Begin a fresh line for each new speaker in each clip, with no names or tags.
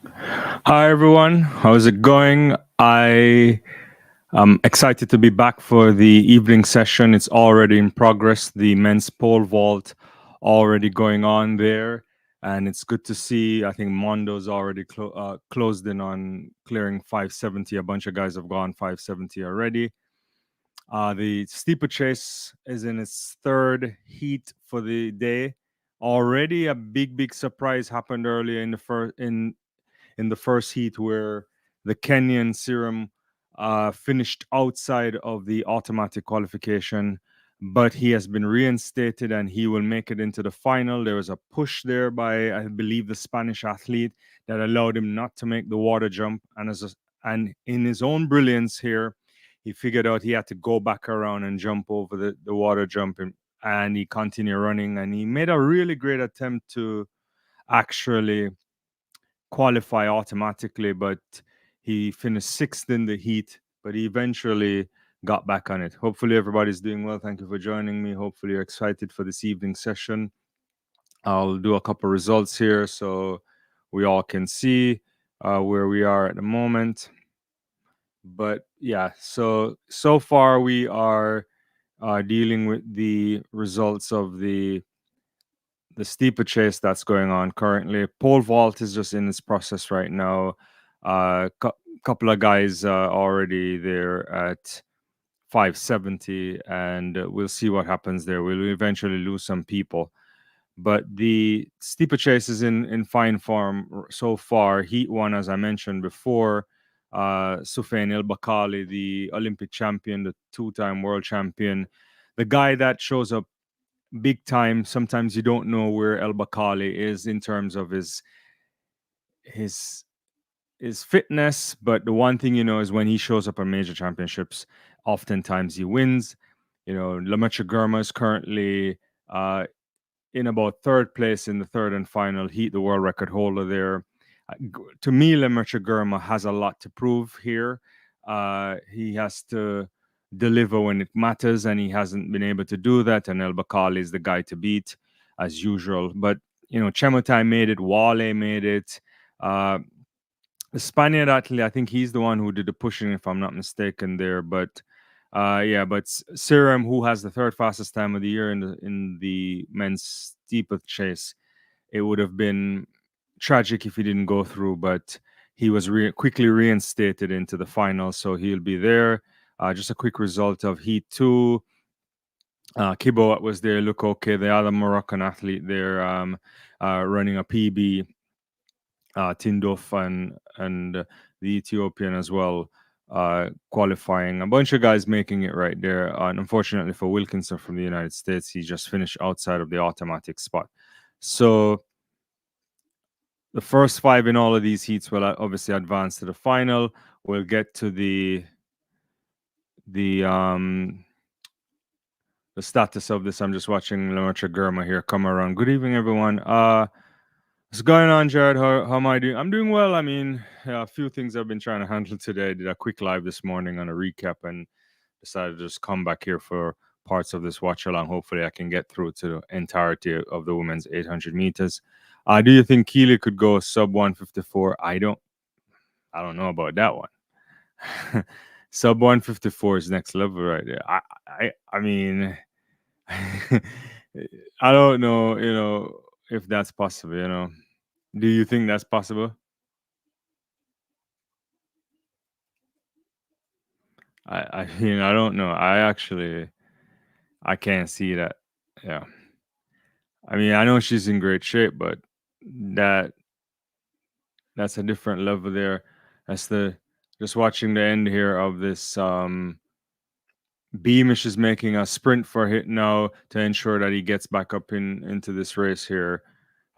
Hi everyone, how's it going? I am excited to be back for the evening session. It's already in progress. The men's pole vault already going on there, and it's good to see. I think Mondo's already closed in on clearing 570. A bunch of guys have gone 570 already. The steeplechase is in its third heat for the day. Already, a big surprise happened earlier in the first heat where the Kenyan Serum finished outside of the automatic qualification, but he has been reinstated and he will make it into the final. There was a push there by, I believe, the Spanish athlete that allowed him not to make the water jump. And in his own brilliance here, he figured out he had to go back around and jump over the water jump, and he continued running, and he made a really great attempt to actually qualify automatically, but he finished sixth in the heat, but he eventually got back on it. Hopefully, everybody's doing well. Thank you for joining me. Hopefully, you're excited for this evening session. I'll do a couple results here so we all can see where we are at the moment. But yeah, so far we are dealing with the results of the steeplechase that's going on currently. Pole vault is just in its process right now. Couple of guys already there at 570, and we'll see what happens there. We'll eventually lose some people, but the steeplechase is in fine form so far. Heat one, as I mentioned before, Soufiane El Bakali, the Olympic champion, the two-time world champion, the guy that shows up big time. Sometimes you don't know where El Bakali is in terms of his his fitness, but the one thing you know is when he shows up at major championships, oftentimes he wins. You know, Lemaitre Gurma is currently in about third place in the third and final heat, the world record holder there. To me, Lemaitre Gurma has a lot to prove here. He has to deliver when it matters, and he hasn't been able to do that. And El Bakali is the guy to beat, as usual. But you know, Chemutai made it, Wale made it. Uh, the Spaniard athlete, I think he's the one who did the pushing, if I'm not mistaken, there. But yeah, but Serum, who has the third fastest time of the year in the men's steeplechase, it would have been tragic if he didn't go through. But he was quickly reinstated into the final, so he'll be there. Just a quick result of Heat 2. Kibo was there, look okay. The other Moroccan athlete there running a PB, Tindouf and the Ethiopian as well, qualifying. A bunch of guys making it right there. And unfortunately for Wilkinson from the United States, he just finished outside of the automatic spot. So the first five in all of these heats will obviously advance to the final. We'll get to the the status of this. I'm just watching Lemaitre Gurma here come around. Good evening, everyone. What's going on, Jared? How am I doing? I'm doing well. I mean, a few things I've been trying to handle today. I did a quick live this morning on a recap and decided to just come back here for parts of this watch along. Hopefully, I can get through to the entirety of the women's 800 meters. Do you think Keely could go sub 154? I don't know about that one. Sub 154 is next level right there. I mean, I don't know, if that's possible. Do you think that's possible? I don't know. I can't see that. Yeah. I mean, I know she's in great shape, but that that's a different level there. That's the just watching the end here of this. Beamish is making a sprint for hit now to ensure that he gets back up into this race here.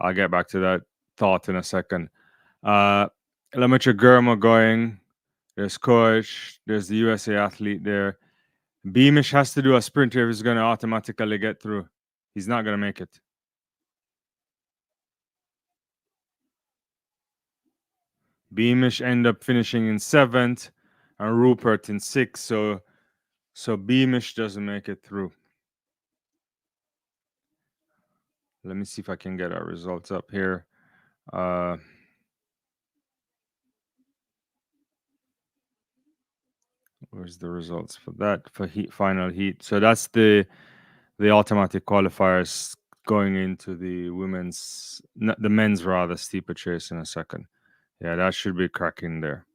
I'll get back to that thought in a second. Lemaitre Gurma going. There's coach. There's the USA athlete there. Beamish has to do a sprint here if he's going to automatically get through. He's not going to make it. Beamish end up finishing in seventh and Rupert in sixth. So Beamish doesn't make it through. Let me see if I can get our results up here. Where's the results for that for heat final heat? So that's the automatic qualifiers going into the the men's rather steeplechase in a second. Yeah, that should be cracking there.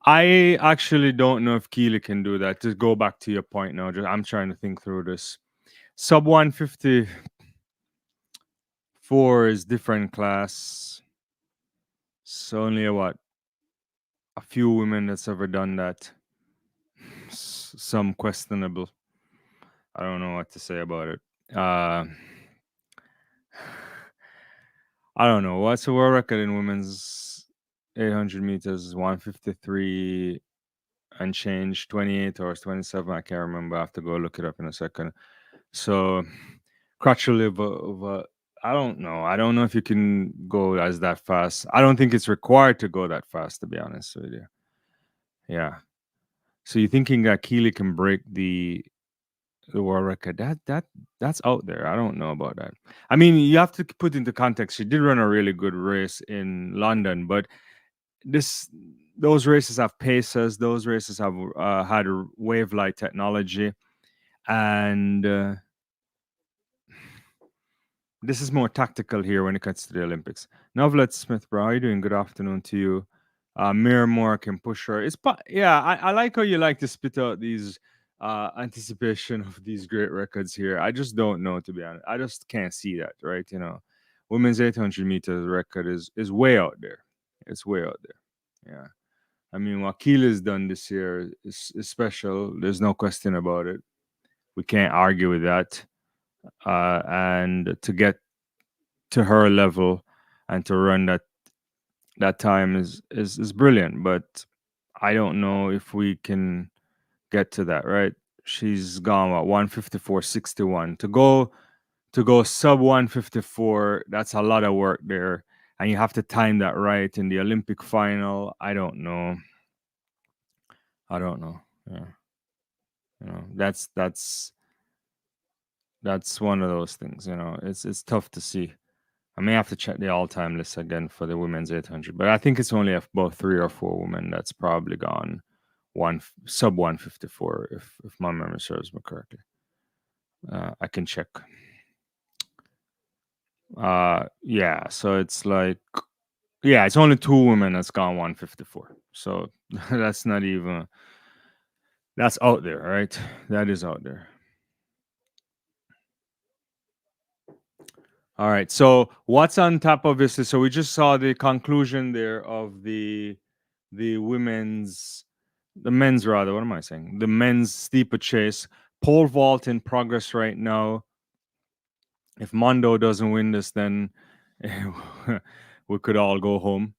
I actually don't know if Keely can do that. To go back to your point now, I'm trying to think through this. Sub 154 is different class. It's only a few women that's ever done that. Some questionable. I don't know what to say about it. I don't know. What's the world record in women's 800 meters? 153 and change, 28 or 27. I can't remember. I have to go look it up in a second. So, Crutchliver over. I don't know. I don't know if you can go as that fast. I don't think it's required to go that fast, to be honest with you. Yeah. So you're thinking that Keely can break the world record? That's out there. I don't know about that. I mean, you have to put into context. She did run a really good race in London, but this those races have paces. Those races have had wave light technology, and this is more tactical here when it comes to the Olympics. Novlet Smith, bro, how are you doing? Good afternoon to you. Miramore can push her. Yeah, I like how you like to spit out these anticipation of these great records here. I just don't know, to be honest. I just can't see that, right? Women's 800 meters record is way out there. It's way out there. Yeah. I mean, what Keely's done this year is special. There's no question about it. We can't argue with that. And to get to her level and to run that time is brilliant. But I don't know if we can get to that, right? She's gone 154.61 to go sub 154. That's a lot of work there, and you have to time that right in the Olympic final. I don't know. Yeah, that's one of those things. It's tough to see. I may have to check the all-time list again for the women's 800, but I think it's only about 3 or 4 women that's probably gone sub 154, if my memory serves me correctly. I can check. Yeah, so it's like, yeah, it's only 2 women that's gone 154. So that's not even, that's out there, right? That is out there. All right. So what's on top of this? So we just saw the conclusion there of the men's rather. What am I saying? The men's steeplechase pole vault in progress right now. If Mondo doesn't win this, then we could all go home.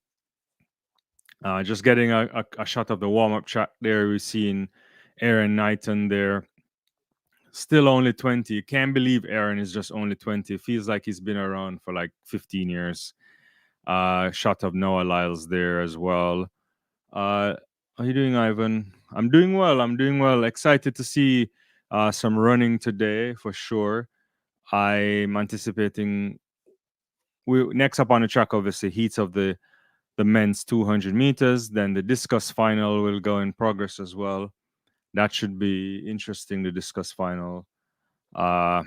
Just getting a shot of the warm up track there. We've seen Aaron Knighton there. Still only 20. Can't believe Aaron is just only 20. Feels like he's been around for like 15 years. Shot of Noah Lyles there as well. How are you doing, Ivan? I'm doing well. Excited to see some running today for sure. I'm anticipating next up on the track, obviously, heats of the men's 200 meters. Then the discus final will go in progress as well. That should be interesting. The discus final. I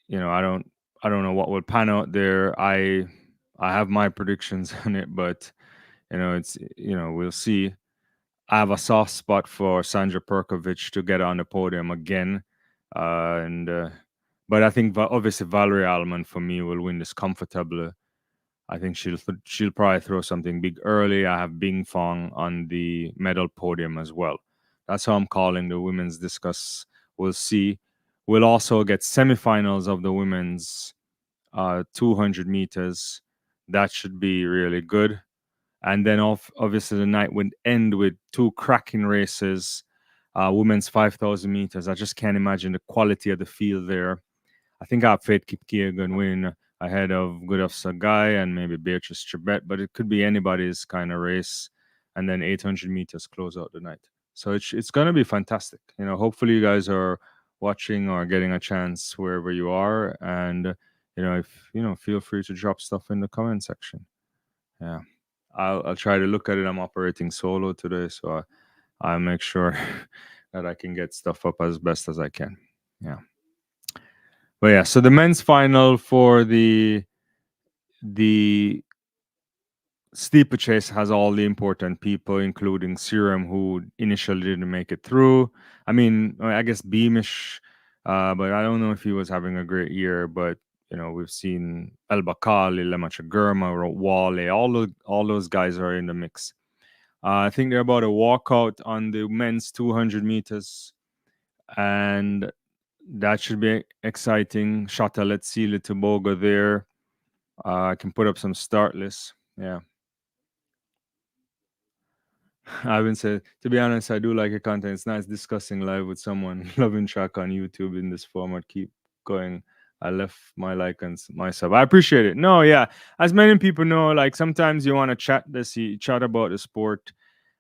don't know what will pan out there. I have my predictions on it, but we'll see. I have a soft spot for Sandra Perkovic to get on the podium again, but I think obviously Valerie Allman for me will win this comfortably. I think she'll probably throw something big early. I have Bing Fong on the medal podium as well. That's how I'm calling the women's discus. We'll see. We'll also get semifinals of the women's 200 meters. That should be really good. And then obviously the night would end with 2 cracking races. Women's 5,000 meters. I just can't imagine the quality of the field there. I think I have faith Kipkegon win ahead of Gudaf Sagai and maybe Beatrice Chebet, but it could be anybody's kind of race. And then 800 meters close out the night. So it's going to be fantastic. Hopefully you guys are watching or getting a chance wherever you are. And, if feel free to drop stuff in the comment section. Yeah. I'll try to look at it. I'm operating solo today, so I'll make sure that I can get stuff up as best as I can. Yeah. But yeah, so the men's final for the Steeplechase has all the important people, including Serum, who initially didn't make it through. I mean, I guess Beamish, but I don't know if he was having a great year. But we've seen El Bakali, Lemacha Gurma, Wale, all those guys are in the mix. I think they're about a walkout on the men's 200 meters, and that should be exciting. Shata, let's see Litoboga there. I can put up some start lists. Yeah. I would say, to be honest, I do like your content. It's nice discussing live with someone. Loving track on YouTube in this format. Keep going. I left my like and myself. I appreciate it. No, yeah. As many people know, like sometimes you want to chat about the sport.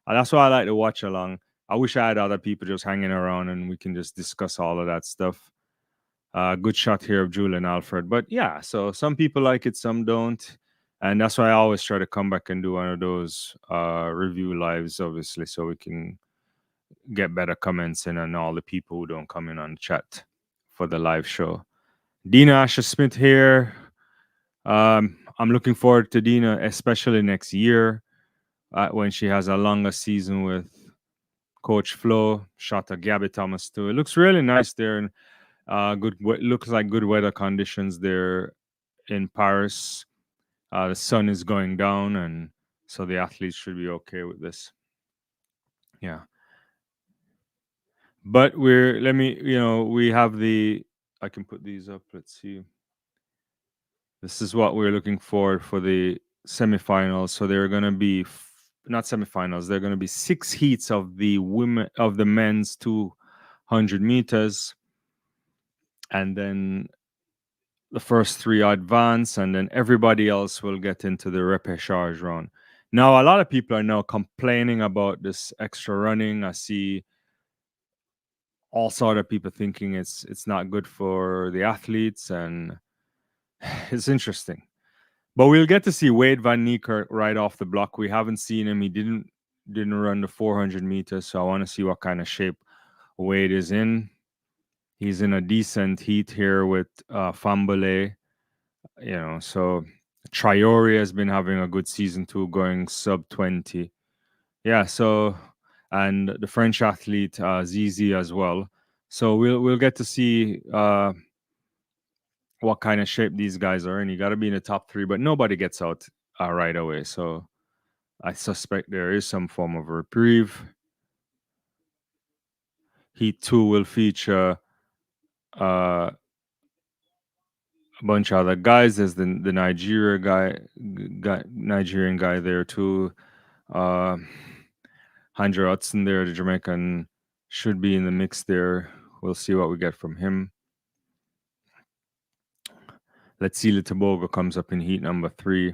That's why I like to watch along. I wish I had other people just hanging around and we can just discuss all of that stuff. Good shot here of Julian Alfred. But yeah, so some people like it, some don't. And that's why I always try to come back and do one of those review lives, obviously, so we can get better comments in and all the people who don't come in on the chat for the live show. Dina Asher Smith here. I'm looking forward to Dina, especially next year when she has a longer season with Coach Flo. Shot at Gabby Thomas too. It looks really nice there, and looks like good weather conditions there in Paris. The sun is going down, and so the athletes should be okay with this. Yeah. But we have I can put these up. Let's see. This is what we're looking for the semifinals. So there are going to be not semifinals. There are going to be 6 heats of the men's 200 meters, and then the first 3 advance, and then everybody else will get into the repechage round. Now, a lot of people are now complaining about this extra running. I see all sort of people thinking it's not good for the athletes, and it's interesting. But we'll get to see Wade Van Niekerk right off the block. We haven't seen him. He didn't run the 400 meters, so I want to see what kind of shape Wade is in. He's in a decent heat here with Fambole. So Traore has been having a good season too, going sub 20. Yeah, so and the French athlete Zizi as well. So we'll get to see what kind of shape these guys are in. You got to be in the top 3, but nobody gets out right away. So I suspect there is some form of reprieve. Heat 2 will feature a bunch of other guys. There's the Nigerian guy there too. Andre Hudson there, the Jamaican, should be in the mix there. We'll see what we get from him. Let's see, Litoboga comes up in heat number 3.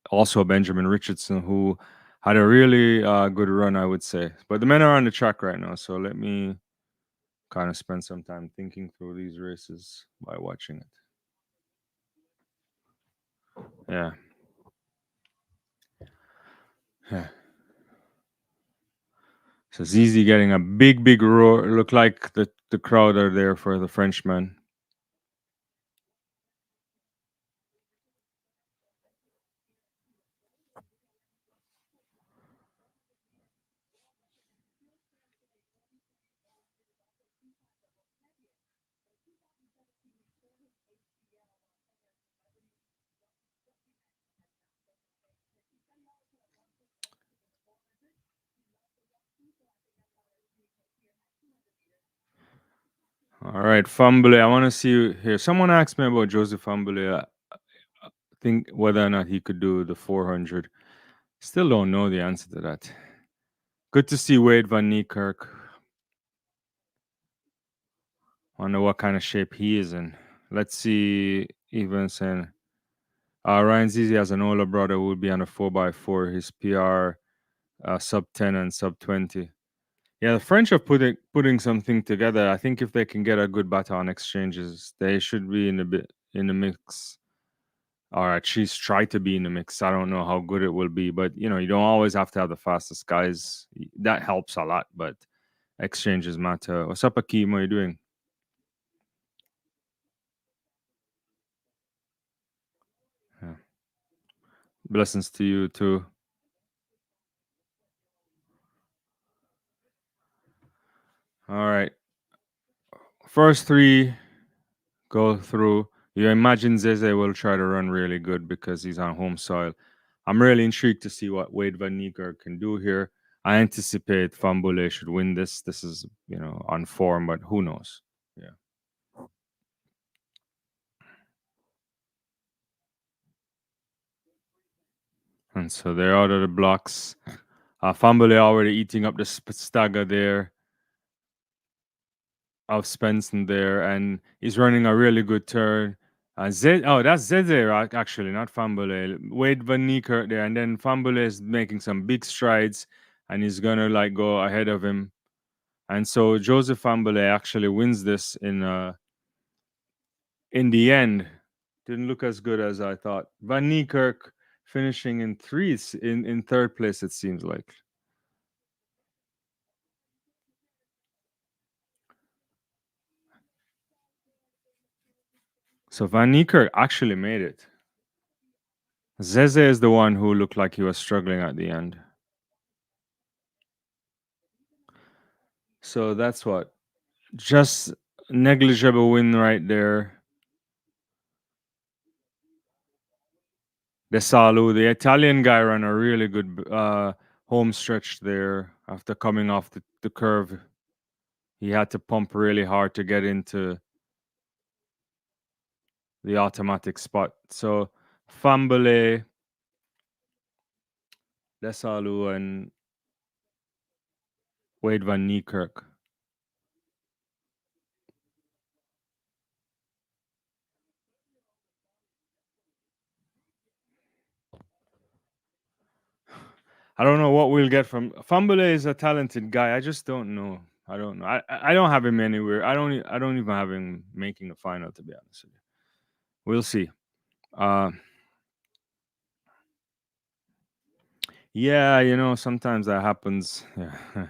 Also Benjamin Richardson, who had a really good run, I would say. But the men are on the track right now, so let me kind of spend some time thinking through these races by watching it. Yeah. Yeah. So Zizi getting a big roar. Look like the crowd are there for the Frenchman. All right, Fambule. I want to see here. Someone asked me about Joseph Fambule. I think whether or not he could do the 400. Still don't know the answer to that. Good to see Wade Van Niekerk. Wonder what kind of shape he is in. Let's see. Even saying Ryan Zizi has an older brother who will be on a 4x4. His PR sub 10 and sub 20. Yeah, the French are putting something together. I think if they can get a good baton exchanges, they should be in the mix. or at least try to be in the mix. I don't know how good it will be, but you know, you don't always have to have the fastest guys. That helps a lot, but exchanges matter. What's up, Akeem? What are you doing? Yeah. Blessings to you too. All right. First three go through. You imagine Zeze will try to run really good because he's on home soil. I'm really intrigued to see what Wade Van Niekerk can do here. I anticipate Fambule should win this. This is, you know, on form, but who knows? Yeah. And so they're out of the blocks. Fambule already eating up the stagger there of Svensson there, and he's running a really good turn. That's Zeze actually, not Fambule. Wade Van Niekerk there, and then Fambule is making some big strides, and he's gonna like go ahead of him. And so Joseph Fambule actually wins this in the end. Didn't look as good as I thought. Van Niekerk finishing in third place, it seems like. So Van Niekerk actually made it. Zeze is the one who looked like he was struggling at the end. So that's what. Just negligible win right there. Desalu, the Italian guy, ran a really good home stretch there after coming off the curve. He had to pump really hard to get into the automatic spot. So Fambele, Desalu, and Wade Van Niekerk. I don't know what we'll get from Fambele. Is a talented guy. I just don't know. I don't know. I don't have him anywhere. I don't even have him making the final, to be honest with you. We'll see. Uh, yeah, you know, sometimes that happens. Yeah.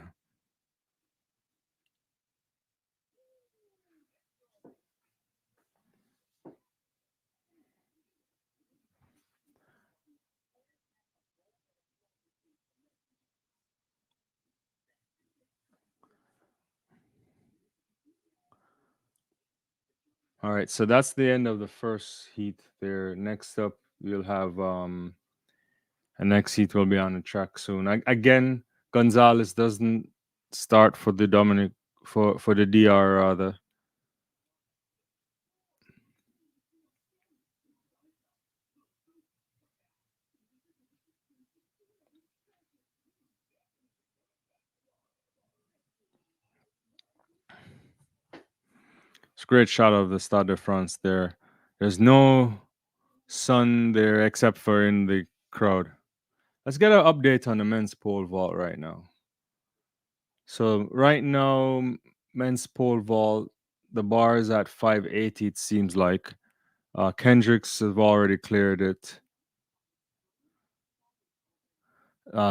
All right, so that's the end of the first heat there. Next up, we'll have a next heat will be on the track soon. Again, Gonzalez doesn't start for the Dominic for the DR rather. It's a great shot of the Stade de France there. There's no sun there except for in the crowd. Let's get an update on the men's pole vault right now. So right now, men's pole vault, the bar is at 580. It seems like Kendricks have already cleared it.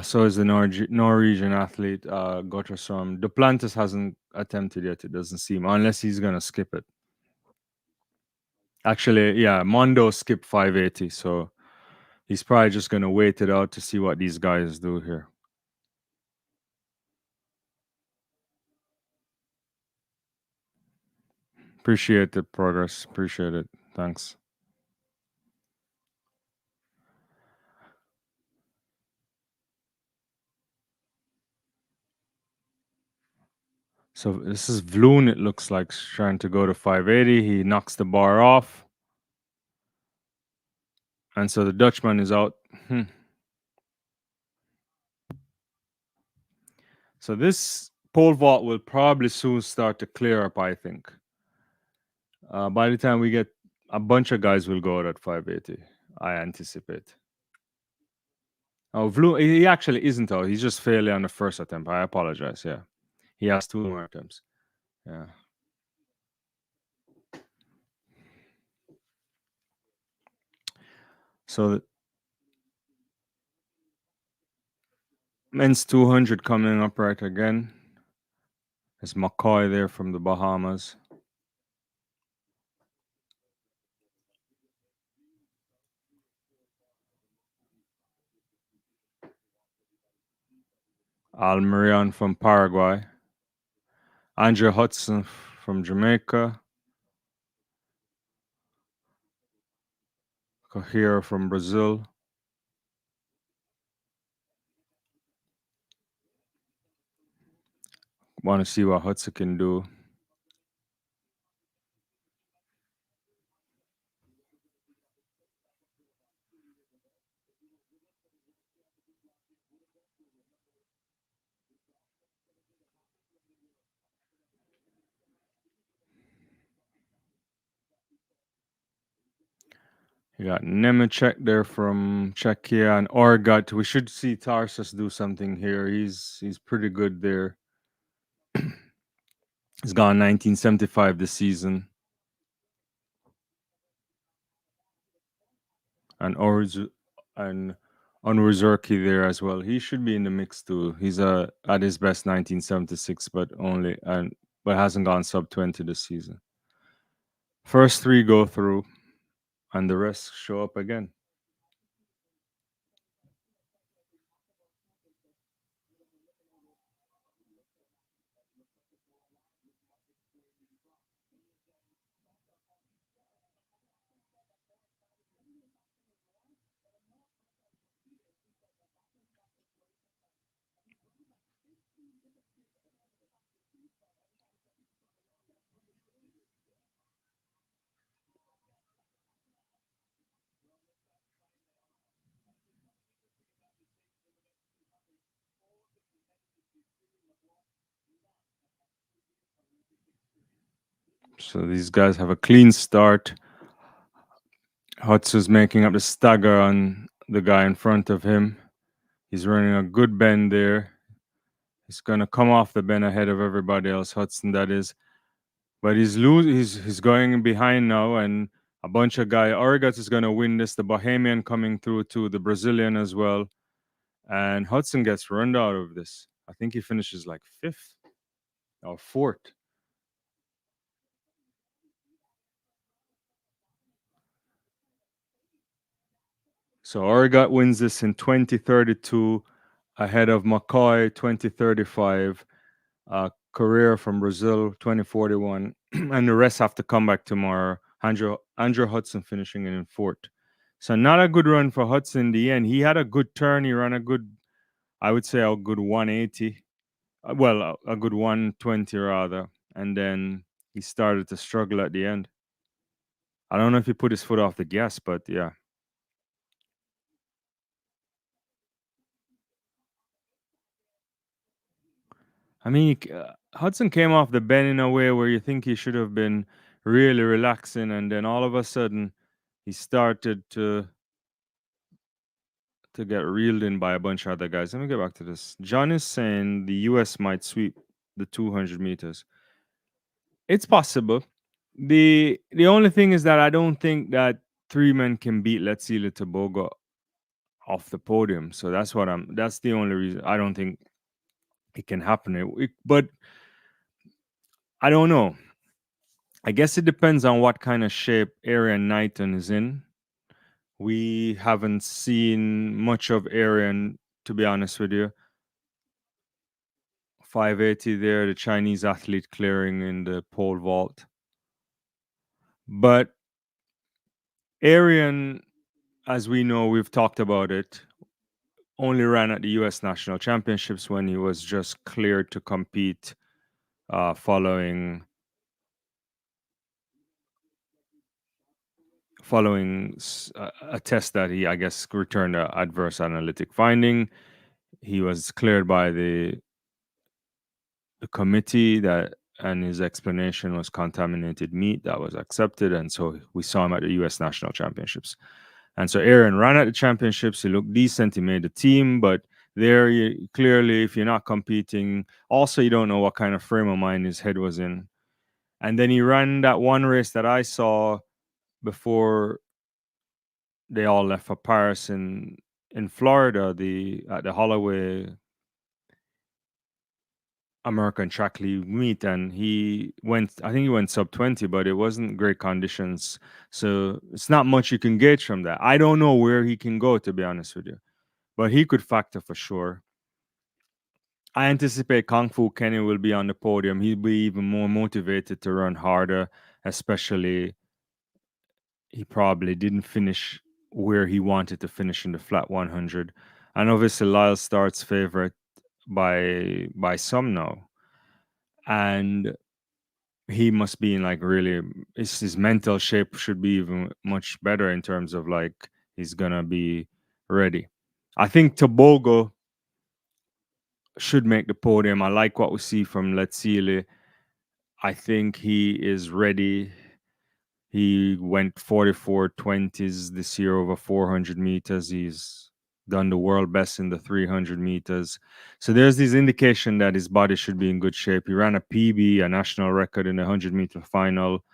So is the Norwegian athlete Gotterstrom. Duplantis hasn't attempted yet. It doesn't seem, unless he's gonna skip it. Actually, yeah, Mondo skipped 580, so he's probably just gonna wait it out to see what these guys do here. Appreciate the progress. Appreciate it. Thanks. So this is Vloon, it looks like, trying to go to 580. He knocks the bar off. And so the Dutchman is out. So this pole vault will probably soon start to clear up, I think. By the time we get a bunch of guys will go out at 580, I anticipate. Oh, Vloon, he actually isn't out. He's just failing on the first attempt. I apologize. Yeah. He has 2 more attempts. Yeah. So the men's 200 coming up right again. There's McCoy there from the Bahamas. Almerion from Paraguay. Andrew Hudson from Jamaica. Kahira from Brazil. Want to see what Hudson can do. You got Nemechek there from Czechia and Orgat. We should see Tarsus do something here. He's pretty good there. He's gone 1975 this season. And Onwuzurki there as well. He should be in the mix too. He's at his best 1976, but hasn't gone sub 20 this season. First three go through, and the rest show up again. So these guys have a clean start. Hudson's making up the stagger on the guy in front of him. He's running a good bend there. He's gonna come off the bend ahead of everybody else, Hudson that is. But he's going behind now, and a bunch of guys. Origat is gonna win this. The Bohemian coming through too, the Brazilian as well. And Hudson gets run out of this. I think he finishes like fifth or fourth. So Origat wins this in 2032 ahead of McCoy 2035, Career from Brazil 2041, and the rest have to come back tomorrow. Andrew Hudson finishing in fourth. So not a good run for Hudson in the end. He had a good turn. He ran a good, I would say a good 180. Well, a good 120 rather. And then he started to struggle at the end. I don't know if he put his foot off the gas, but yeah. I mean, Hudson came off the bend in a way where you think he should have been really relaxing, and then all of a sudden he started to get reeled in by a bunch of other guys. Let me get back to this. John is saying the US might sweep the 200 meters. It's possible. The only thing is that I don't think that three men can beat Let's See Tobago off the podium. So that's the only reason I don't think it can happen. But I don't know. I guess it depends on what kind of shape Arian Knighton is in. We haven't seen much of Arian, to be honest with you. 580 there, the Chinese athlete clearing in the pole vault. But Arian, as we know, we've talked about it, only ran at the US National Championships when he was just cleared to compete following a test that he, I guess, returned an adverse analytic finding. He was cleared by the committee and his explanation was contaminated meat. That was accepted, and so we saw him at the U.S. National Championships. And so Aaron ran at the championships. He looked decent. He made the team, but there, clearly, if you're not competing, also you don't know what kind of frame of mind his head was in. And then he ran that one race that I saw before they all left for Paris in Florida, the at the Holloway American Track League meet, and he went. I think he went sub 20, but it wasn't great conditions. So it's not much you can gauge from that. I don't know where he can go, to be honest with you, but he could factor for sure. I anticipate Kung Fu Kenny will be on the podium. He'll be even more motivated to run harder, especially he probably didn't finish where he wanted to finish in the flat 100. And obviously Lyles starts favorite by some now. And he must be in like really his mental shape should be even much better in terms of like he's gonna be ready. I think Tobogo should make the podium. I like what we see from Letsile. I think he is ready. He went 44:20s this year over 400 meters. He's done the world best in the 300 meters. So there's this indication that his body should be in good shape. He ran a PB, a national record in the 100-meter final.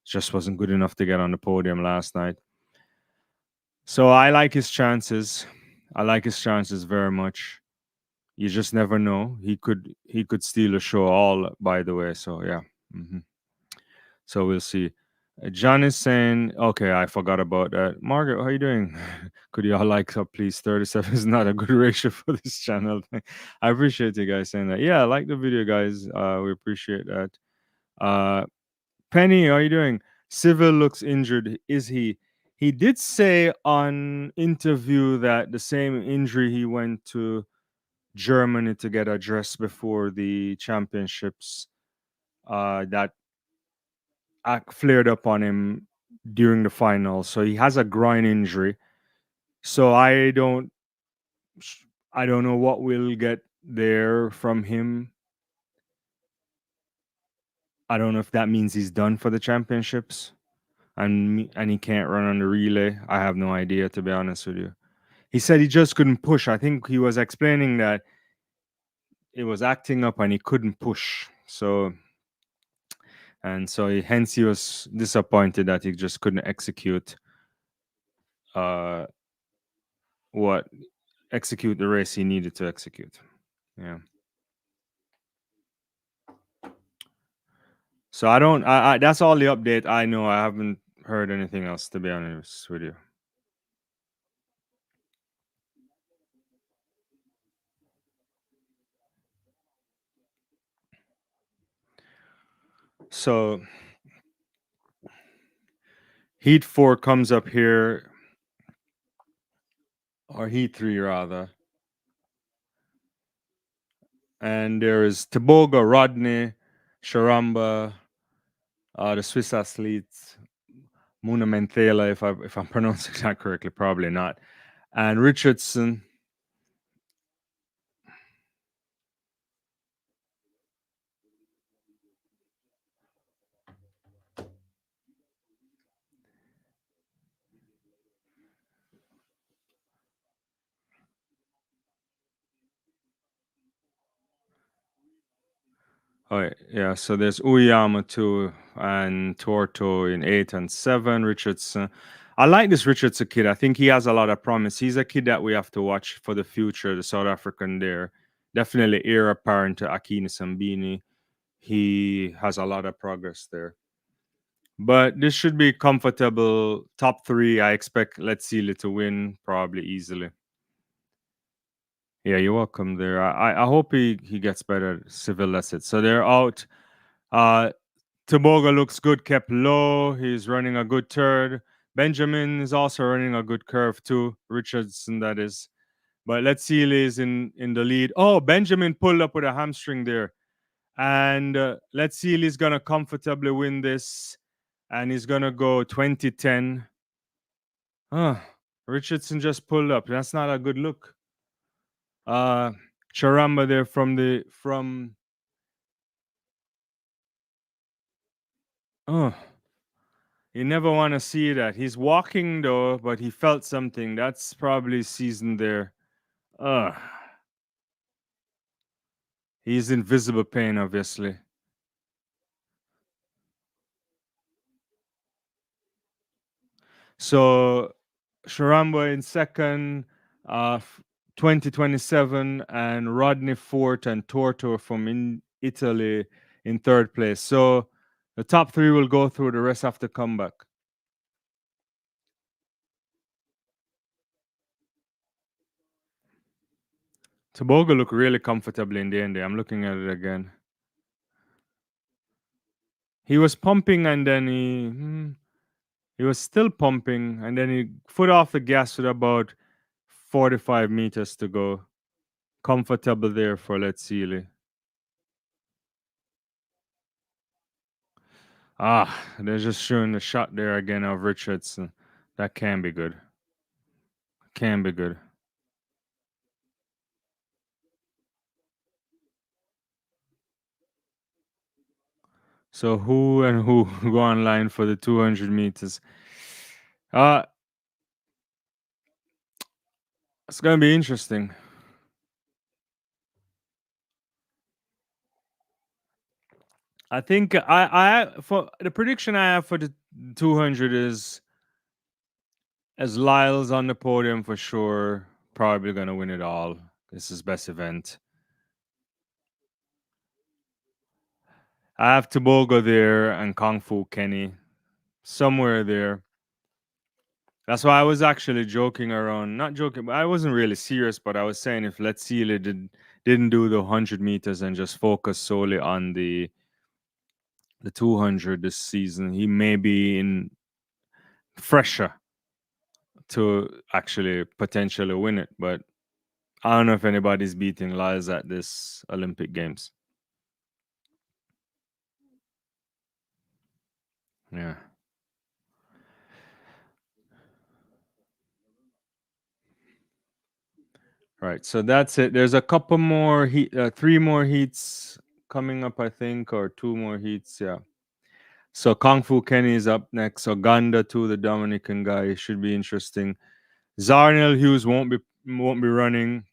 Just wasn't good enough to get on the podium last night. So I like his chances. I like his chances very much. You just never know. He could steal a show all, by the way. So yeah. So we'll see. John is saying, okay, I forgot about that. Margaret, how you doing? Could you all like up, please? 37 is not a good ratio for this channel. I appreciate you guys saying that. Yeah, like the video, guys. We appreciate that. Penny, how you doing? Civil looks injured. Is he? He did say on interview that the same injury he went to Germany to get addressed before the championships, that flared up on him during the final. So he has a groin injury. So I don't know what we'll get there from him. I don't know if that means he's done for the championships and he can't run on the relay. I have no idea, to be honest with you. He said he just couldn't push. I think he was explaining that it was acting up and he couldn't push. Hence he was disappointed that he just couldn't uh what execute the race he needed to execute. Yeah. So I don't. I that's all the update I know. I haven't heard anything else, to be honest with you. So Heat 4 comes up here, or Heat 3 rather, and there is Taboga, Rodney, Sharamba, the Swiss athletes, Muna Menthela, if I'm pronouncing that correctly, probably not, and Richardson. Oh yeah, so there's Uyama too, and Torto in 8 and 7. Richardson. I like this Richardson kid. I think he has a lot of promise. He's a kid that we have to watch for the future. The South African there, definitely heir apparent to Akini Sambini. He has a lot of progress there. But this should be comfortable top 3. I expect Let's See to win probably easily. Yeah, you're welcome there. I hope he gets better civil lessons. So they're out. Taboga looks good, kept low. He's running a good third. Benjamin is also running a good curve too. Richardson, that is. But let's see, is in the lead. Oh, Benjamin pulled up with a hamstring there. And let's see, he's going to comfortably win this. And he's going to go 2010. Richardson just pulled up. That's not a good look. Charamba there from oh, you never want to see that. He's walking though, but he felt something. That's probably seasoned there. Ugh. He's in visible pain, obviously. So Sharamba in second, 2027, and Rodney fourth, and Torto from Italy in third place. So the top three will go through. The rest have to come back. Tobogo looked really comfortable in the end. I'm looking at it again. He was pumping, and then he was still pumping, and then he foot off the gas with about 45 meters to go. Comfortable there for Let's Sealy. They're just showing the shot there again of Richardson. That can be good. Can be good. So who and who go online for the 200 meters? Uh it's gonna be interesting. I think I for the prediction I have for the 200 is as Lyles on the podium for sure. Probably gonna win it all. This is best event. I have Tobogo there and Kung Fu Kenny somewhere there. That's why I was actually joking around. Not joking, but I wasn't really serious. But I was saying if Let's Seal didn't do the 100 meters and just focus solely on the 200 this season, he may be in fresher to actually potentially win it. But I don't know if anybody's beating Lyles at this Olympic Games. Yeah. Right. So that's it. There's a couple more heat, three more heats coming up, I think, or two more heats. Yeah. So Kung Fu Kenny is up next. Uganda too, the Dominican guy should be interesting. Zarnell Hughes won't be running.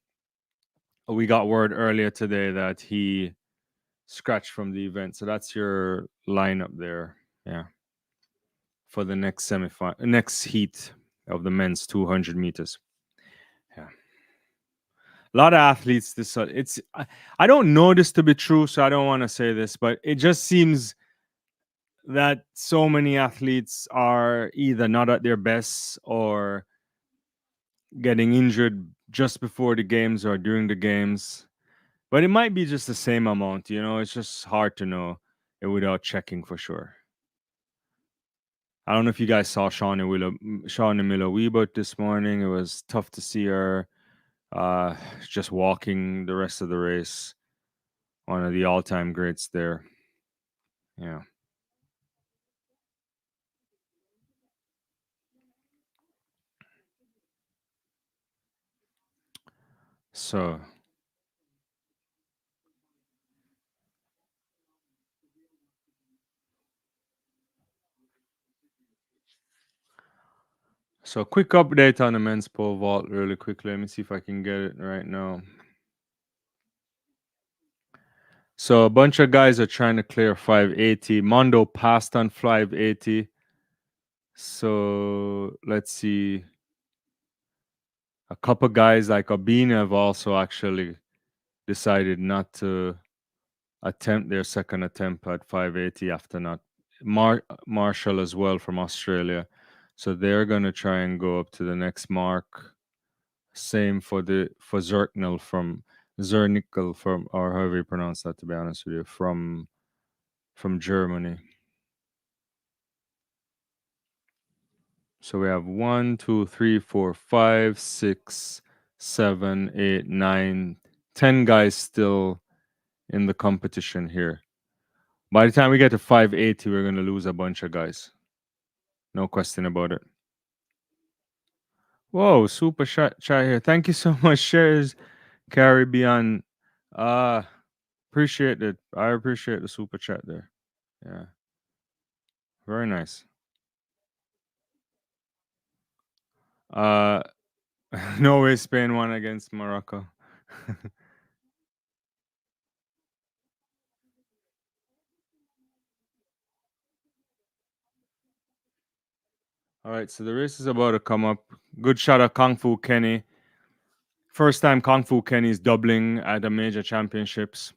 We got word earlier today that he scratched from the event. So that's your lineup there. Yeah. For the next next heat of the men's 200 meters. Yeah. A lot of athletes I don't know this to be true, so I don't want to say this, but it just seems that so many athletes are either not at their best or getting injured just before the games or during the games. But it might be just the same amount, it's just hard to know it without checking for sure. I don't know if you guys saw Shawnee Miller Weebot this morning. It was tough to see her uh, just walking the rest of the race. One of the all-time greats there. Yeah. So quick update on the men's pole vault really quickly. Let me see if I can get it right now. So a bunch of guys are trying to clear 580. Mondo passed on 580. So let's see. A couple guys like Abina have also actually decided not to attempt their second attempt at 580 after not. Marshall as well from Australia. So they're gonna try and go up to the next mark. Same for Zernickel from, or however you pronounce that, to be honest with you, from Germany. So we have 1, 2, 3, 4, 5, 6, 7, 8, 9, 10 guys still in the competition here. By the time we get to 580, we're gonna lose a bunch of guys. No question about it. Whoa, super chat here. Thank you so much, shares Caribbean. Uh appreciate it. I appreciate the super chat there. Yeah. Very nice. Uh Norway, Spain won against Morocco. All right, so the race is about to come up. Good shot of Kung Fu Kenny. First time Kung Fu Kenny's doubling at the major championships.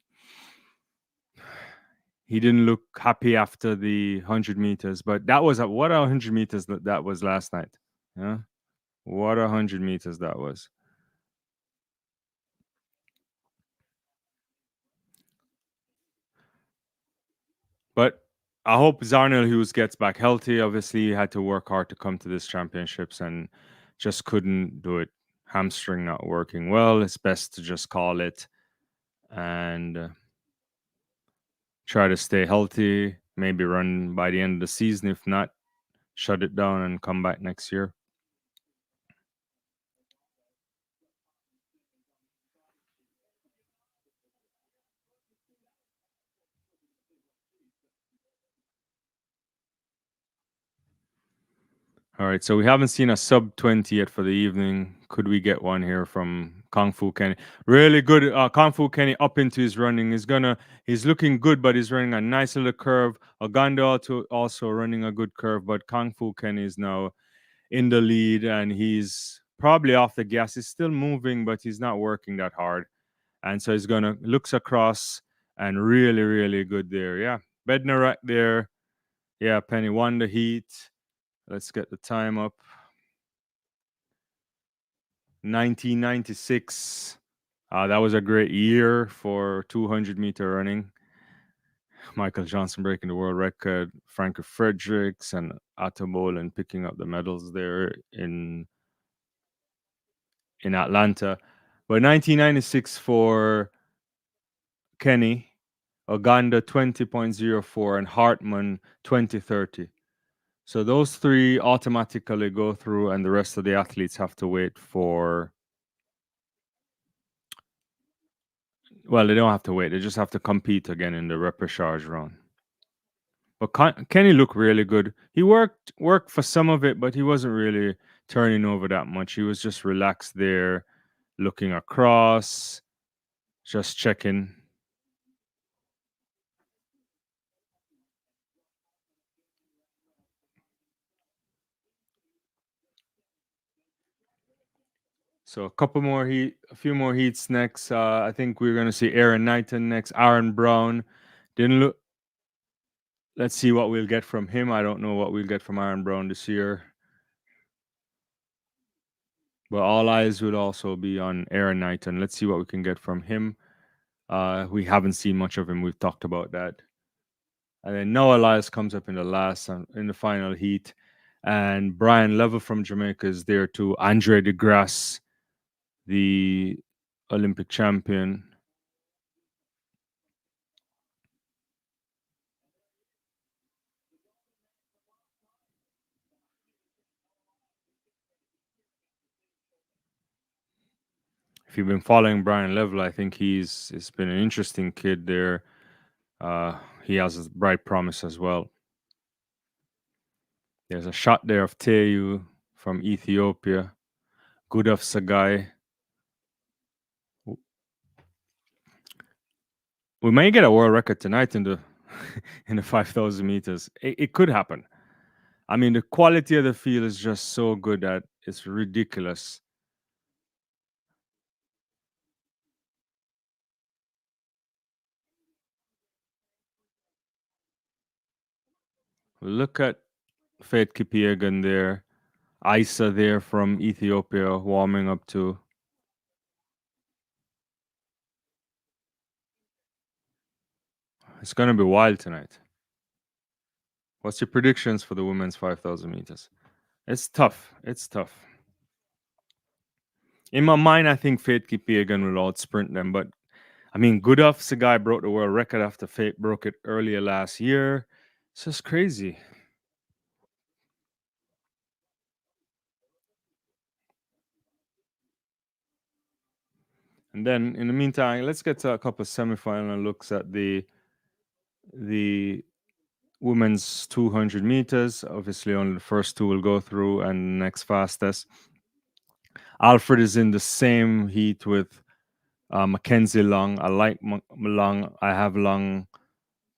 He didn't look happy after the 100 meters, but that was what 100 meters that was last night. Yeah, what 100 meters that was. But I hope Zarnell Hughes gets back healthy. Obviously, he had to work hard to come to this championships and just couldn't do it. Hamstring not working well. It's best to just call it and try to stay healthy. Maybe run by the end of the season. If not, shut it down and come back next year. All right, so we haven't seen a sub 20 yet for the evening. Could we get one here from Kung Fu Kenny? Really good. Kung Fu Kenny up into his running. He's looking good, but he's running a nice little curve. Oganda also running a good curve, but Kung Fu Kenny is now in the lead and he's probably off the gas. He's still moving, but he's not working that hard. And so he's gonna looks across and really, really good there. Yeah. Bednar right there. Yeah, Penny won the heat. Let's get the time up. 1996. That was a great year for 200-meter running. Michael Johnson breaking the world record, Frankie Fredericks and Otto Bolen picking up the medals there in Atlanta. But 1996 for Kenny, Uganda 20.04, and Hartman 20:30. So those three automatically go through, and the rest of the athletes have to wait for. Well, they don't have to wait. They just have to compete again in the repechage round. But Kenny looked really good. He worked for some of it, but he wasn't really turning over that much. He was just relaxed there, looking across, just checking. So a few more heats next. I think we're gonna see Aaron Knighton next. Aaron Brown didn't look. Let's see what we'll get from him. I don't know what we'll get from Aaron Brown this year. But all eyes will also be on Aaron Knighton. Let's see what we can get from him. We haven't seen much of him. We've talked about that. And then Noah Lyles comes up in the final heat. And Brian Level from Jamaica is there too. Andre DeGrasse, the Olympic champion. If you've been following Brian Level, I think it's been an interesting kid there. He has a bright promise as well. There's a shot there of Teyu from Ethiopia. Gudaf Sagai. We may get a world record tonight in the in the 5,000 meters. It could happen. I mean, the quality of the field is just so good that it's ridiculous. Look at Faith Kipiegan there. Isa there from Ethiopia warming up too. It's going to be wild tonight. What's your predictions for the women's 5,000 meters? It's tough. It's tough. In my mind, I think Faith Kipiegan will outsprint them. But, I mean, Gudaf Sagai broke the world record after Faith broke it earlier last year. It's just crazy. And then, in the meantime, let's get to a couple of semifinal looks at the women's 200 meters. Obviously, only the first two will go through, and the next fastest. Alfred is in the same heat with Mackenzie Long. I like Long. I have Long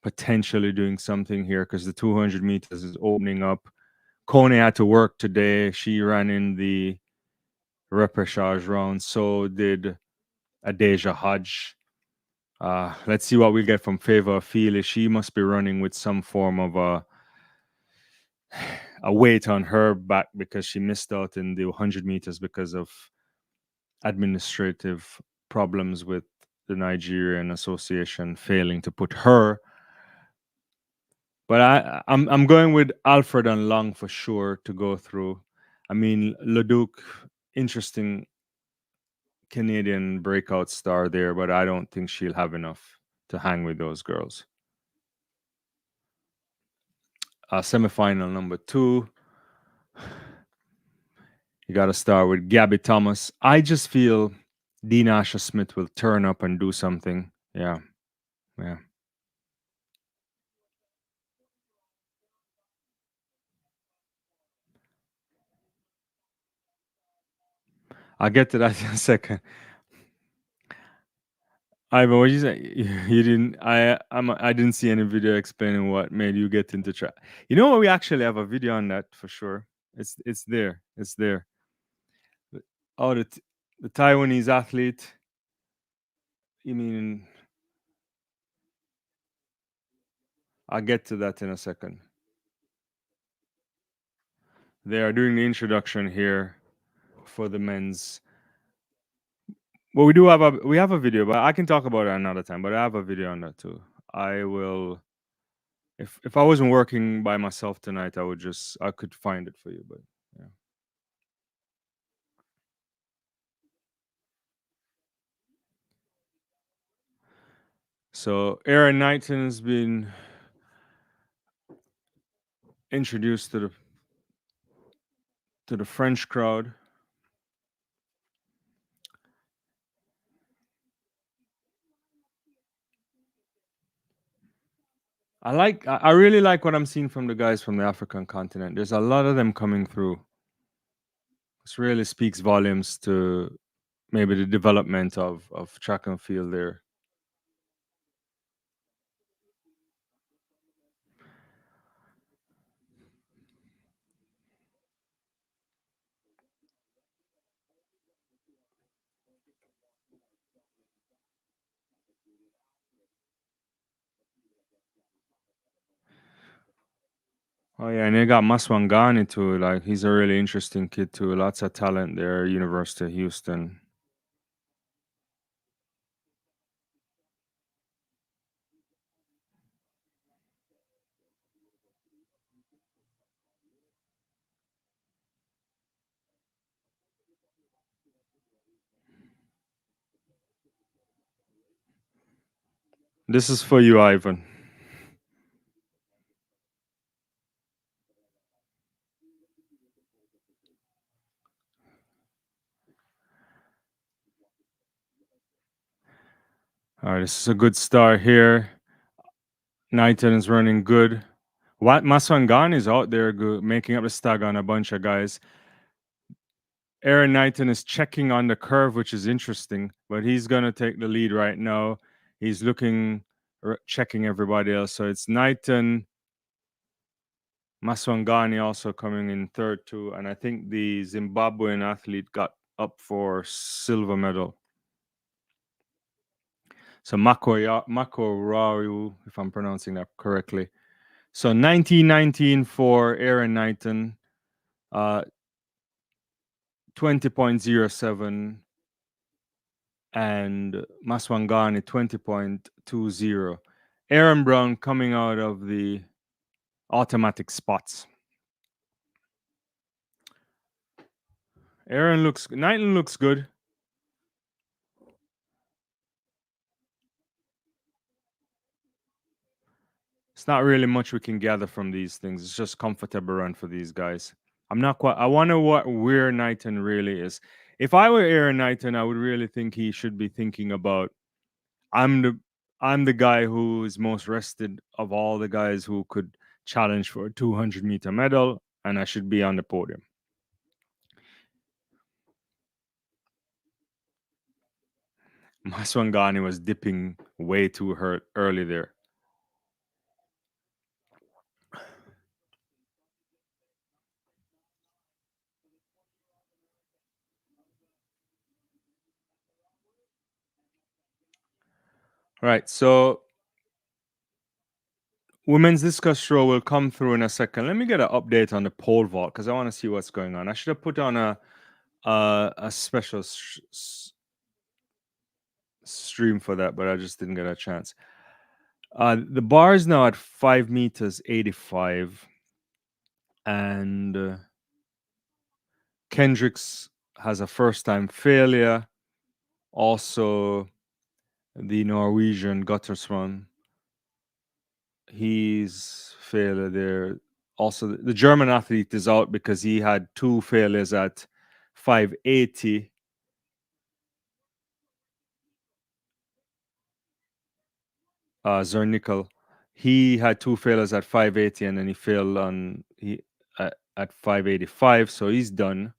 potentially doing something here because the 200 meters is opening up. Kone had to work today. She ran in the repechage round. So did Adeja Hodge. Let's see what we get from Favor Feely. She must be running with some form of a weight on her back because she missed out in the 100 meters because of administrative problems with the Nigerian Association failing to put her. But I'm going with Alfred and Long for sure to go through. I mean, Leduc, interesting Canadian breakout star there, but I don't think she'll have enough to hang with those girls. Semifinal number 2. You got to start with Gabby Thomas. I just feel Dean Asher Smith will turn up and do something. Yeah. Yeah. I'll get to that in a second. Ivan, what you say? You didn't. I didn't see any video explaining what made you get into track. You know what? We actually have a video on that for sure. It's there. It's there. Oh, the Taiwanese athlete. You mean? I'll get to that in a second. They are doing the introduction here for the men's. Well, we have a video, but I can talk about it another time. But I have a video on that too. I will. If I wasn't working by myself tonight, I could find it for you. But yeah. So Aaron Knighton has been introduced to the French crowd. I really like what I'm seeing from the guys from the African continent. There's a lot of them coming through. This really speaks volumes to maybe the development of track and field there. Oh yeah, and they got Maswangani too. Like he's a really interesting kid too. Lots of talent there, University of Houston. This is for you, Ivan. All right, this is a good start here. Knighton is running good. What Maswangan is out there good, making up the stag on a bunch of guys. Aaron Knighton is checking on the curve, which is interesting, but he's going to take the lead right now. He's looking, checking everybody else. So it's Knighton, Maswangani also coming in third too. And I think the Zimbabwean athlete got up for silver medal. So Mako Rau, if I'm pronouncing that correctly. So 1919 for Aaron Knighton, 20.07, and Maswangani 20.20. Aaron Brown coming out of the automatic spots. Knighton looks good. It's not really much we can gather from these things. It's just comfortable run for these guys. I'm not quite. I wonder where Knighton really is. If I were Aaron Knighton, I would really think he should be thinking about. I'm the I'm the guy who is most rested of all the guys who could challenge for a 200-meter medal, and I should be on the podium. Maswangani was dipping way too hurt early there. Right. So women's discus throw will come through in a second. Let me get an update on the pole vault because I want to see what's going on. I should have put on a special stream for that, but I just didn't get a chance. The bar is now at 5 meters 85, and Kendricks has a first time failure. Also, the Norwegian Guttersman, he's failure there. Also, the German athlete is out because he had two failures at 580. Zernickel, he had two failures at 580, and then he failed on at 585, so he's done.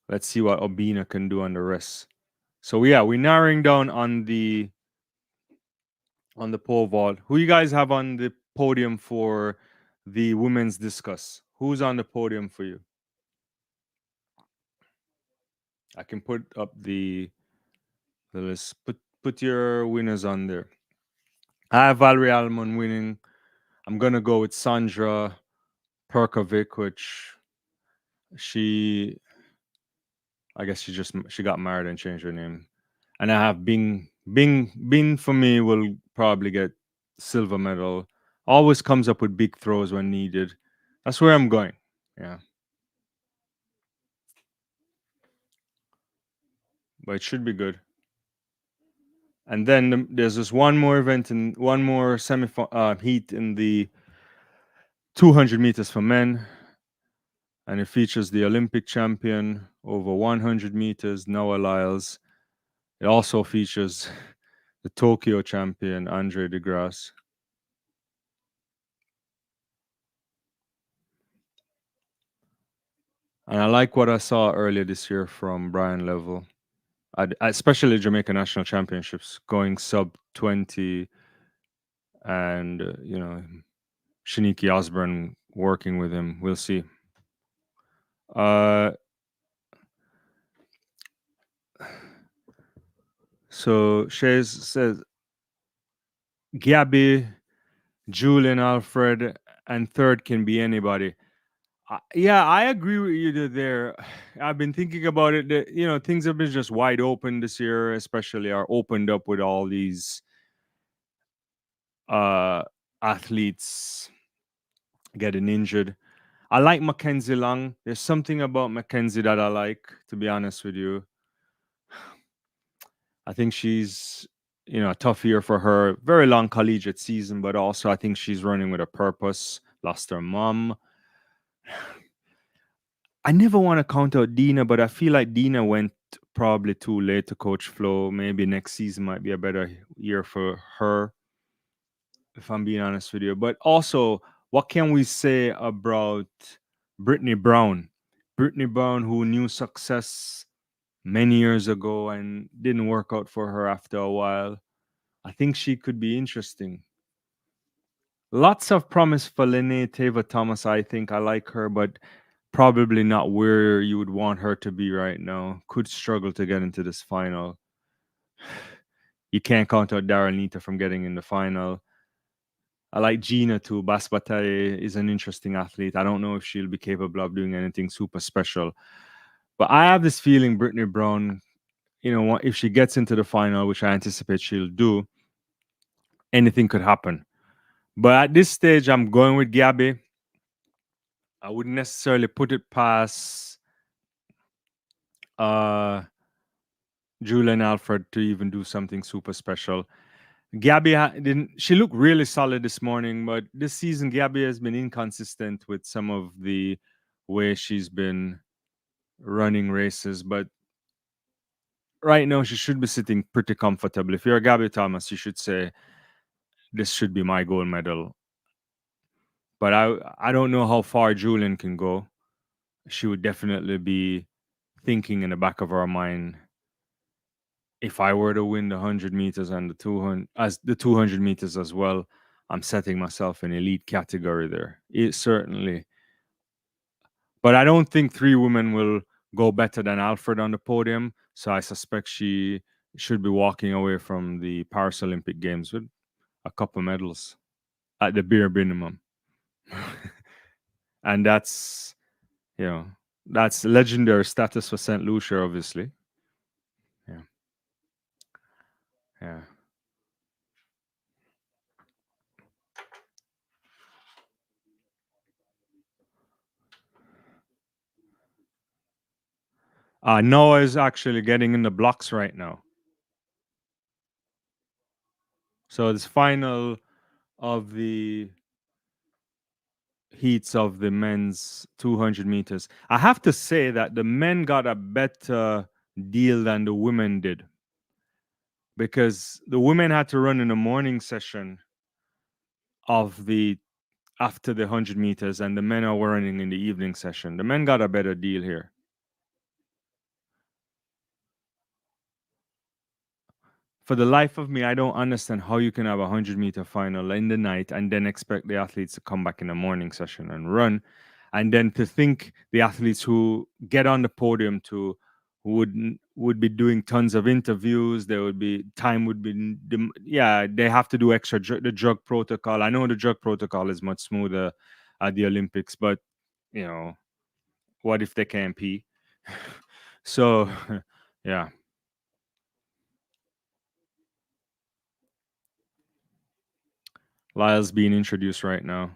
Let's see what Obina can do on the rest. So yeah, we're narrowing down on the pole vault. Who you guys have on the podium for the women's discus? Who's on the podium for you? I can put up the list. Put your winners on there. I have Valerie Almond winning. I'm gonna go with Sandra Perkovic, which I guess she got married and changed her name. And I have Bing for me will probably get silver medal. Always comes up with big throws when needed. That's where I'm going. Yeah. But it should be good. And then there's this one more event and one more heat in the 200 meters for men, and it features the Olympic champion over 100 meters, Noah Lyles. It also features the Tokyo champion, Andre DeGrasse. And I like what I saw earlier this year from Brian Level, especially Jamaica National Championships, going sub 20, and Shaniki Osborne working with him. We'll see. So Shays says Gabby, Julian Alfred, and third can be anybody. Yeah, I agree with you there. I've been thinking about it. That, things have been just wide open this year, especially are opened up with all these athletes getting injured. I like Mackenzie Long. There's something about Mackenzie that I like, to be honest with you. I think she's, a tough year for her. Very long collegiate season, but also I think she's running with a purpose. Lost her mom. I never want to count out Dina, but I feel like Dina went probably too late to coach Flo. Maybe next season might be a better year for her, if I'm being honest with you. But also, what can we say about Brittany Brown? Brittany Brown, who knew success many years ago and didn't work out for her after a while. I think she could be interesting. Lots of promise for Lene Teva Thomas. I think I like her, but probably not where you would want her to be right now. Could struggle to get into this final. You can't count out Daryl Nita from getting in the final. I like Gina too. Basbataye is an interesting athlete. I don't know if she'll be capable of doing anything super special. But I have this feeling Brittany Brown, if she gets into the final, which I anticipate she'll do, anything could happen. But at this stage, I'm going with Gabby. I wouldn't necessarily put it past Julian Alfred to even do something super special. Gabby didn't. She looked really solid this morning, but this season Gabby has been inconsistent with some of the way she's been running races. But right now, she should be sitting pretty comfortable. If you're Gabby Thomas, you should say, "This should be my gold medal." But I don't know how far Julian can go. She would definitely be thinking in the back of her mind, if I were to win the 100 meters and the 200 meters as well, I'm setting myself in elite category there. It certainly. But I don't think three women will go better than Alfred on the podium. So I suspect she should be walking away from the Paris Olympic Games with a couple medals at the bare minimum. And that's, you know, that's legendary status for St. Lucia, obviously. Yeah. Yeah. Noah is actually getting in the blocks right now. So this final of the heats of the men's 200 meters. I have to say that the men got a better deal than the women did, because the women had to run in the morning session of the after the 100 meters, and the men are running in the evening session. The men got a better deal here. For the life of me, I don't understand how you can have a 100-meter final in the night and then expect the athletes to come back in the morning session and run. And then to think the athletes who get on the podium to would be doing tons of interviews. There would be time would be yeah, they have to do extra the drug protocol. I know the drug protocol is much smoother at the Olympics, but you know, what if they can't pee? So yeah. Lyles being introduced right now.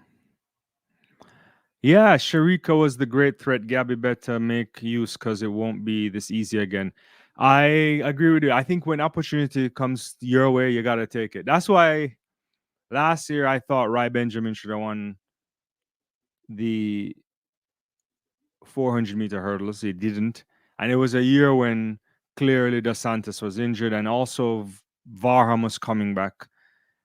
Yeah, Sharika was the great threat. Gabby better make use because it won't be this easy again. I agree with you. I think when opportunity comes your way, you gotta take it. That's why last year I thought Rai Benjamin should have won the 400-meter hurdles. He didn't, and it was a year when clearly Dos Santos was injured, and also Varham was coming back,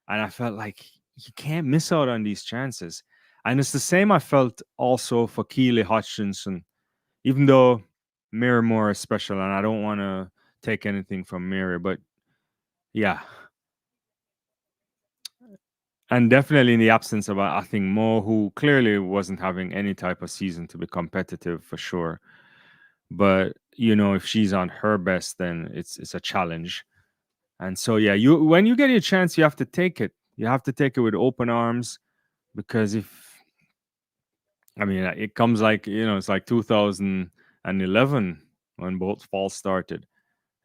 and I felt like you can't miss out on these chances. And it's the same I felt also for Keely Hutchinson, even though Mary Moore is special, and I don't want to take anything from Mary, but yeah. And definitely in the absence of, I think, Mo, who clearly wasn't having any type of season to be competitive for sure. But you know, if she's on her best, then it's a challenge. And so yeah, you when you get your chance, you have to take it. You have to take it with open arms, because if I mean it comes like, you know, it's like 2011 when both falls started.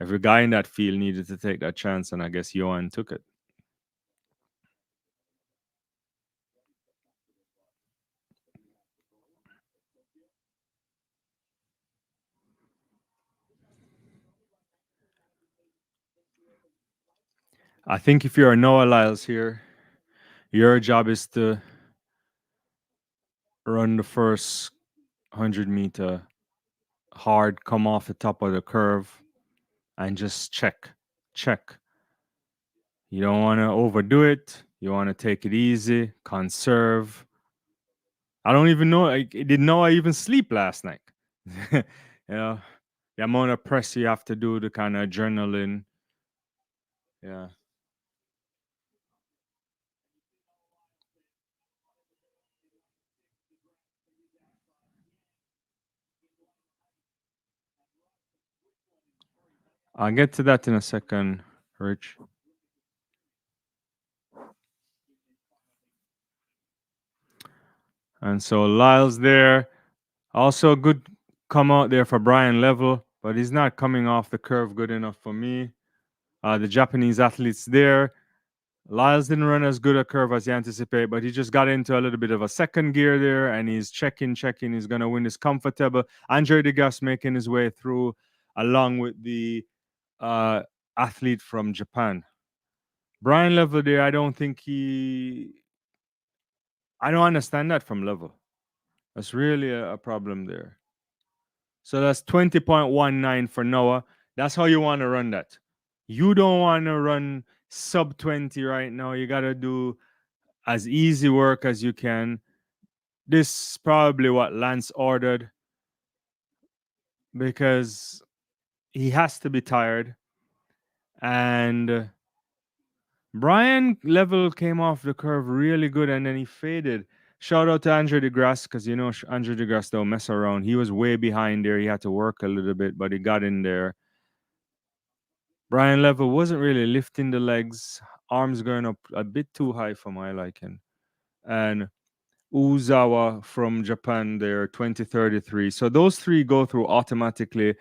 Every guy in that field needed to take that chance, and I guess Johan took it. I think if you're a Noah Lyles here, your job is to run the first 100-meter hard, come off the top of the curve, and just check. You don't want to overdo it. You want to take it easy, conserve. I don't even know. I didn't know I even sleep last night. You know, the amount of press you have to do, the kind of adrenaline. Yeah. I'll get to that in a second, Rich. And so Lyle's there. Also, good come out there for Brian Level, but he's not coming off the curve good enough for me. The Japanese athletes there. Lyles didn't run as good a curve as he anticipated, but he just got into a little bit of a second gear there, and he's checking. He's going to win this comfortable. Andre Degas making his way through along with the uh, athlete from Japan. Brian Level there, I don't think I don't understand that from Level. That's really a problem there. So that's 20.19 for Noah. That's how you want to run that. You don't want to run sub 20 right now. You got to do as easy work as you can. This is probably what Lance ordered, because he has to be tired. And Brian Level came off the curve really good, and then he faded. Shout out to Andre DeGrasse, because you know Andre DeGrasse don't mess around. He was way behind there. He had to work a little bit, but he got in there. Brian Level wasn't really lifting the legs, arms going up a bit too high for my liking. And Uzawa from Japan there, 2033. So those three go through automatically.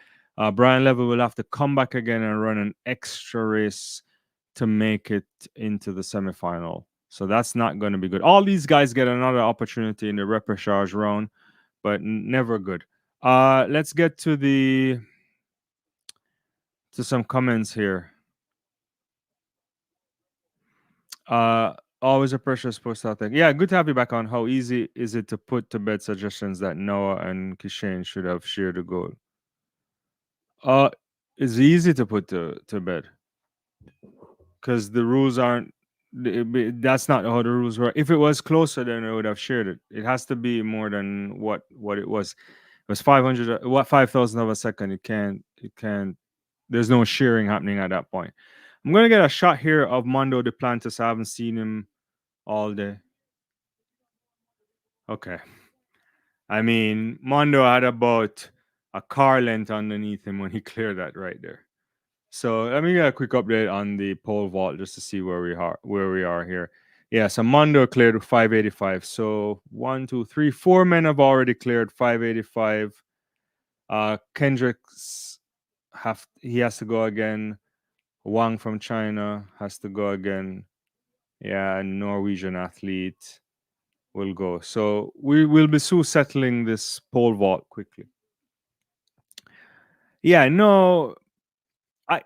Brian Level will have to come back again and run an extra race to make it into the semifinal. So that's not going to be good. All these guys get another opportunity in the repechage round, but never good. Let's get to some comments here. Uh, Always a precious post out there. Yeah, good to have you back on. How easy is it to put to bed suggestions that Noah and Kishane should have shared a goal? Uh, it's easy to put to bed because the rules aren't. That's not how the rules were. If it was closer, then I would have shared it. It has to be more than what it was. It was 500. What 5,000 of a second? It can't. It can't. There's no sharing happening at that point. I'm gonna get a shot here of Mondo Duplantis. I haven't seen him all day. Okay. I mean, Mondo had about a car length underneath him when he cleared that right there. So let me get a quick update on the pole vault just to see where we are here. Yeah, so Mondo cleared 585. So 4 men have already cleared 585. Kendricks he has to go again. Wang from China has to go again. Yeah, and Norwegian athlete will go. So we will be soon settling this pole vault quickly. Yeah, no, I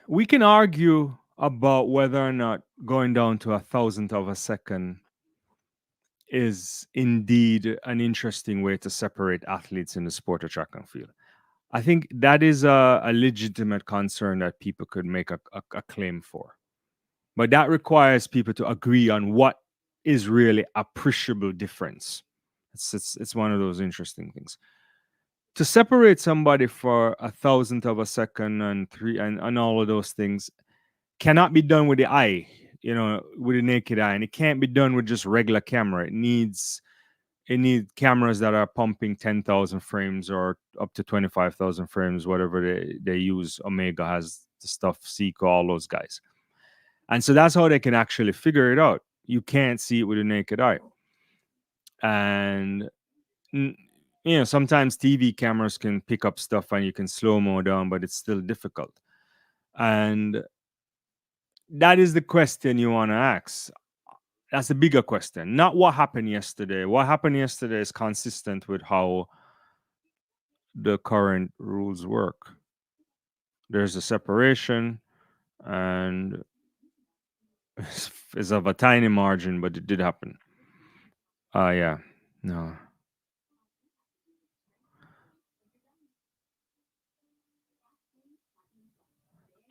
we can argue about whether or not going down to a thousandth of a second is indeed an interesting way to separate athletes in the sport of track and field. I think that is a legitimate concern that people could make a claim for. But that requires people to agree on what is really appreciable difference. It's one of those interesting things. To separate somebody for a thousandth of a second and and all of those things cannot be done with the eye, with the naked eye, and it can't be done with just regular camera. It needs cameras that are pumping 10,000 frames or up to 25,000 frames, whatever they use. Omega has the stuff, Seiko, all those guys, and so that's how they can actually figure it out. You can't see it with the naked eye, and sometimes TV cameras can pick up stuff and you can slow mo down, but it's still difficult. And that is the question you want to ask. That's the bigger question, not what happened yesterday. What happened yesterday is consistent with how the current rules work. There's a separation, and it's of a tiny margin, but it did happen. Yeah, no.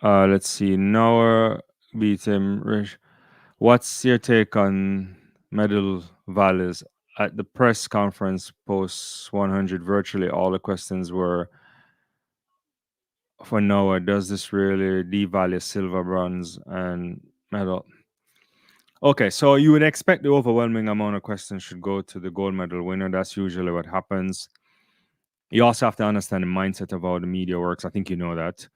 Let's see. Noah beat him. What's your take on medal values? At the press conference post 100, virtually all the questions were for Noah. Does this really devalue silver, bronze, and medal? Okay, so you would expect the overwhelming amount of questions should go to the gold medal winner. That's usually what happens. You also have to understand the mindset of how the media works. I think you know that.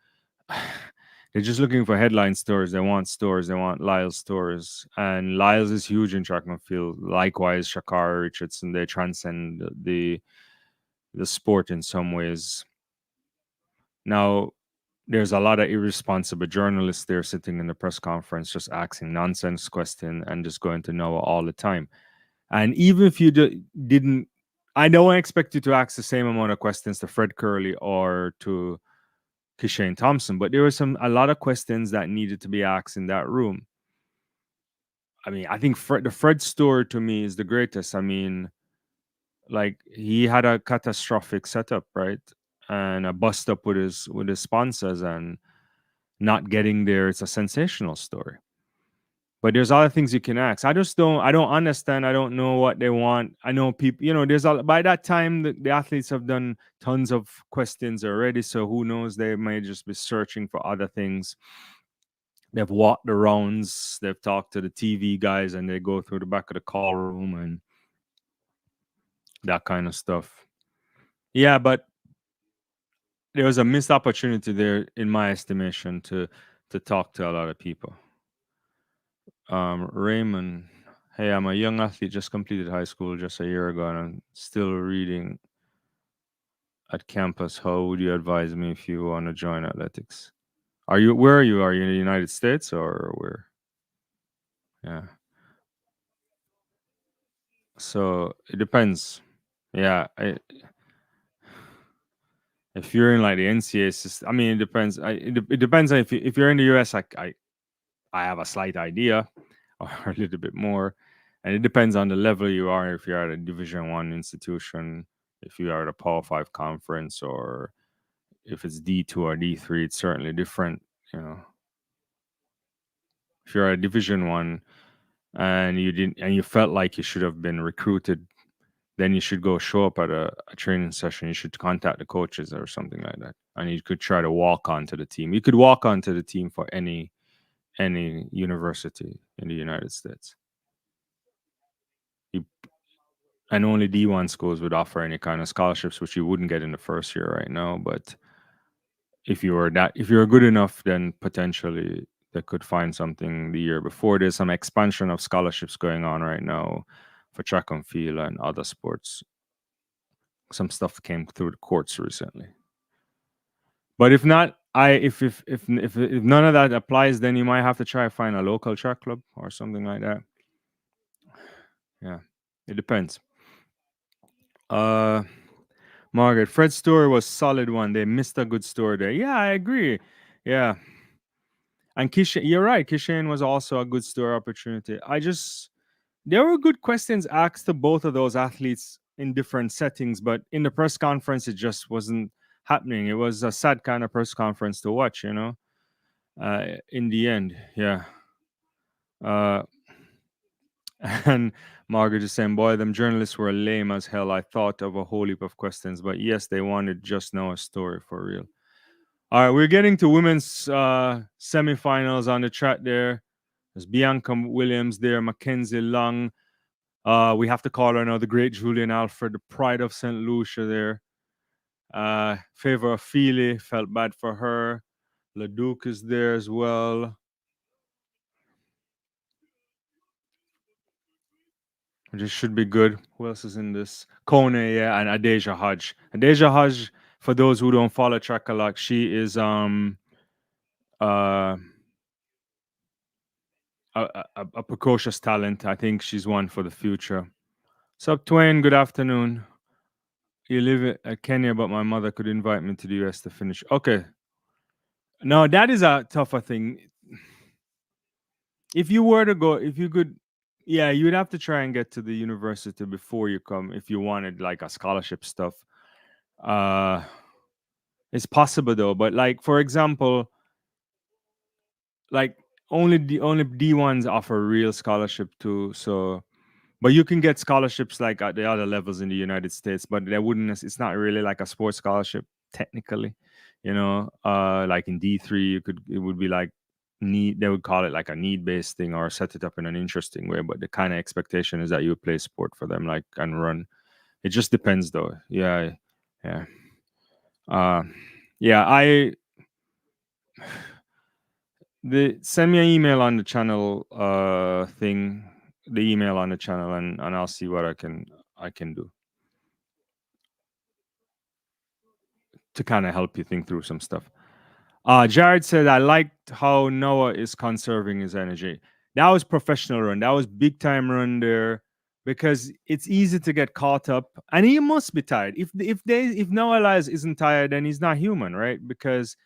They're just looking for headline stories. They want stories. They want Lyles stories. And Lyles is huge in track and field. Likewise, Shakara Richardson. They transcend the sport in some ways. Now, there's a lot of irresponsible journalists there sitting in the press conference just asking nonsense questions and just going to Noah all the time. And even if you didn't, I don't expect you to ask the same amount of questions to Fred Curley or to Kishane Thompson, but there were a lot of questions that needed to be asked in that room. I mean, I think the Fred story to me is the greatest. I mean, like he had a catastrophic setup, right? And a bust up with his sponsors and not getting there. It's a sensational story. But there's other things you can ask. I don't understand. I don't know what they want. I know people, by that time the athletes have done tons of questions already. So who knows, they may just be searching for other things. They've walked the rounds, they've talked to the TV guys, and they go through the back of the call room and that kind of stuff. Yeah, but there was a missed opportunity there, in my estimation, to talk to a lot of people. Raymond, hey, I'm a young athlete, just completed high school just a year ago, and I'm still reading at campus. How would you advise me if you want to join athletics? Are you where are you? Are you in the United States or where? Yeah. So it depends. Yeah, if you're in like the NCAA system, I mean, it depends. It depends on if you're in the US. I have a slight idea, or a little bit more, and it depends on the level you are. If you're at a Division One institution, if you are at a Power Five conference, or if it's D2 or D3, it's certainly different. You know, if you're at a Division One and you didn't, and you felt like you should have been recruited, then you should go show up at a training session. You should contact the coaches or something like that, and you could try to walk onto the team. You could walk onto the team for any university in the United States. You, and only D1 schools would offer any kind of scholarships, which you wouldn't get in the first year right now. But if you're good enough, then potentially they could find something the year before. There's some expansion of scholarships going on right now for track and field and other sports. Some stuff came through the courts recently. But if not, if none of that applies, then you might have to try to find a local track club or something like that. Yeah, it depends. Uh, Margaret, Fred's story was solid one. They missed a good story there. Yeah, I agree. Yeah, and you're right. Kishane was also a good story opportunity. There were good questions asked to both of those athletes in different settings, but in the press conference, it just wasn't happening. It was a sad kind of press conference to watch, you know. In the end, yeah. Uh, and Margaret is saying, boy, them journalists were lame as hell. I thought of a whole heap of questions, but yes, they wanted just know a story for real. All right, we're getting to women's semifinals on the chat there. There's Bianca Williams there, Mackenzie Long. We have to call her now the great Julian Alfred, the pride of St. Lucia there. Favor of Feely, felt bad for her. Leduc is there as well. This should be good. Who else is in this? Kone, yeah, and Adeja Hodge. Adeja Hodge, for those who don't follow track a lot, she is uh a precocious talent. I think she's one for the future. Sup, Twain? Good afternoon. You live in Kenya, but my mother could invite me to the US to finish. Okay. No, that is a tougher thing. If you were to go, if you could, yeah, you'd have to try and get to the university before you come if you wanted like a scholarship stuff. Uh, it's possible though, but like for example, like only D1s offer real scholarship too. So, but you can get scholarships like at the other levels in the United States, but they wouldn't. It's not really like a sports scholarship technically, you know. Like in D3, it would be like need. They would call it like a need based thing or set it up in an interesting way. But the kind of expectation is that you would play sport for them, like and run. It just depends, though. Yeah, yeah, uh, yeah. Send me an email on the channel thing, the email on the channel, and I'll see what I can do to kind of help you think through some stuff. Jared said, I liked how Noah is conserving his energy. That was professional run. That was big time run there because it's easy to get caught up, and he must be tired. If Noah Lyles isn't tired, then he's not human, right? Because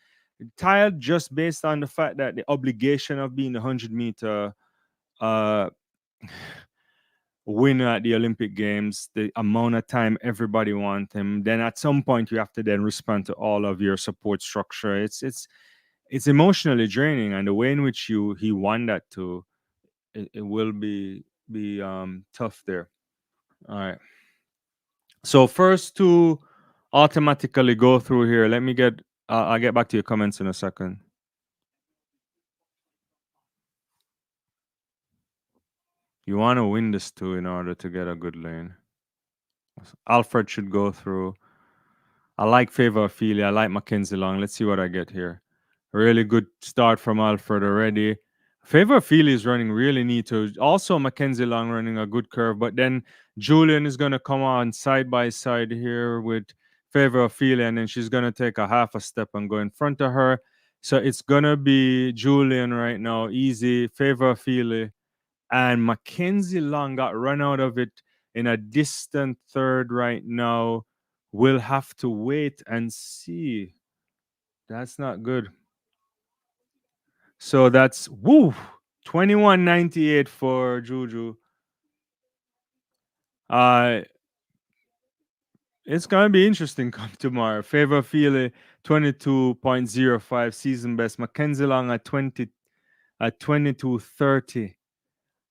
tired just based on the fact that the obligation of being the 100-meter uh, winner at the Olympic Games, the amount of time everybody wants him. Then at some point you have to then respond to all of your support structure. It's emotionally draining, and the way in which he won that too, it will be tough there. All right. So first to automatically go through here. Let me get. I'll get back to your comments in a second. You want to win this too in order to get a good lane. Alfred should go through. I like Favor Ophelia. I like Mackenzie Long. Let's see what I get here. Really good start from Alfred already. Favor Ophelia is running really neat too. Also, Mackenzie Long running a good curve, but then Julian is going to come on side by side here with Favor Ophelia, and then she's going to take a half a step and go in front of her. So it's going to be Julian right now, easy. Favor Ophelia and Mackenzie Long got run out of it in a distant third right now. We'll have to wait and see. That's not good. So that's 21.98 for Juju. Uh it's gonna be interesting come tomorrow. Favor Feely 22.05 season best. Mackenzie Long at 22.30.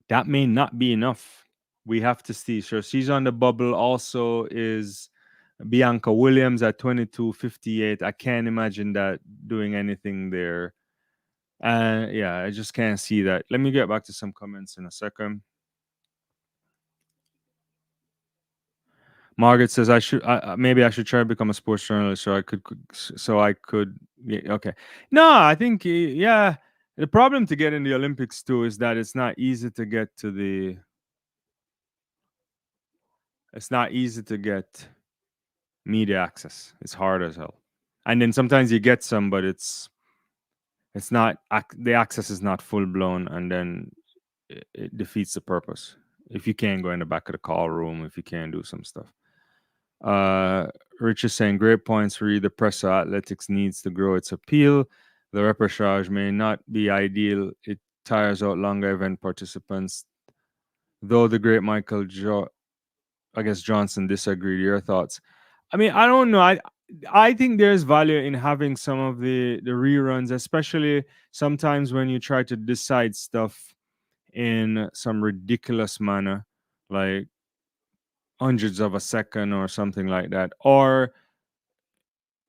That may not be enough. We have to see. So she's on the bubble. Also is Bianca Williams at 22.58. I can't imagine that doing anything there. Yeah, I just can't see that. Let me get back to some comments in a second. Margaret says maybe I should try to become a sports journalist so I could yeah, okay. No, I think yeah. The problem to get in the Olympics too is that it's not easy to get media access. It's hard as hell. And then sometimes you get some, but it's not the access is not full blown, and then it defeats the purpose. If you can't go in the back of the call room, if you can't do some stuff. Rich is saying great points. Read the press athletics needs to grow its appeal. The repechage may not be ideal. It tires out longer event participants. Though the great I guess Johnson disagreed. Your thoughts? I mean, I don't know. I think there's value in having some of the reruns, especially sometimes when you try to decide stuff in some ridiculous manner, like hundreds of a second or something like that, or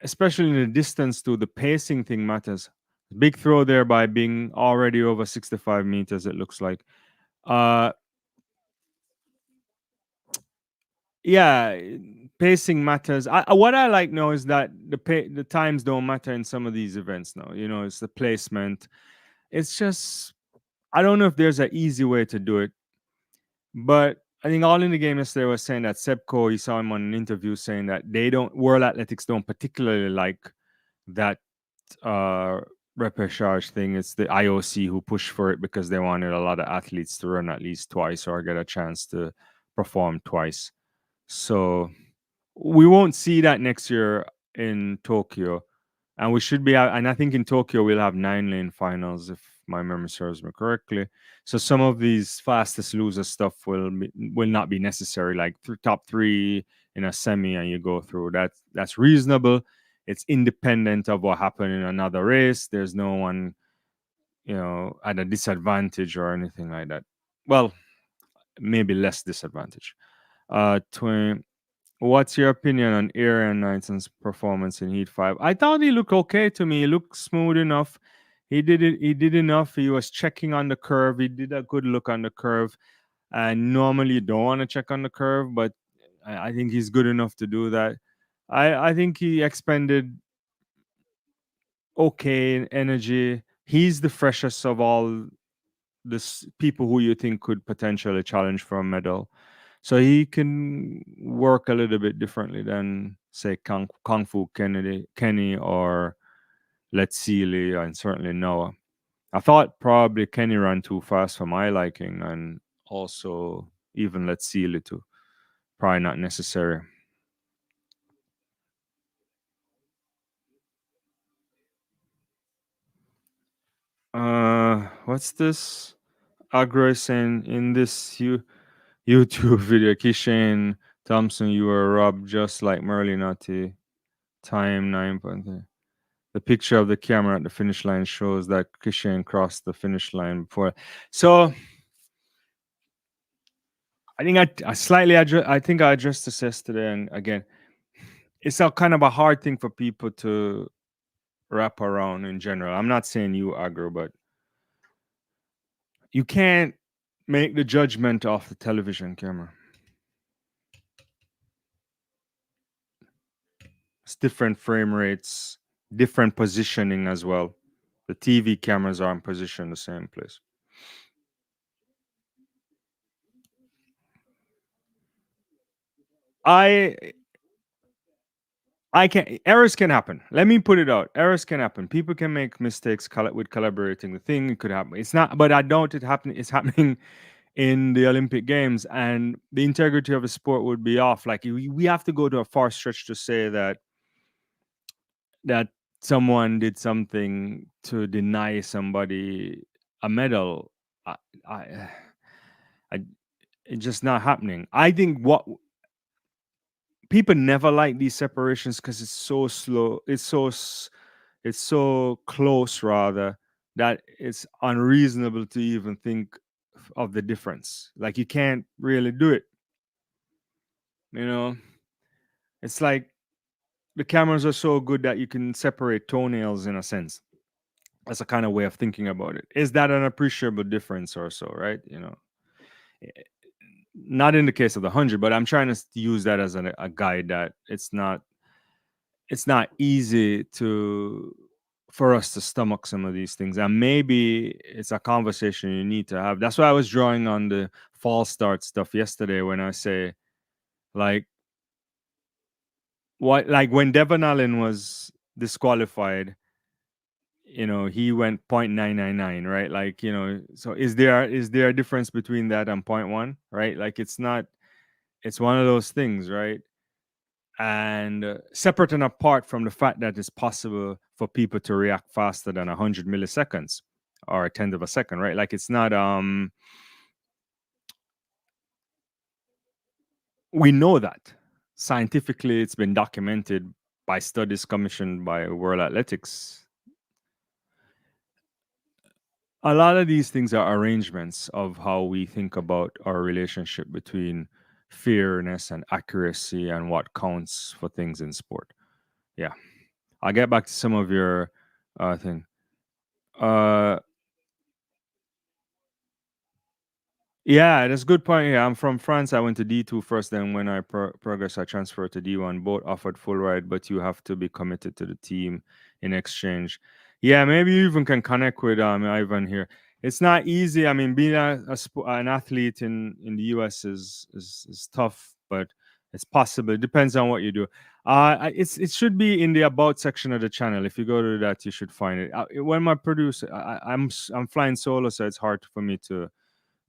especially in the distance too, the pacing thing matters. Big throw there by being already over 65 meters. It looks like. Uh, yeah, pacing matters. What I like now is that the times don't matter in some of these events now. You know, it's the placement. It's just I don't know if there's an easy way to do it, but I think all in the game yesterday was saying that Sebco, you saw him on an interview saying that World Athletics don't particularly like that uh repechage thing. It's the IOC who pushed for it because they wanted a lot of athletes to run at least twice or get a chance to perform twice. So we won't see that next year in Tokyo. And we should be and I think in Tokyo we'll have 9-lane finals if my memory serves me correctly. So some of these fastest loser stuff will not be necessary, like top three in a semi and you go through. That's reasonable. It's independent of what happened in another race. There's no one, at a disadvantage or anything like that. Well, maybe less disadvantage. 20, What's your opinion on Aaron Knightson's performance in Heat 5? I thought he looked okay to me. He looked smooth enough. He did it. He did enough. He was checking on the curve. He did a good look on the curve. And normally you don't want to check on the curve, but I think he's good enough to do that. I think he expended okay energy. He's the freshest of all this people who you think could potentially challenge for a medal. So he can work a little bit differently than say Kung Fu Kenny or Let's Sealy and certainly Noah. I thought probably Kenny ran too fast for my liking and also even Let's Sealy too. Probably not necessary. What's this? Agro is saying in this YouTube video, Kishane Thompson, you were robbed just like Merlinati. Time 9.3. The picture of the camera at the finish line shows that Kishane crossed the finish line before. So I think I slightly I think I addressed this yesterday, and again, it's a kind of a hard thing for people to wrap around in general. I'm not saying you Agro, but you can't make the judgment off the television camera. It's different frame rates, different positioning as well. The TV cameras aren't positioned the same place. I I can errors can happen. Let me put it out. Errors can happen. People can make mistakes with collaborating. The thing it could happen. It's not, but I don't. It happen. It's happening in the Olympic Games, and the integrity of the sport would be off. Like we have to go to a far stretch to say that someone did something to deny somebody a medal. I, I, I it's just not happening. I think what people never like these separations because it's so slow. It's so close rather that it's unreasonable to even think of the difference. Like you can't really do it. You know, it's like the cameras are so good that you can separate toenails in a sense. That's a kind of way of thinking about it. Is that an appreciable difference or so, right? Eh, not in the case of the 100, but I'm trying to use that as a guide that it's not easy to for us to stomach some of these things, and maybe it's a conversation you need to have. That's why I was drawing on the false start stuff yesterday when I say like what like when Devon Allen was disqualified, he went 0.999, right? Like, so is there a difference between that and point 0.1, right? Like it's not, it's one of those things, right? And separate and apart from the fact that it's possible for people to react faster than 100 milliseconds or a tenth of a second, right? Like it's not we know that scientifically it's been documented by studies commissioned by World Athletics. A lot of these things are arrangements of how we think about our relationship between fairness and accuracy and what counts for things in sport. Yeah, I'll get back to some of your thing. Uh, Yeah, that's a good point. Yeah, I'm from France. I went to D2 first. Then when I progressed, I transferred to D1. Both offered full ride, but you have to be committed to the team in exchange. Yeah, maybe you even can connect with Ivan here. It's not easy. I mean, being an athlete in the US is tough, but it's possible. It depends on what you do. It should be in the about section of the channel. If you go to that, you should find it. When my producer, I'm flying solo, so it's hard for me to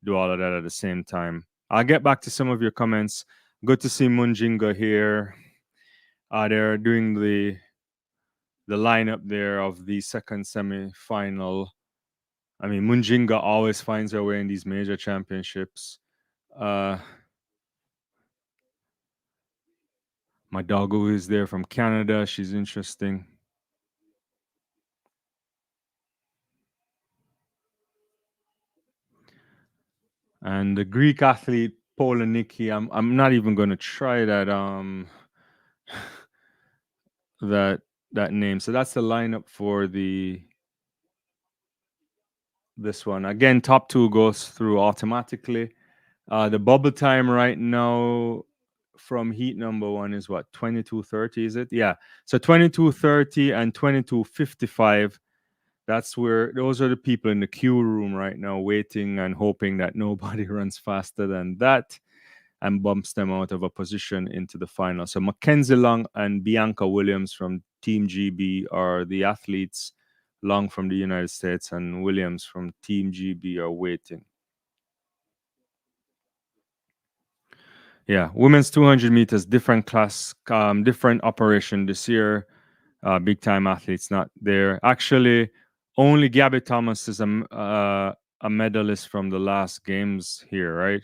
do all of that at the same time. I'll get back to some of your comments. Good to see Munjinga here. They're doing the lineup there of the second semi-final. I mean, Munjinga always finds her way in these major championships. Uh, my doggo is there from Canada. She's interesting. And the Greek athlete Polaniki, I'm not even going to try that that name. So that's the lineup for this one. Again, top two goes through automatically. The bubble time right now from heat number one is what, 22:30, is it? Yeah. So 22:30 and 22:55. That's where those are the people in the queue room right now waiting and hoping that nobody runs faster than that and bumps them out of a position into the final. So Mackenzie Long and Bianca Williams from Team GB are the athletes. Long from the United States and Williams from Team GB are waiting. Yeah, women's 200 meters, different class, different operation this year. Big time athletes not there. Actually, only Gabby Thomas is a medalist from the last games here, right?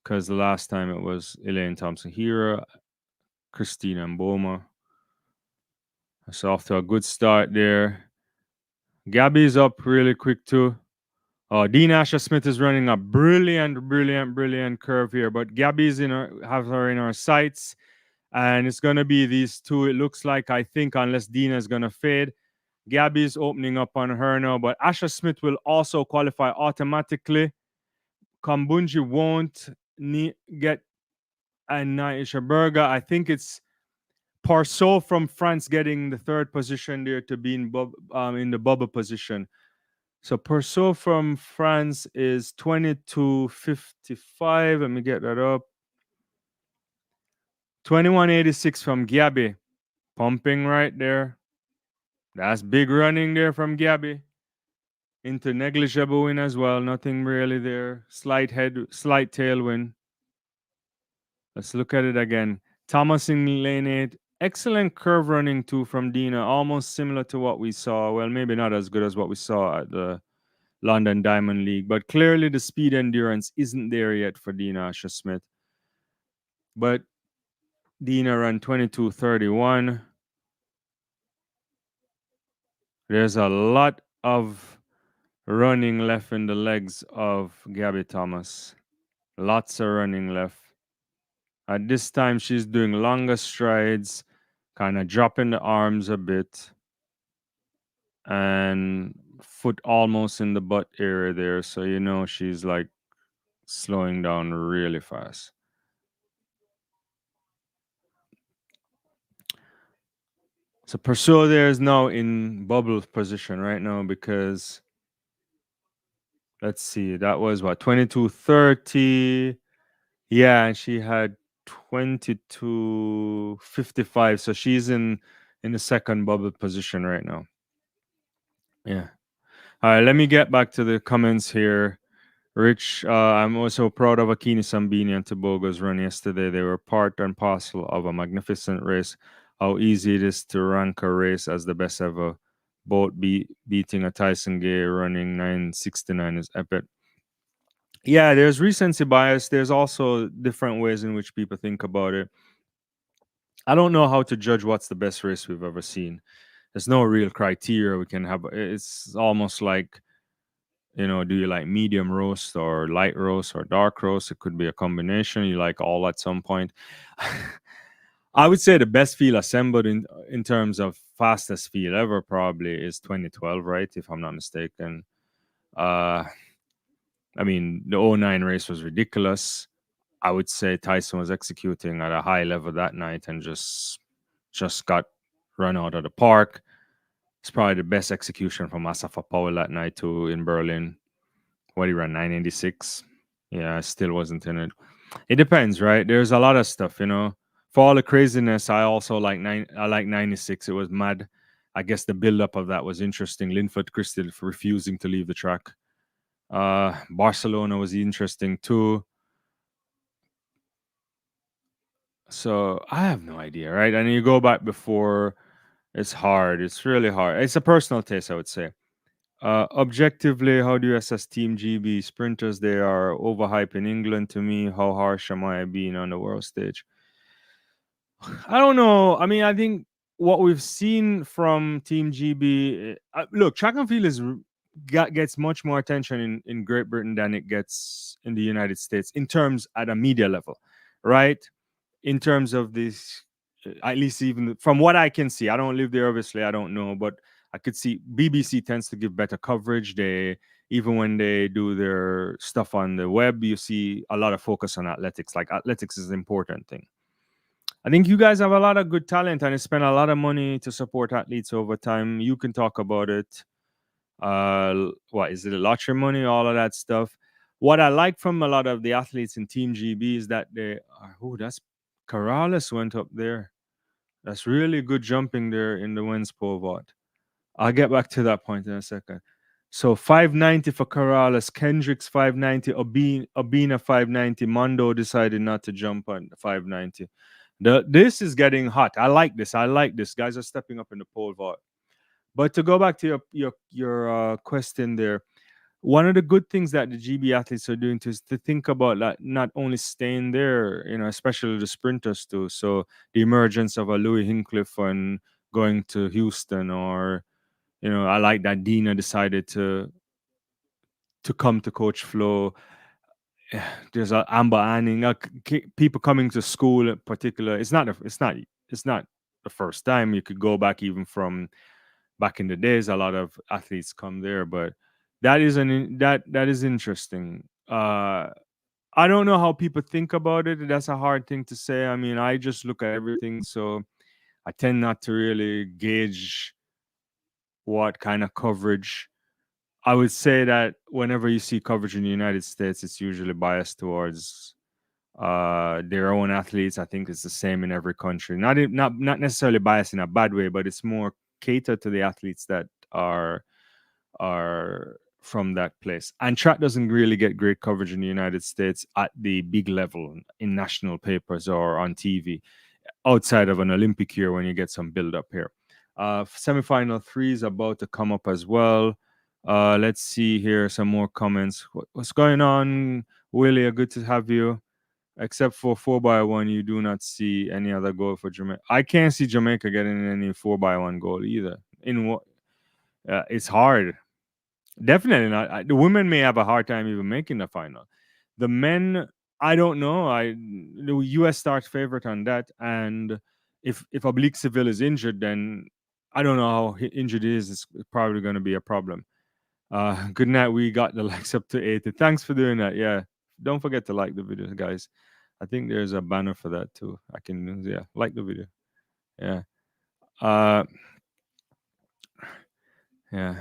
Because the last time it was Elaine Thompson-Hera, Christina Mboma. So off to a good start there. Gabby's up really quick too. Dean Asher Smith is running a brilliant curve here, but Gabby's have her in her sights, and it's gonna be these two. It looks like, I think, unless Dina is gonna fade, Gabby's opening up on her now, but Asher Smith will also qualify automatically. Kambunji won't get a Naisha Berger. I think it's Parceau from France getting the third position there to be in the bubble position. So Parceau from France is 22.55. Let me get that up. 21.86 from Gabby. Pumping right there. That's big running there from Gabby. Into negligible win as well. Nothing really there. Slight tailwind. Let's look at it again. Thomas in lane 8. Excellent curve running too from Dina. Almost similar to what we saw. Well, maybe not as good as what we saw at the London Diamond League, but clearly the speed endurance isn't there yet for Dina Asher Smith. But Dina ran 22.31. There's a lot of running left in the legs of Gabby Thomas. Lots of running left. At this time, she's doing longer strides, kind of dropping the arms a bit, and foot almost in the butt area there. So, she's like slowing down really fast. So, Pursuo there is now in bubble position right now because, let's see, that was what, 22.30. Yeah, and she had 22.55. So she's in the second bubble position right now. Yeah. All right, let me get back to the comments here. Rich, I'm also proud of Akini Sambini and Tobago's run yesterday. They were part and parcel of a magnificent race. How easy it is to rank a race as the best ever. Both beating a Tyson Gay running 9.69 is epic. Yeah, there's recency bias. There's also different ways in which people think about it. I don't know how to judge what's the best race we've ever seen. There's no real criteria we can have. It's almost like, do you like medium roast or light roast or dark roast? It could be a combination. You like all at some point. I would say the best field assembled in terms of fastest field ever probably is 2012, right? If I'm not mistaken. I mean, the 09 race was ridiculous. I would say Tyson was executing at a high level that night and just got run out of the park. It's probably the best execution from Asafa Powell that night too in Berlin. What he ran 986. Yeah, I still wasn't in it. It depends, right? There's a lot of stuff, For all the craziness, I also like 96. It was mad. I guess the build-up of that was interesting. Linford Christie refusing to leave the track. Barcelona was interesting too. So I have no idea, right? And you go back before, it's hard. It's really hard. It's a personal taste, I would say. Objectively, how do you assess Team GB sprinters? They are overhyped in England to me. How harsh am I being on the world stage? I don't know. I mean, I think what we've seen from Team GB, look, track and field gets much more attention in Great Britain than it gets in the United States in terms at a media level, right? In terms of this, at least even from what I can see, I don't live there, obviously, I don't know, but I could see BBC tends to give better coverage. Even when they do their stuff on the web, you see a lot of focus on athletics. Like athletics is an important thing. I think you guys have a lot of good talent and you spend a lot of money to support athletes over time. You can talk about it. What is it? Lottery money, all of that stuff. What I like from a lot of the athletes in Team GB is that they are. Oh, that's Corrales went up there. That's really good jumping there in the Wins pole vault. I'll get back to that point in a second. So 590 for Corrales, Kendricks 590, Obina 590. Mondo decided not to jump on 590. This is getting hot. I like this. Guys are stepping up in the pole vault. But to go back to your question there, one of the good things that the GB athletes are doing is to think about that not only staying there, especially the sprinters too. So the emergence of a Louis Hincliffe and going to Houston, or I like that Dina decided to come to Coach Flo. There's a Amber Anning, people coming to school in particular. It's not the first time. You could go back even from back in the days. A lot of athletes come there, but that is interesting. I don't know how people think about it. That's a hard thing to say. I mean, I just look at everything. So I tend not to really gauge what kind of coverage. I would say that whenever you see coverage in the United States, it's usually biased towards their own athletes. I think it's the same in every country. Not necessarily biased in a bad way, but it's more catered to the athletes that are from that place. And track doesn't really get great coverage in the United States at the big level in national papers or on TV outside of an Olympic year when you get some build up here. Semifinal three is about to come up as well. Let's see here some more comments. What's going on, Willie? Good to have you. Except for 4x1, you do not see any other goal for Jamaica. I can't see Jamaica getting any 4x1 goal either. In what? It's hard. Definitely not. The women may have a hard time even making the final. The men, I don't know. The U.S. starts favorite on that, and if Oblique Seville is injured, then I don't know how injured he is. It's probably going to be a problem. Good night. We got the likes up to 80. Thanks for doing that. Yeah, don't forget to like the video, guys. I think there's a banner for that too. I can like the video. Yeah. Uh, yeah.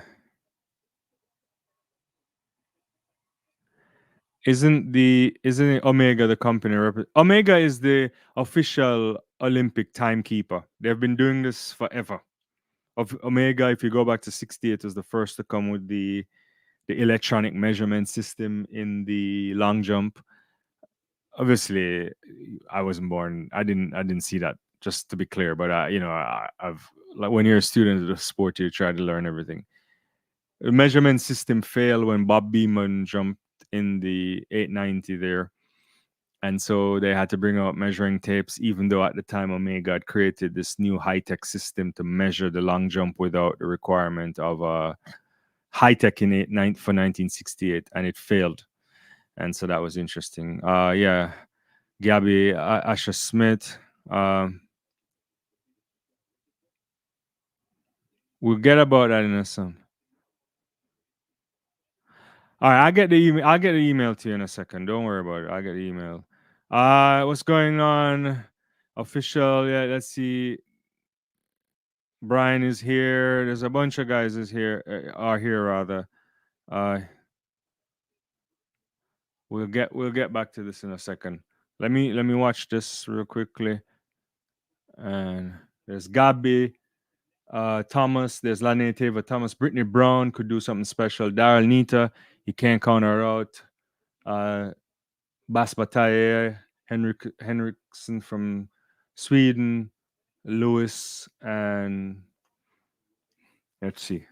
Isn't it Omega the company Omega is the official Olympic timekeeper. They've been doing this forever. Of Omega, if you go back to 68, was the first to come with the electronic measurement system in the long jump. Obviously, I wasn't born. I didn't see that. Just to be clear, but I've like when you're a student of the sport, you try to learn everything. The measurement system failed when Bob Beamon jumped in the 890 there. And so they had to bring out measuring tapes, even though at the time Omega had created this new high-tech system to measure the long jump without the requirement of high-tech in for 1968, and it failed. And so that was interesting. Yeah, Gabby, Asher Smith. We'll get about that in a second. All right, I get the email. I'll get the email to you in a second. Don't worry about it. I get the email. What's going on? Official. Yeah, let's see. Brian is here. There's a bunch of guys are here rather. Uh, we'll get back to this in a second. Let me watch this real quickly. And there's Gabby, Thomas. There's Lane Tava Thomas. Brittany Brown could do something special. Daryl Nita, you can't count her out. Bas Bataille, Henriksen from Sweden, Lewis, and let's see.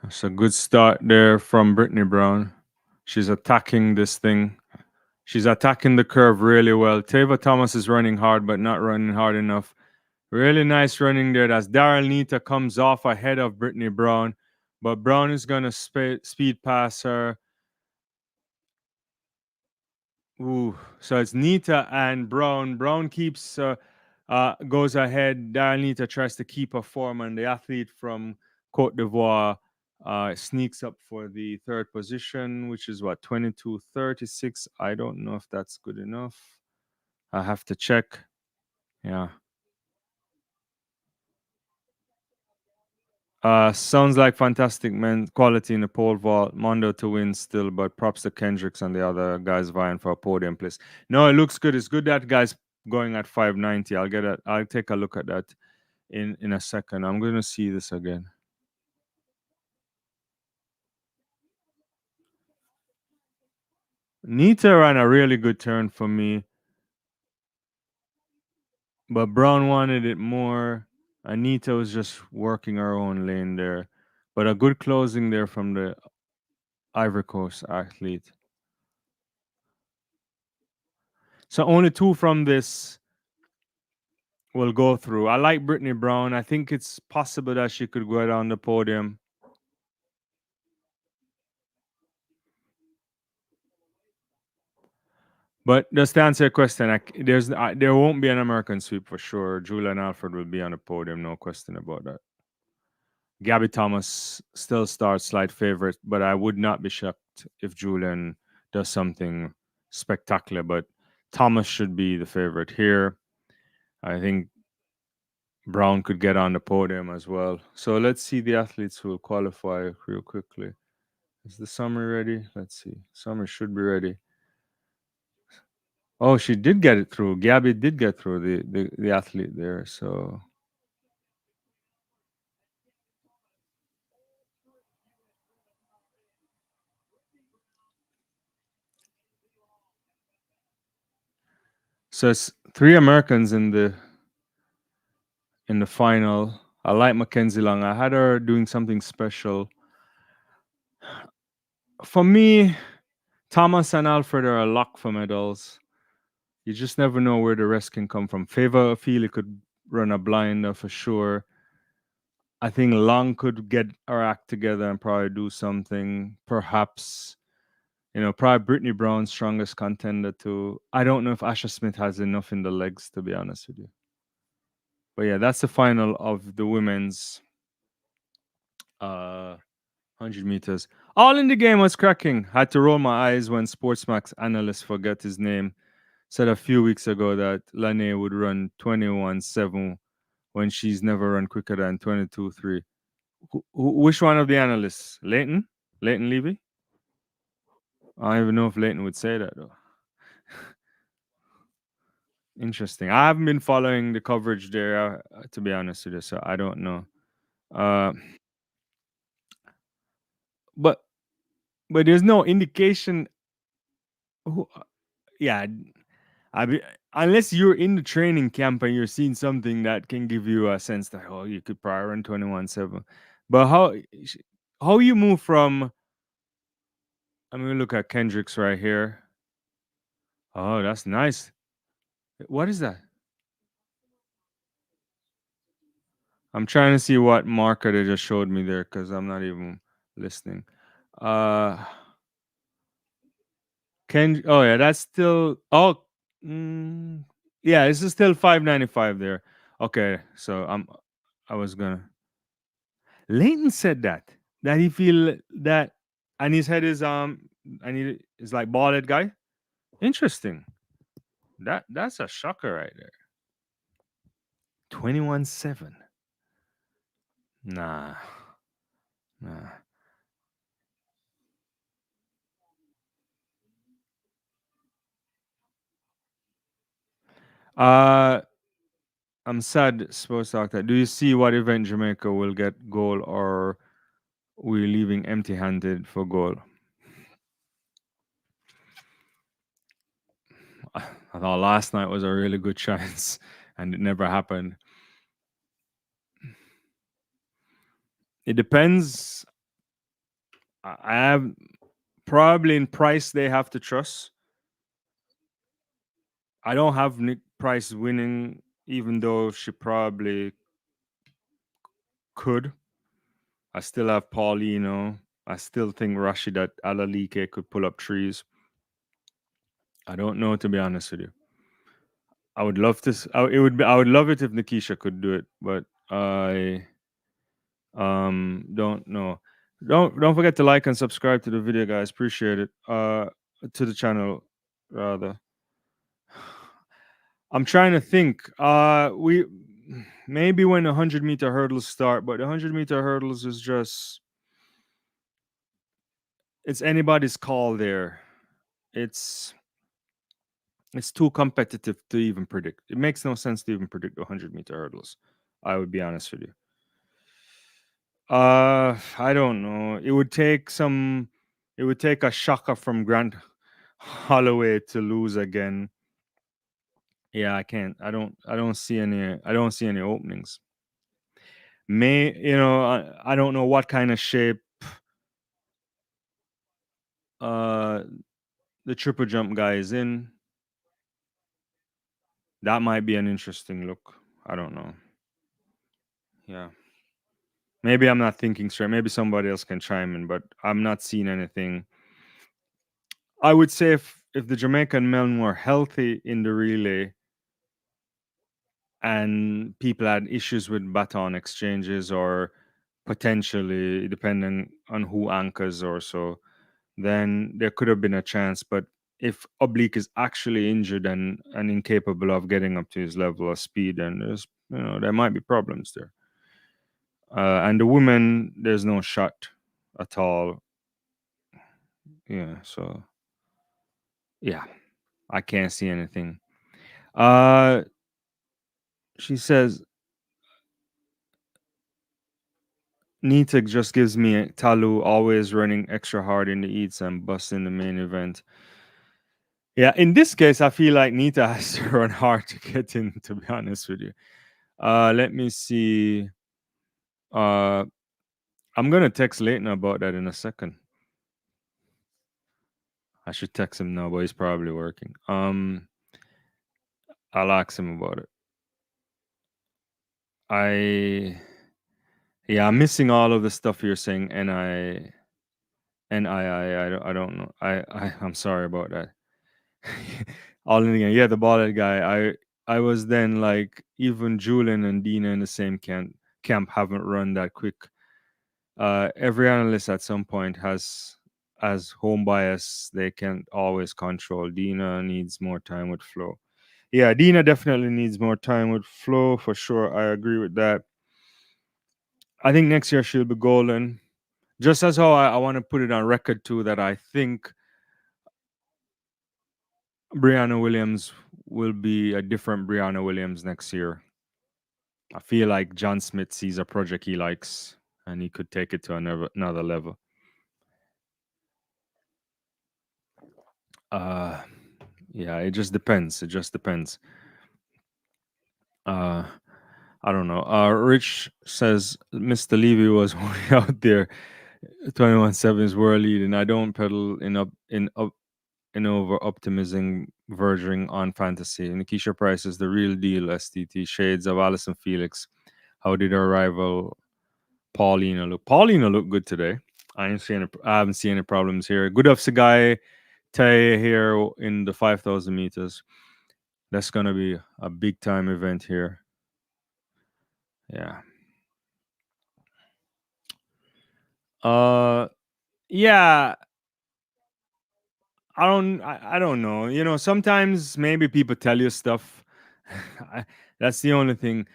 It's a good start there from Brittany Brown. She's attacking this thing. She's attacking the curve really well. Tava Thomas is running hard, but not running hard enough. Really nice running there. That's Daryl Nita comes off ahead of Brittany Brown, but Brown is going to speed past her. Ooh, so it's Nita and Brown. Brown goes ahead. Daryl Nita tries to keep her form, and the athlete from Cote d'Ivoire sneaks up for the third position, which is what, 22:36. I don't know if that's good enough. I have to check. Yeah. Sounds like fantastic men quality in the pole vault. Mondo to win still, but props to Kendricks and the other guys vying for a podium place. No, it looks good. It's good that guy's going at 590. I'll take a look at that in a second. I'm gonna see this again. Nita ran a really good turn for me, but Brown wanted it more. Anita was just working her own lane there, but a good closing there from the Ivory Coast athlete. So only two from this will go through. I like Brittany Brown. I think it's possible that she could go down the podium. But just to answer your question, there won't be an American sweep for sure. Julian Alfred will be on the podium, no question about that. Gabby Thomas still starts slight favorite, but I would not be shocked if Julian does something spectacular. But Thomas should be the favorite here. I think Brown could get on the podium as well. So let's see the athletes who will qualify real quickly. Is the summary ready? Let's see. Summary should be ready. Oh, she did get it through. Gabby did get through the athlete there. So it's three Americans in the final. I like Mackenzie Long. I had her doing something special. For me, Thomas and Alfred are a lock for medals. You just never know where the rest can come from. Favor Feely could run a blinder for sure. I think Long could get her act together and probably do something. Perhaps, probably Brittany Brown's strongest contender too. I don't know if Asha Smith has enough in the legs, to be honest with you. But yeah, that's the final of the women's 100 meters. All in the game was cracking. Had to roll my eyes when Sportsmax analyst forgot his name. Said a few weeks ago that Lane would run 21.7 when she's never run quicker than 22.3. Which one of the analysts? Leighton? Leighton Levy? I don't even know if Leighton would say that though. Interesting. I haven't been following the coverage there, to be honest with you, so I don't know. Uh, but there's no indication. Who, yeah, I be, unless you're in the training camp and you're seeing something that can give you a sense that you could probably run 21.7. But how you move from? I'm gonna look at Kendricks right here. Oh, that's nice. What is that? I'm trying to see what marker they just showed me there because I'm not even listening. Uh oh yeah, that's still yeah, this is still 595 there. Okay, so I was gonna Leighton said that he feel that and his head is and he is like bald head guy. Interesting. That's a shocker right there. 21.7. Nah. Nah. Uh I'm sad, sports doctor. Do you see what event Jamaica will get goal or we leaving empty handed for goal? I thought last night was a really good chance and it never happened. It depends. I have probably in Price they have to trust. I don't have Nick Price winning, even though she probably could. I still have Paulino. I still think Rashida Alalike could pull up trees. I don't know, to be honest with you. I would love to. It would be. I would love it if Nikisha could do it, but I don't know. Don't forget to like and subscribe to the video, guys. Appreciate it. To the channel rather. I'm trying to think. We maybe when the 100-meter hurdles start, but the 100-meter hurdles is just it's anybody's call there. It's too competitive to even predict. It makes no sense to even predict the 100-meter hurdles. I would be honest with you. I don't know. It would take some. It would take a shocker from Grant Holloway to lose again. Yeah, I can't. I don't see any. I don't see any openings. I don't know what kind of shape uh the triple jump guy is in. That might be an interesting look. I don't know. Yeah. Maybe I'm not thinking straight. Maybe somebody else can chime in, but I'm not seeing anything. I would say if the Jamaican men were healthy in the relay and people had issues with baton exchanges or potentially depending on who anchors or so, then there could have been a chance. But if Oblique is actually injured and incapable of getting up to his level of speed, then there might be problems there. And the women, there's no shot at all. Yeah, so yeah, I can't see anything. Uh, she says Nita just gives me Talu always running extra hard in the eats and busting the main event. Yeah, in this case, I feel like Nita has to run hard to get in, to be honest with you. Let me see. Uh, I'm gonna text Leighton about that in a second. I should text him now, but he's probably working. I'll ask him about it. I'm missing all of the stuff you're saying, and I don't know. I'm sorry about that. All in the game. Yeah, the bald guy. I was then like even Julian and Dina in the same camp haven't run that quick. Every analyst at some point has as home bias. They can't always control. Dina needs more time with flow. Yeah, Dina definitely needs more time with flow for sure. I agree with that. I think next year she'll be golden. Just as how I want to put it on record too that I think Brianna Williams will be a different Brianna Williams next year. I feel like John Smith sees a project he likes and he could take it to another level. Uh yeah, it just depends. It just depends. Uh I don't know. Rich says Mr. Levy was way out there. 21-7 is world leading. I don't pedal in over optimism verging on fantasy. Nikisha Price is the real deal. STT shades of Allison Felix. How did our rival Paulina look? Paulina looked good today. I haven't seen any problems here. Good of Sagai Tay here in the 5,000 meters. That's gonna be a big time event here. Yeah. Uh yeah, I don't know. Sometimes maybe people tell you stuff. I, that's the only thing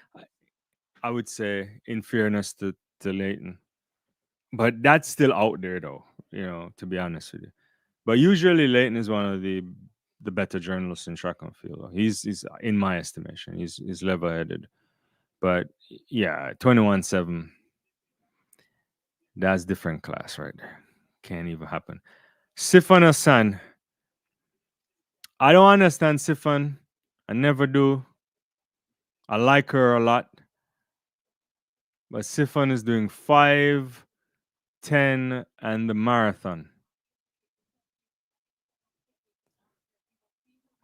I would say in fairness to Leighton. But that's still out there though, to be honest with you. But usually Leighton is one of the better journalists in track and field. He's in my estimation, he's level headed. But yeah, 21-7, that's different class right there. Can't even happen. Sifan Hassan. I don't understand Sifan. I never do. I like her a lot. But Sifan is doing 5, 10, and the marathon.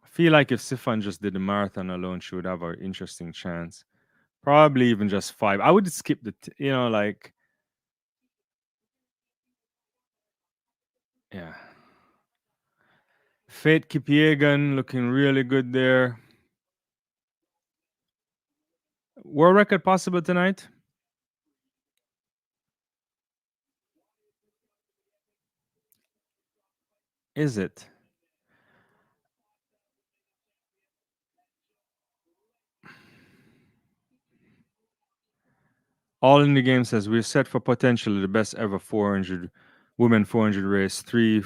I feel like if Sifan just did the marathon alone, she would have an interesting chance. Probably even just 5. I would skip like, yeah. Fate Kipiegan looking really good there. World record possible tonight? Is it? All in the game says we're set for potentially the best ever 400 women 400 race. Three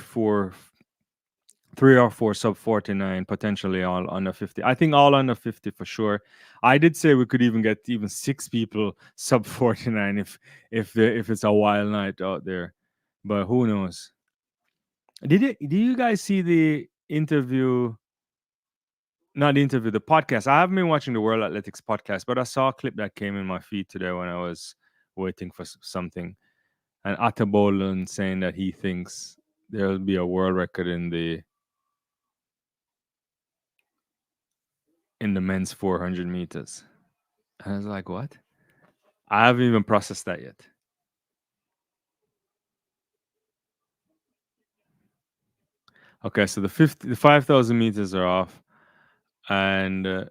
or four sub 49, potentially all under 50. I think all under 50 for sure. I did say we could even get even 6 people sub 49 if it's a wild night out there, but who knows? Did you guys see the interview? Not the interview, the podcast. I haven't been watching the World Athletics podcast, but I saw a clip that came in my feed today when I was waiting for something. And Atta Bolan saying that he thinks there'll be a world record in the men's 400 meters. And I was like, what? I haven't even processed that yet. Okay, so the 5,000 meters are off, and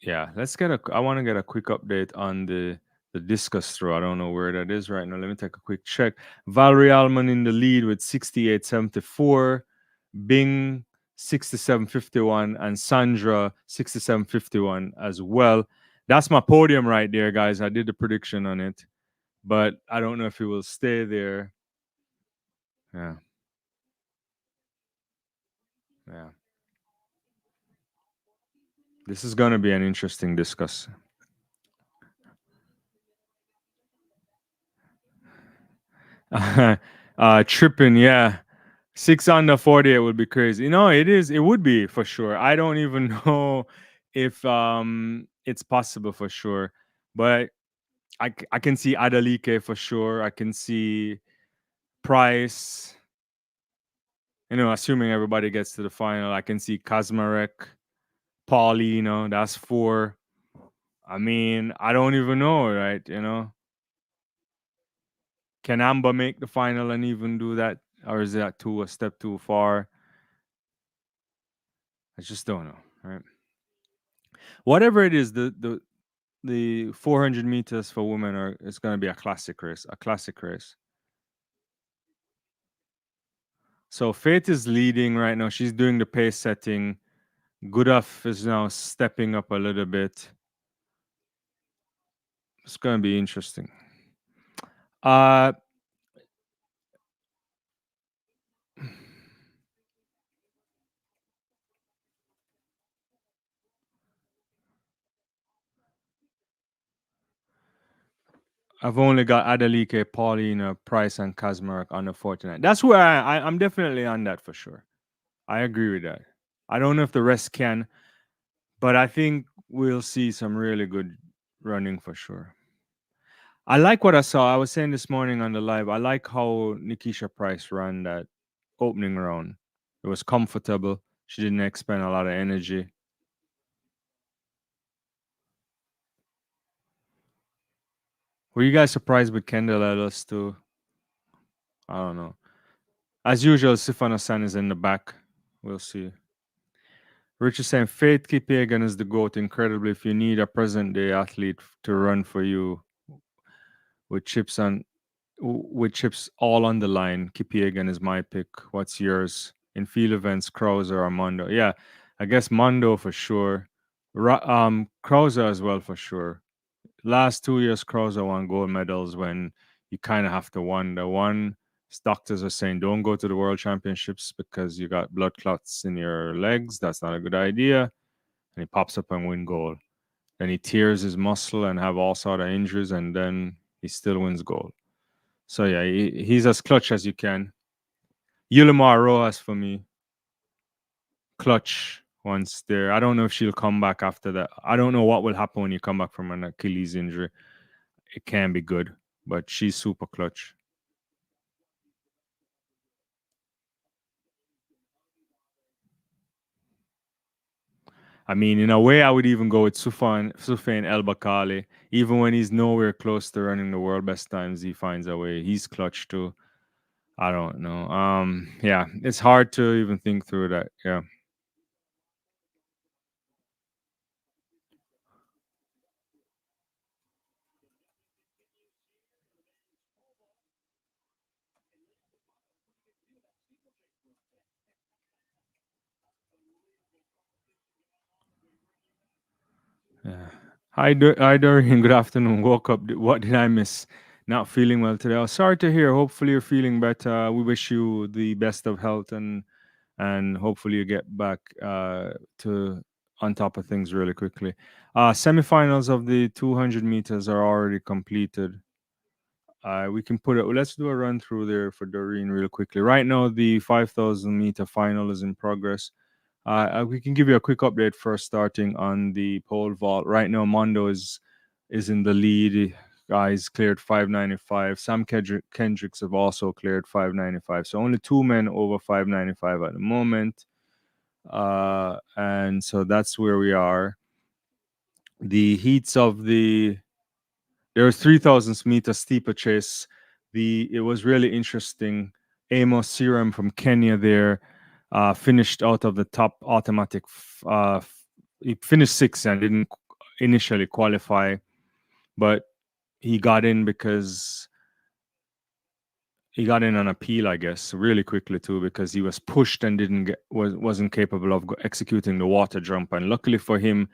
yeah, let's get a. I want to get a quick update on the discus throw. I don't know where that is right now. Let me take a quick check. Valerie Alman in the lead with 68.74, Bing 67.51, and Sandra 67.51 as well. That's my podium right there, guys. I did the prediction on it, but I don't know if it will stay there. Yeah, yeah. This is gonna be an interesting discuss. Tripping, yeah. 6 under 48 would be crazy. No, it is. It would be for sure. I don't even know if it's possible for sure, but I can see Adelike for sure. I can see Price. Assuming everybody gets to the final, I can see Kazmarek, Paulino. That's four. I mean, I don't even know, right? Can Amba make the final and even do that, or is that a step too far? I just don't know, right? Whatever it is, the 400 meters for women are it's going to be a classic race, a classic race. So Faith is leading right now. She's doing the pace setting. Goodaf is now stepping up a little bit. It's going to be interesting. Uh I've only got Adelike, Paulina, Price, and Kazmarek on the 49. That's where I'm definitely on that for sure. I agree with that. I don't know if the rest can, but I think we'll see some really good running for sure. I like what I saw. I was saying this morning on the live, I like how Nikisha Price ran that opening round. It was comfortable. She didn't expend a lot of energy. Were you guys surprised with Kendall Ellis too? I don't know. As usual, Sifan Hassan is in the back. We'll see. Rich is saying Faith Kipiegan is the GOAT. Incredibly, if you need a present day athlete to run for you with chips on with chips all on the line, Kipiegan is my pick. What's yours? In field events, Krauser or Mondo? Yeah, I guess Mondo for sure. Krauser as well for sure. Last 2 years, Krauser won gold medals when you kind of have to wonder. One, doctors are saying don't go to the world championships because you got blood clots in your legs. That's not a good idea. And he pops up and win gold. Then he tears his muscle and have all sort of injuries, and then he still wins gold. So yeah, he's as clutch as you can. Yulimar Rojas for me, clutch once there. I don't know if she'll come back after that. I don't know what will happen when you come back from an Achilles injury. It can be good, but she's super clutch. I mean, in a way, I would even go with Sufyan El Bakali. Even when he's nowhere close to running the world best times, he finds a way. He's clutch too. I don't know. Yeah, it's hard to even think through that. Yeah. Yeah. Hi, Dorian. Good afternoon. Woke up. What did I miss? Not feeling well today. Oh, sorry to hear. Hopefully you're feeling better. We wish you the best of health and hopefully you get back to on top of things really quickly. Semifinals of the 200 meters are already completed. We can put it. Let's do a run through there for Doreen real quickly. Right now, the 5,000 meter final is in progress. We can give you a quick update first, starting on the pole vault. Right now, Mondo is in the lead. Guys cleared 595. Sam Kendricks have also cleared 595. So only two men over 595 at the moment. And so that's where we are. The heats of there was 3,000 meter steeplechase. It was really interesting. Amos Serum from Kenya there finished out of the top automatic. He finished sixth and didn't initially qualify, but he got in because he got in on appeal, I guess, really quickly too, because he was pushed and wasn't capable of executing the water jump. And luckily for him,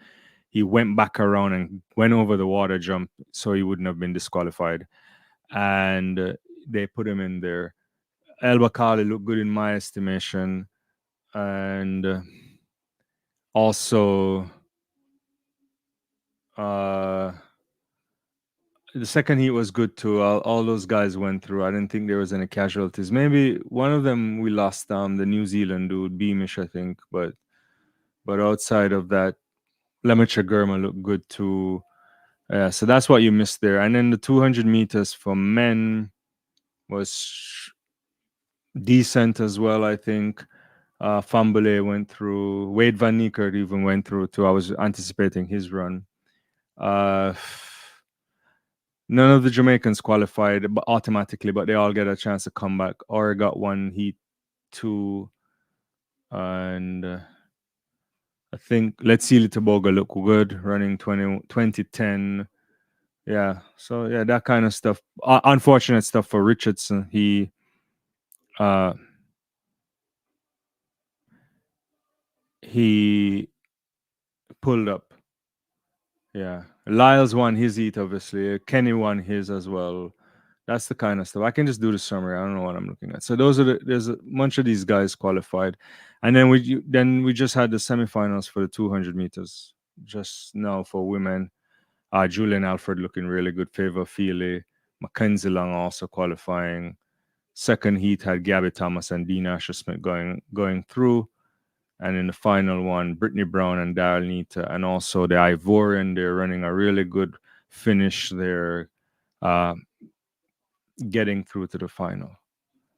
he went back around and went over the water jump, so he wouldn't have been disqualified. And they put him in there. El Bakali looked good in my estimation, and also the second heat was good too. All those guys went through. I didn't think there was any casualties. Maybe one of them we lost, the New Zealand dude, Beamish, I think. But outside of that, Lemacha Gurma looked good too. Yeah, so that's what you missed there. And then the 200 meters for men was decent as well, I think. Fambule went through. Wade Van Niekerk even went through too. I was anticipating his run. None of the Jamaicans qualified automatically, but they all get a chance to come back. Or got one heat, two, and I think Let's See Tobago look good, running 2010. Yeah, so yeah, that kind of stuff. Unfortunate stuff for Richardson. He pulled up. Yeah, Lyles won his heat, obviously. Kenny won his as well. That's the kind of stuff. I can just do the summary. I don't know what I'm looking at. So there's a bunch of these guys qualified, and then we just had the semifinals for the 200 meters just now for women. Julian Alfred looking really good. Favor Feely, Mackenzie Long also qualifying. Second heat had Gabby Thomas and Dean Asher Smith going through. And in the final one, Brittany Brown and Daryl Nita, and also the Ivorian, they're running a really good finish there, getting through to the final.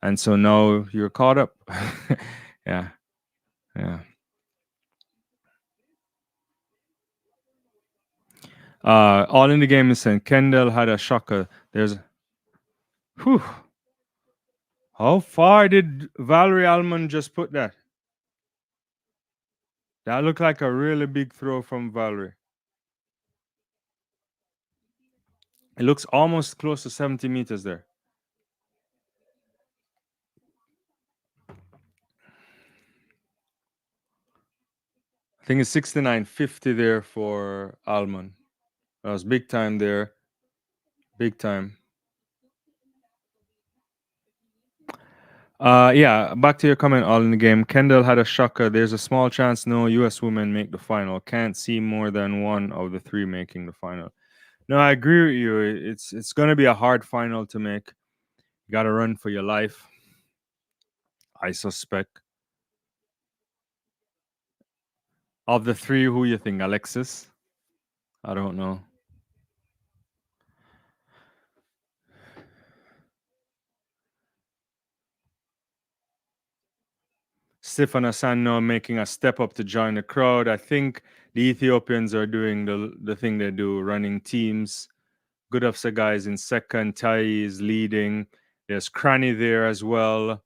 And so now you're caught up. Yeah. All in the game is saying Kendall had a shocker. Whew. How far did Valerie Almond just put that? That looked like a really big throw from Valerie. It looks almost close to 70 meters there. I think it's 69.50 there for Almond. That was big time there. Big time. Yeah, back to your comment, all in the game. Kendall had a shocker. There's a small chance no U.S. women make the final. Can't see more than one of the three making the final. No, I agree with you. It's going to be a hard final to make. You got to run for your life, I suspect. Of the three, who you think? Alexis? I don't know. Stefan Asano making a step up to join the crowd. I think the Ethiopians are doing the thing they do, running teams. Gudafsa guys in second. Tai is leading. There's Cranny there as well.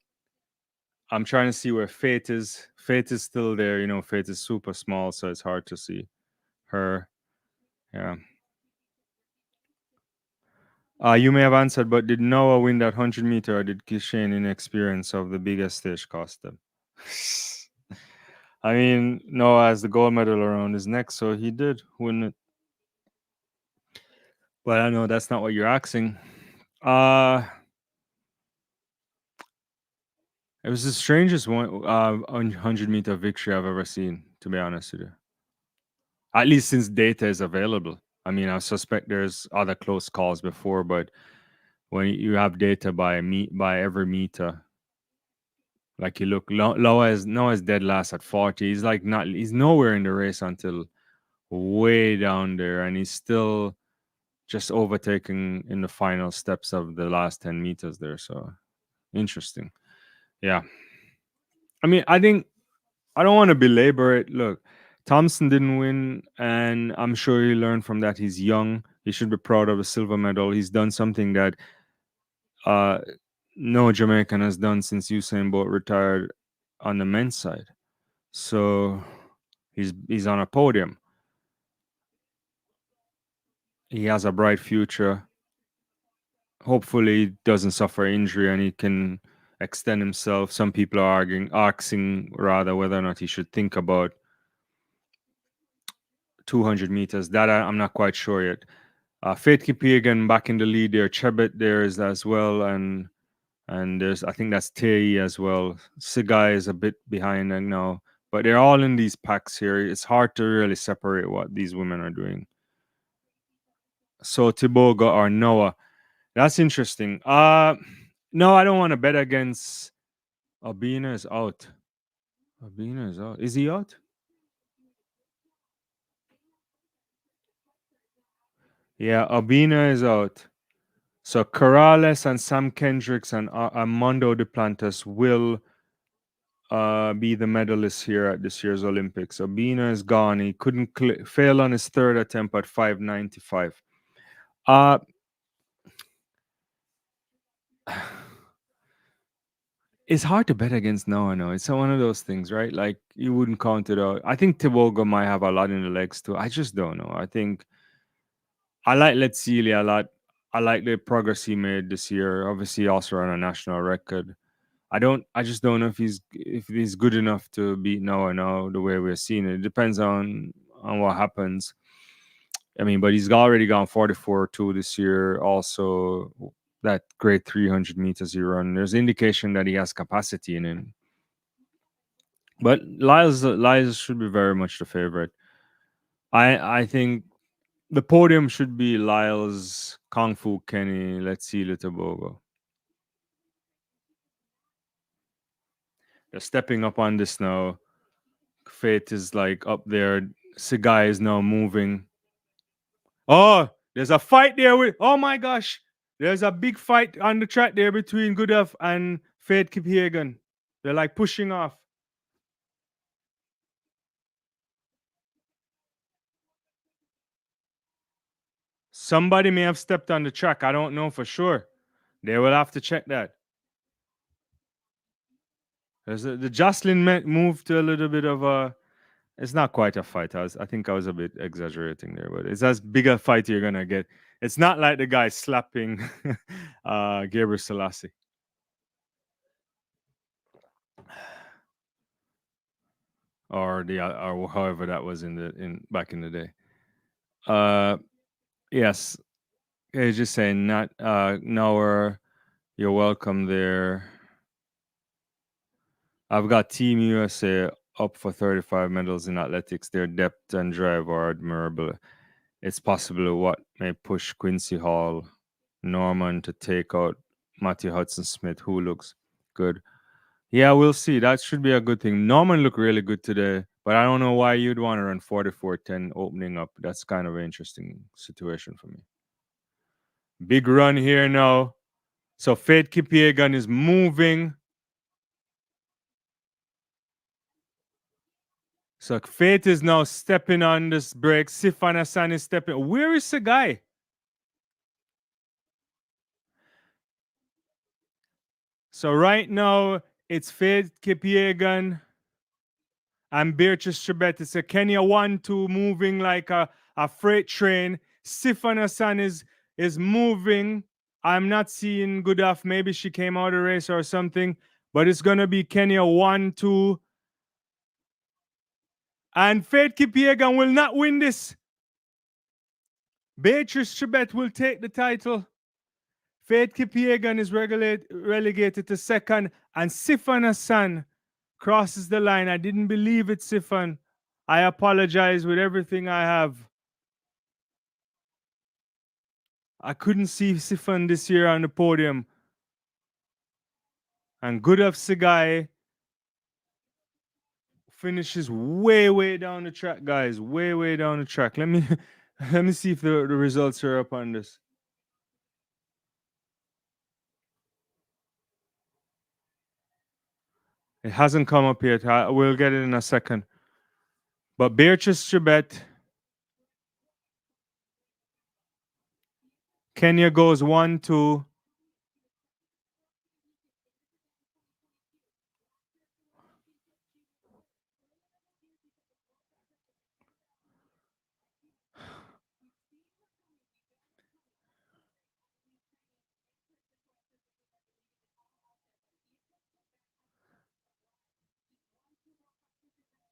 I'm trying to see where Fate is. Fate is still there. You know, Fate is super small, so it's hard to see her. Yeah. You may have answered, but did Noah win that 100 meter, or did Kishane inexperience of the biggest stage cost them? I mean, Noah has the gold medal around his neck, so he did win it. But I know that's not what you're asking. It was the strangest 100 meter victory I've ever seen, to be honest with you. At least since data is available. I mean, I suspect there's other close calls before, but when you have data by every meter, like you look, Noah's dead last at 40. He's nowhere in the race until way down there, and he's still just overtaking in the final steps of the last 10 meters there. So interesting. Yeah. I mean, I think I don't want to belabor it. Look, Thompson didn't win, and I'm sure he learned from that. He's young. He should be proud of a silver medal. He's done something that no Jamaican has done since Usain Bolt retired on the men's side. So he's on a podium. He has a bright future. Hopefully, he doesn't suffer injury and he can extend himself. Some people are asking rather whether or not he should think about 200 meters. That I'm not quite sure yet. Faith Kipiegan back in the lead there. Chebet there is as well, and there's I think that's Tei as well. Sigai is a bit behind now, but they're all in these packs here. It's hard to really separate what these women are doing. So Tiboga or Noah, that's interesting. No, I don't want to bet against Albina is out. Albina is out. Is he out? Yeah, Albina is out. So Corrales and Sam Kendricks and Mondo Duplantis will be the medalists here at this year's Olympics. Albina is gone. He couldn't fail on his third attempt at 595. Uh, it's hard to bet against Noah. No, it's one of those things, right? Like you wouldn't count it out. I think Tiboga might have a lot in the legs too. I just don't know. I think I like Letsili a lot. I like the progress he made this year. Obviously, also on a national record. I just don't know if he's good enough to beat Noah now the way we're seeing it. It depends on what happens. I mean, but he's already gone 44-2 this year. Also, that great 300 meters he run. There's indication that he has capacity in him. But Lyles should be very much the favorite. I think the podium should be Lyles, Kung Fu Kenny, Let's see Litobogo. They're stepping up on this now. Fate is like up there. Sigai is now moving. Oh, there's a fight there with. Oh my gosh, there's a big fight on the track there between Goodhuff and Fate Kipiegan. They're like pushing off. Somebody may have stepped on the track. I don't know for sure. They will have to check that. The Jocelyn moved to a little bit of a. It's not quite a fight. I think I was a bit exaggerating there, but it's as big a fight you're gonna get. It's not like the guy slapping Gabriel Selassie. Or the or however that was in back in the day. Yes, okay, just saying not Noah, you're welcome there. I've got Team USA up for 35 medals in athletics. Their depth and drive are admirable. It's possible what may push Quincy Hall, Norman to take out Matthew Hudson Smith, who looks good. Yeah, we'll see. That should be a good thing. Norman looked really good today, but I don't know why you'd want to run 44-10 opening up. That's kind of an interesting situation for me. Big run here now. So Fate Kipiegan is moving. So Fate is now stepping on this break. Sifan Hassan is stepping. Where is the guy? So right now it's Fate Kipiegan and Beatrice Chebet. It's a Kenya 1-2 moving like a freight train. Sifan Hassan is moving. I'm not seeing Goodhuff. Maybe she came out of the race or something. But it's gonna be Kenya 1-2. And Fate Kipiegan will not win this. Beatrice Chebet will take the title. Faith Kipiegan is relegated to second, and Sifan Hassan crosses the line. I didn't believe it, Sifan. I apologize with everything I have. I couldn't see Sifan this year on the podium. And Goodhuff Sigai finishes way down the track, guys. Way down the track. Let me see if the results are up on this. It hasn't come up yet. We'll get it in a second. But Beatrice Chebet, Kenya goes 1-2.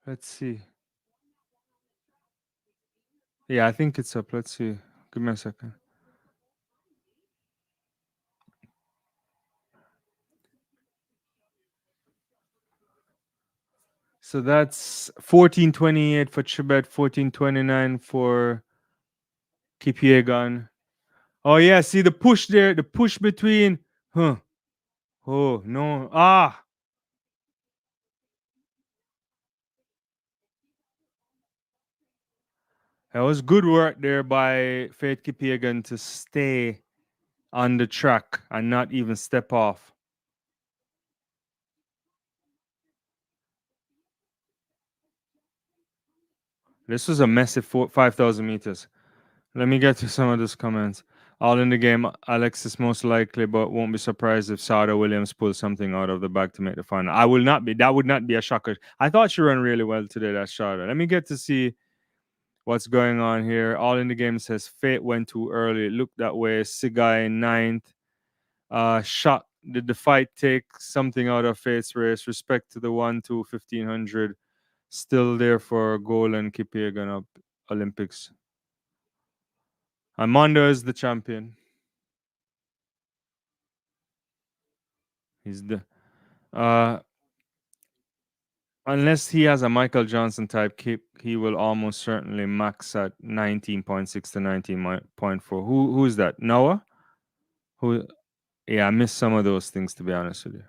Let's see. Yeah, I think it's up. Let's see. Give me a second. So that's 1428 for Chebet, 1429 for Kipiegon. Oh yeah, see the push there, the push between. Huh. Oh no. Ah, that was good work there by Faith Kipiegon to stay on the track and not even step off. This was a massive 5,000 meters. Let me get to some of those comments. All in the game, Alex is most likely, but won't be surprised if Sada Williams pulls something out of the bag to make the final. I will not be. That would not be a shocker. I thought she ran really well today, that Sada. Let me get to see what's going on here. All in the game says Fate went too early. It looked that way. Sigai ninth. Shot. Did the fight take something out of Fate's race? Respect to the 1 to 1500. Still there for goal and Kipiegan up Olympics. And Mondo is the champion. He's the uh unless he has a Michael Johnson type kick, he will almost certainly max at 19.6 to 19.4. Who's that? Noah? Who Yeah, I missed some of those things to be honest with you.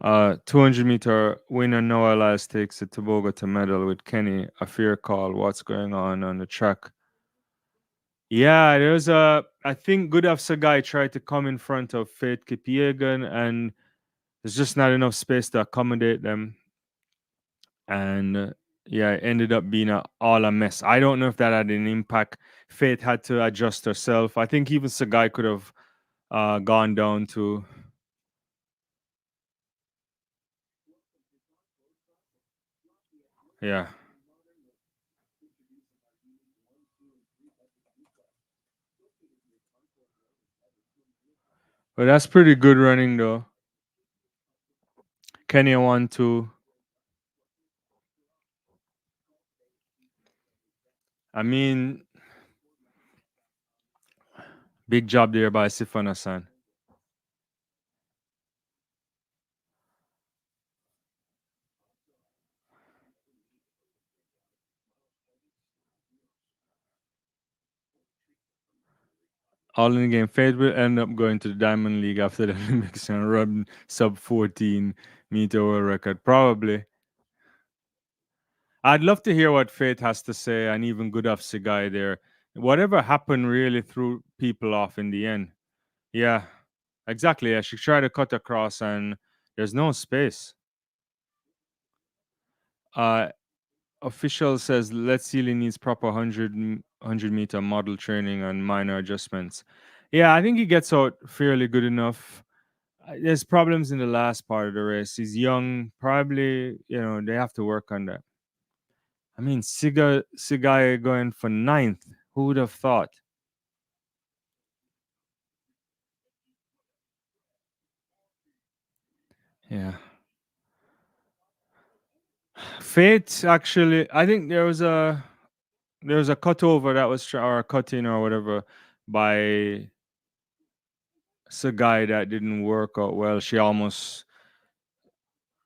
200-meter winner Noah Lyles takes it to Bogota medal with Kenny. A fair call. What's going on the track? Yeah, there's I think Gudaf Sagai tried to come in front of Faith Kipiegan, and there's just not enough space to accommodate them. And yeah, it ended up being all a mess. I don't know if that had an impact. Faith had to adjust herself. I think even Sagai could have gone down to. Yeah. But that's pretty good running though. Kenya won too. I mean, big job there by Sifana-san. All in the game. Faith will end up going to the Diamond League after the Olympics and run sub 14 meter world record. Probably. I'd love to hear what Faith has to say, and even Gudaf Sigai there. Whatever happened really threw people off in the end. Yeah, exactly. Yeah, she tried to cut across, and there's no space. Uh, Official says Let's Sealy needs proper 100-meter model training and minor adjustments. Yeah, I think he gets out fairly good enough. There's problems in the last part of the race. He's young. Probably, they have to work on that. I mean, Sigai going for ninth. Who would have thought? Yeah. Fate actually, I think there was a cutover that was or a cut in or whatever by Sagai that didn't work out well. She almost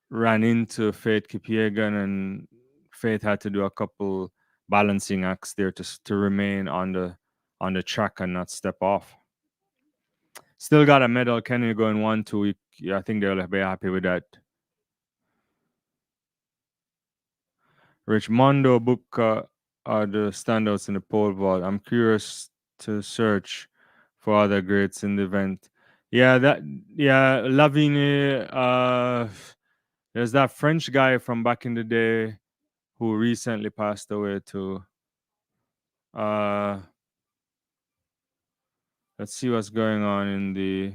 ran into Faith Kipiegan, and Faith had to do a couple balancing acts there to remain on the track and not step off. Still got a medal. Kenny going 1-2. I think they'll be happy with that. Rich Mondo Bupka are the standouts in the pole vault. I'm curious to search for other greats in the event. Yeah, Lavigne. There's that French guy from back in the day who recently passed away too. Uh, let's see what's going on in the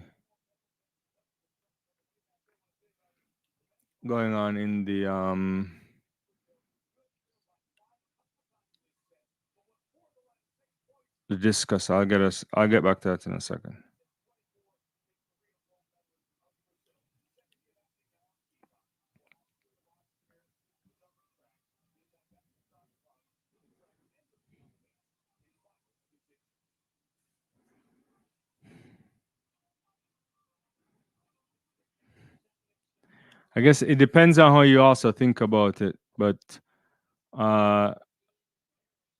the discus. I'll get back to that in a second. I guess it depends on how you also think about it, but uh,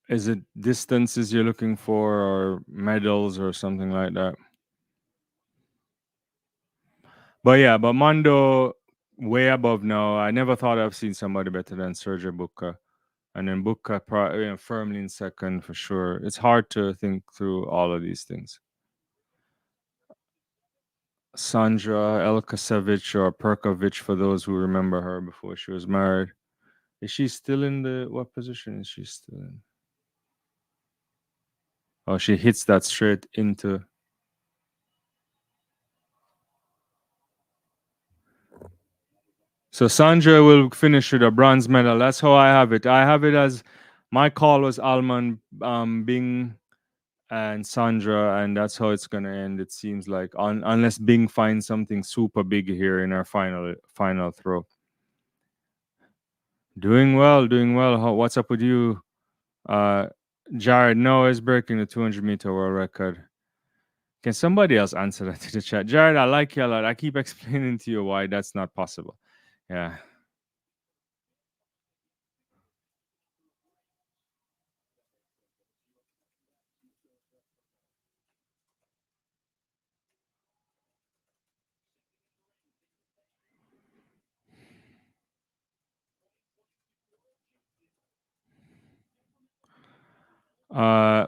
is it distances you're looking for or medals or something like that? But yeah, but Mondo way above now. I never thought I've seen somebody better than Sergio Bucca. And then Bucca firmly in second for sure. It's hard to think through all of these things. Sandra Elkasevich or Perkovic for those who remember her before she was married. Is she still in the what position is she still in? Oh, she hits that straight into. So Sandra will finish with a bronze medal. That's how I have it. I have it as my call was Alman, Bing, and Sandra, and that's how it's gonna end. It seems like, unless Bing finds something super big here in our final throw. Doing well, doing well. What's up with you, uh, Jared? Noah is breaking the 200-meter world record. Can somebody else answer that to the chat? Jared, I like you a lot. I keep explaining to you why that's not possible. Yeah. Uh,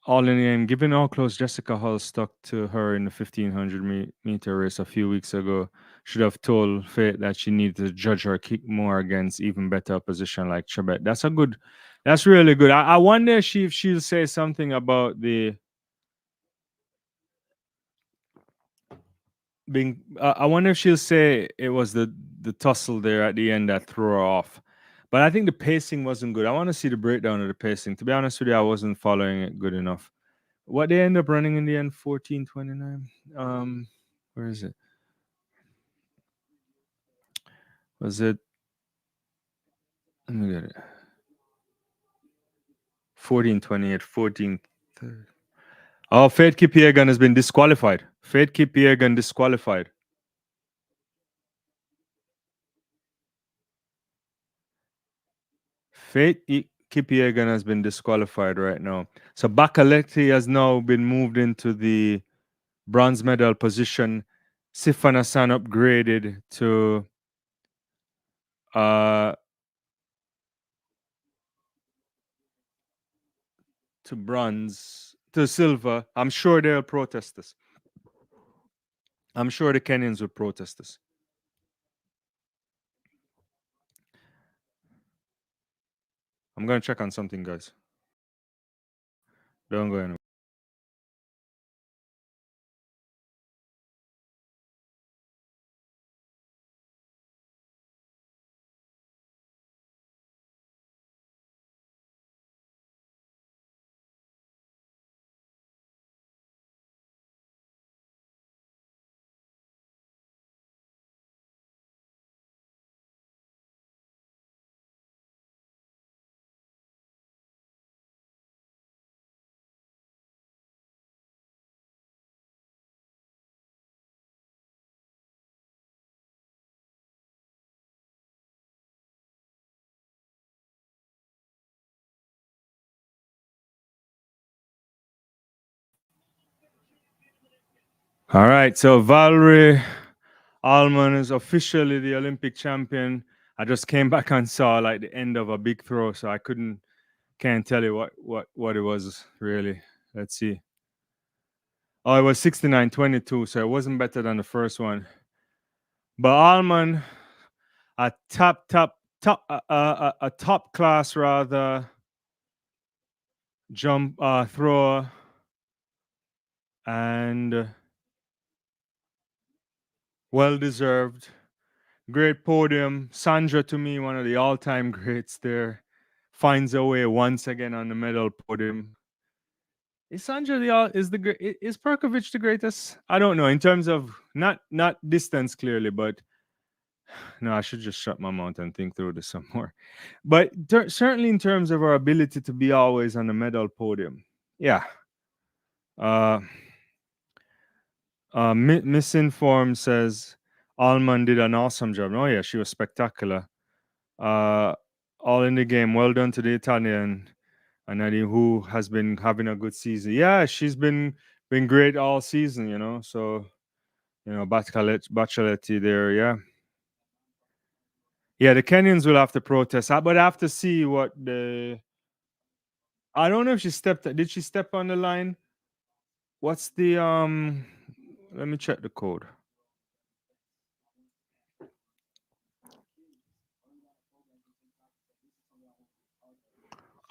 all in the end, given how close Jessica Hull stuck to her in the 1500-meter race a few weeks ago, should have told Fate that she needed to judge her kick more against even better opposition like Chebet. That's really good. I wonder if she'll say something about the being. I wonder if she'll say it was the tussle there at the end that threw her off. But I think the pacing wasn't good. I want to see the breakdown of the pacing. To be honest with you, I wasn't following it good enough. What they end up running in the end, 14:29. Where is it? Was it? Let me get it. 14:28, 14. Oh, Fate Kipiegan has been disqualified. Fate Kipiegan disqualified. Kipiegan has been disqualified right now. So Bakaletti has now been moved into the bronze medal position. Sifan Hassan upgraded uh to bronze to silver. I'm sure they'll protest this. I'm sure the Kenyans will protest this. I'm gonna check on something, guys. Don't go anywhere. All right, so Valerie Allman is officially the Olympic champion. I just came back and saw like the end of a big throw, so I can't tell you what it was really. Let's see. Oh, it was 69:22, so it wasn't better than the first one. But Allman, a a top class rather jump thrower, and well deserved. Great podium. Sandra, to me, one of the all-time greats there, finds a way once again on the medal podium. Is Sandra is Perkovic the greatest? I don't know in terms of not distance clearly, but no, I should just shut my mouth and think through this some more. But certainly in terms of our ability to be always on the medal podium, yeah. Uh, Misinformed says Alman did an awesome job. Oh yeah, she was spectacular. Uh, all in the game. Well done to the Italian Anadi, who has been having a good season. Yeah, she's been great all season. So Bachelotti there. Yeah, yeah. The Kenyans will have to protest, but I have to see what the. I don't know if she stepped. Did she step on the line? What's the Let me check the code.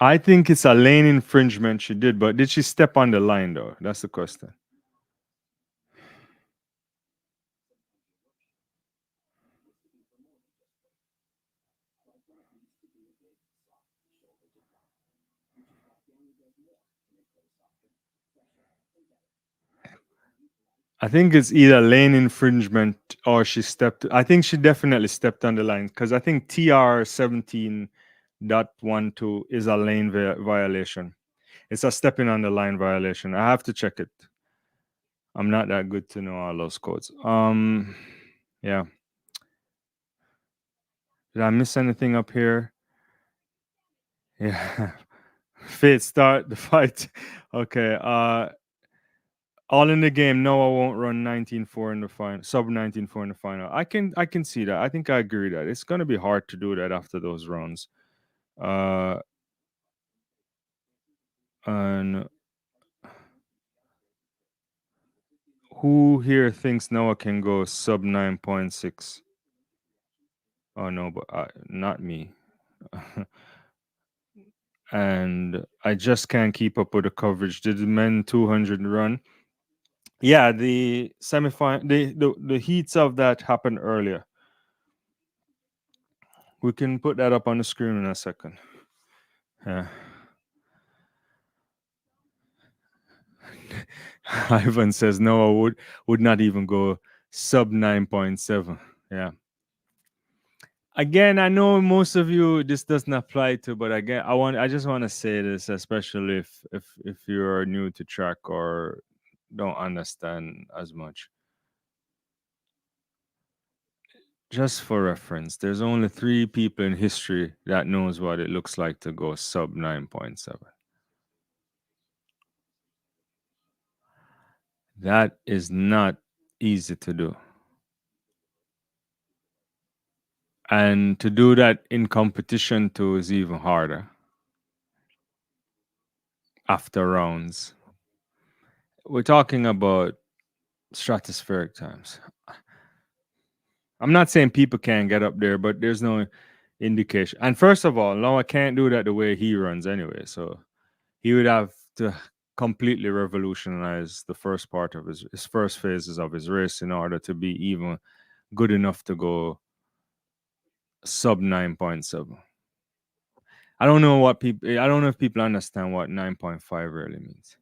I think it's a lane infringement she did, but did she step on the line though? That's the question. I think it's either lane infringement or she stepped. I think she definitely stepped on the line because I think TR 17.12 is a lane violation. It's a stepping on the line violation. I have to check it. I'm not that good to know all those codes. Yeah. Did I miss anything up here? Yeah. Fate start the fight. Okay. All in the game. Noah won't run 19.4 in the final, sub 19.4 in the final. I can see that. I think I agree that it's gonna be hard to do that after those rounds. Uh, and who here thinks Noah can go sub 9.6? Oh no, but not me. And I just can't keep up with the coverage. Did the men 200 run? Yeah, the semifinal, the heats of that happened earlier. We can put that up on the screen in a second. Yeah. Ivan says Noah would not even go sub 9.7. Yeah. Again, I know most of you this doesn't apply to, but again, I just want to say this, especially if you're new to track or don't understand as much. Just for reference, there's only 3 people in history that knows what it looks like to go sub 9.7. That is not easy to do. And to do that in competition too is even harder after rounds. We're talking about stratospheric times. I'm not saying people can't get up there, but there's no indication. And first of all, Noah can't do that the way he runs anyway. So he would have to completely revolutionize the first part of his first phases of his race in order to be even good enough to go sub 9.7. I don't know what people. I don't know if people understand what 9.5 really means.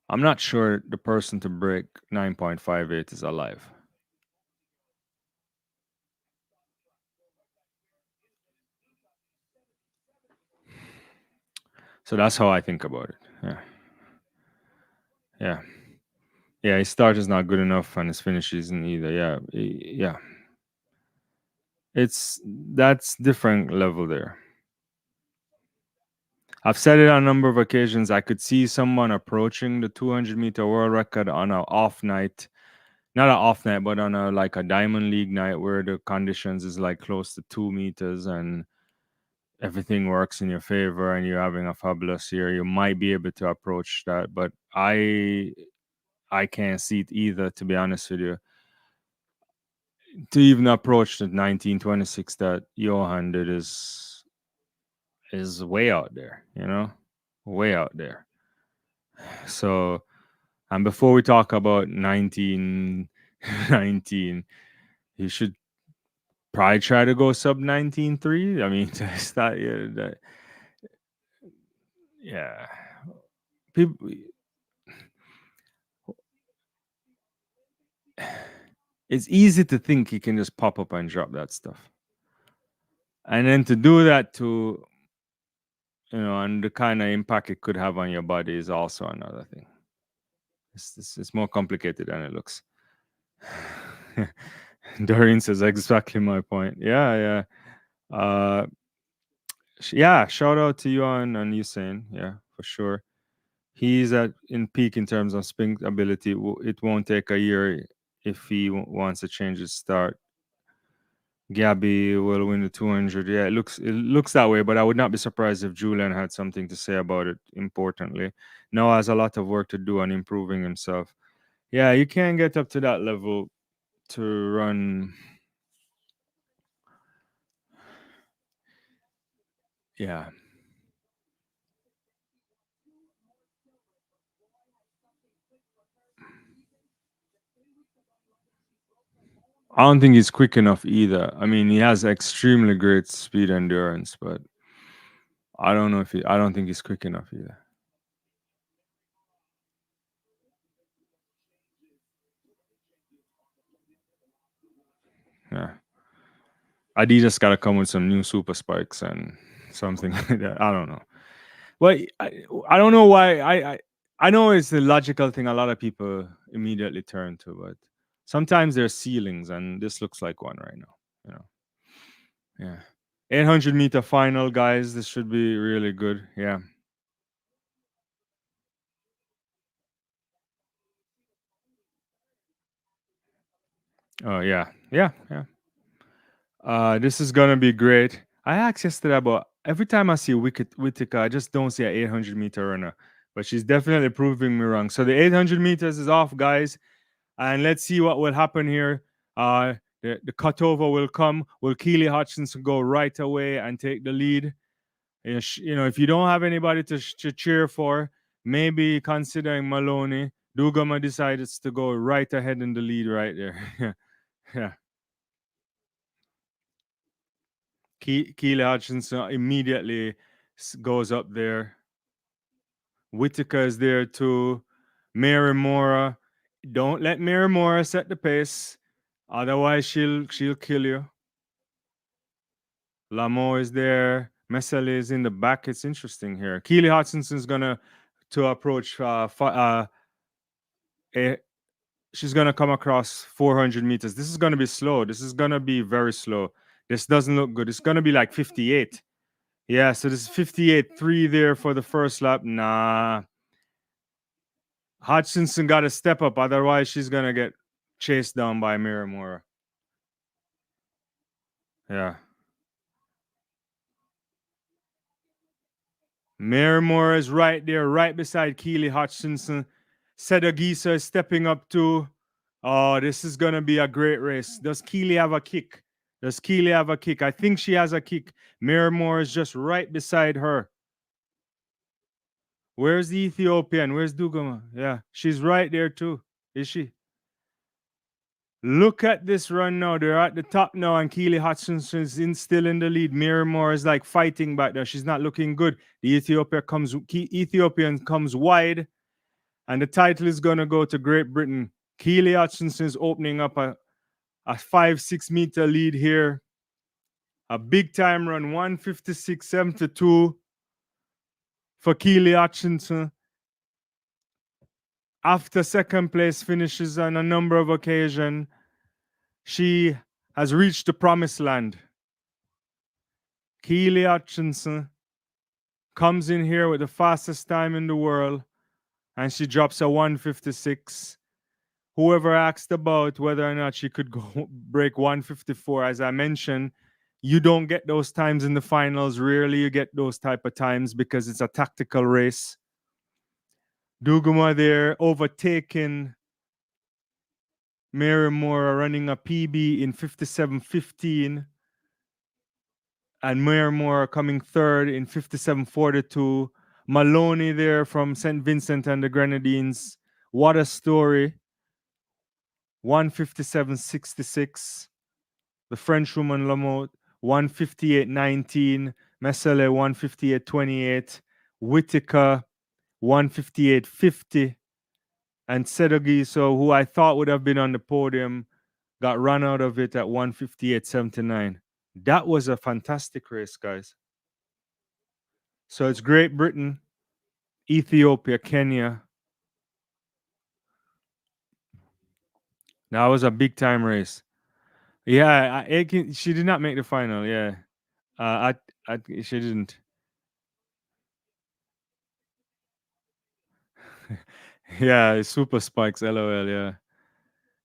I'm not sure the person to break 9.58 is alive. So that's how I think about it. Yeah. Yeah. Yeah. His start is not good enough and his finish isn't either. Yeah. Yeah. That's different level there. I've said it on a number of occasions. I could see someone approaching the 200-meter world record on an off night, not an off night, but on a like a Diamond League night where the conditions is like close to 2 meters and everything works in your favor and you're having a fabulous year. You might be able to approach that, but I can't see it either. To be honest with you, to even approach the 1926 that Johan did is way out there. Way out there. So, and before we talk about 1919, you should probably try to go sub 19.3. I mean, that's not, yeah. People, it's easy to think you can just pop up and drop that stuff. And then to do that to, and the kind of impact it could have on your body is also another thing. It's more complicated than it looks. Doreen says exactly my point. Yeah, yeah. Yeah, shout out to you on Usain. Yeah, for sure. He's at in peak in terms of sprint ability. It won't take a year if he wants to change his start. Gabby will win the 200. Yeah, it looks that way, but I would not be surprised if Julian had something to say about it. Importantly, Noah has a lot of work to do on improving himself. Yeah, you can't get up to that level to run. Yeah, I don't think he's quick enough either. I mean, he has extremely great speed endurance, but I don't know if he. I don't think he's quick enough either. Yeah, Adidas got to come with some new super spikes and something like that. I don't know. Well, I don't know why. I know it's the logical thing a lot of people immediately turn to, but sometimes there's ceilings, and this looks like one right now. You know, yeah. 800-meter final, guys. This should be really good. Yeah. Oh yeah. Yeah. Yeah. This is gonna be great. I asked yesterday about every time I see Whitaker, I just don't see an 800-meter runner, but she's definitely proving me wrong. So the 800 meters is off, guys, and let's see what will happen here. The cutover will come. Will Keely Hutchinson go right away and take the lead? If you don't have anybody to cheer for, maybe considering Maloney. Dugama decides to go right ahead in the lead right there. Yeah. Keely Hutchinson immediately goes up there. Whitaker is there too. Mary Mora. Don't let Mary Mora set the pace. Otherwise, she'll kill you. Lamo is there. Messel is in the back. It's interesting here. Keely Hutchinson's gonna to approach. Eh, she's gonna come across 400 meters. This is gonna be slow. This is gonna be very slow. This doesn't look good. It's gonna be like 58. Yeah, so this is 58.3 there for the first lap. Nah. Hutchinson got to step up, otherwise she's gonna get chased down by Miramura. Yeah. Miramura is right there, right beside Keely Hutchinson. Sedagisa is stepping up too. Oh, this is gonna be a great race. Does Keely have a kick? Does Keely have a kick? I think she has a kick. Miramura is just right beside her. Where's the Ethiopian? Where's Dugama? Yeah, she's right there too. Is she? Look at this run now. They're at the top now, and Keely Hutchinson is still in the lead. Miramore is like fighting back there. She's not looking good. The Ethiopian comes wide, and the title is gonna go to Great Britain. Keely Hutchinson is opening up a 5-6 meter lead here. A big time run, 156.72 for Keely Hutchinson. After second place finishes on a number of occasions, she has reached the promised land. Keely Hutchinson comes in here with the fastest time in the world, and she drops a 156. Whoever asked about whether or not she could go break 154, as I mentioned, you don't get those times in the finals. Rarely you get those type of times because it's a tactical race. Duguma there overtaking Mary Moore, running a PB in 57.15. And Miramore coming third in 57.42. Maloney there from St. Vincent and the Grenadines. What a story. 157.66. The Frenchwoman Lamotte, 158.19. Messele, 158.28. Whitaker, 158.50. And Sedogiso, who I thought would have been on the podium, got run out of it at 158.79. That was a fantastic race, guys. So it's Great Britain, Ethiopia, Kenya, That was a big time race. Yeah, she did not make the final. Yeah, she didn't. Yeah, super spikes. LOL. Yeah,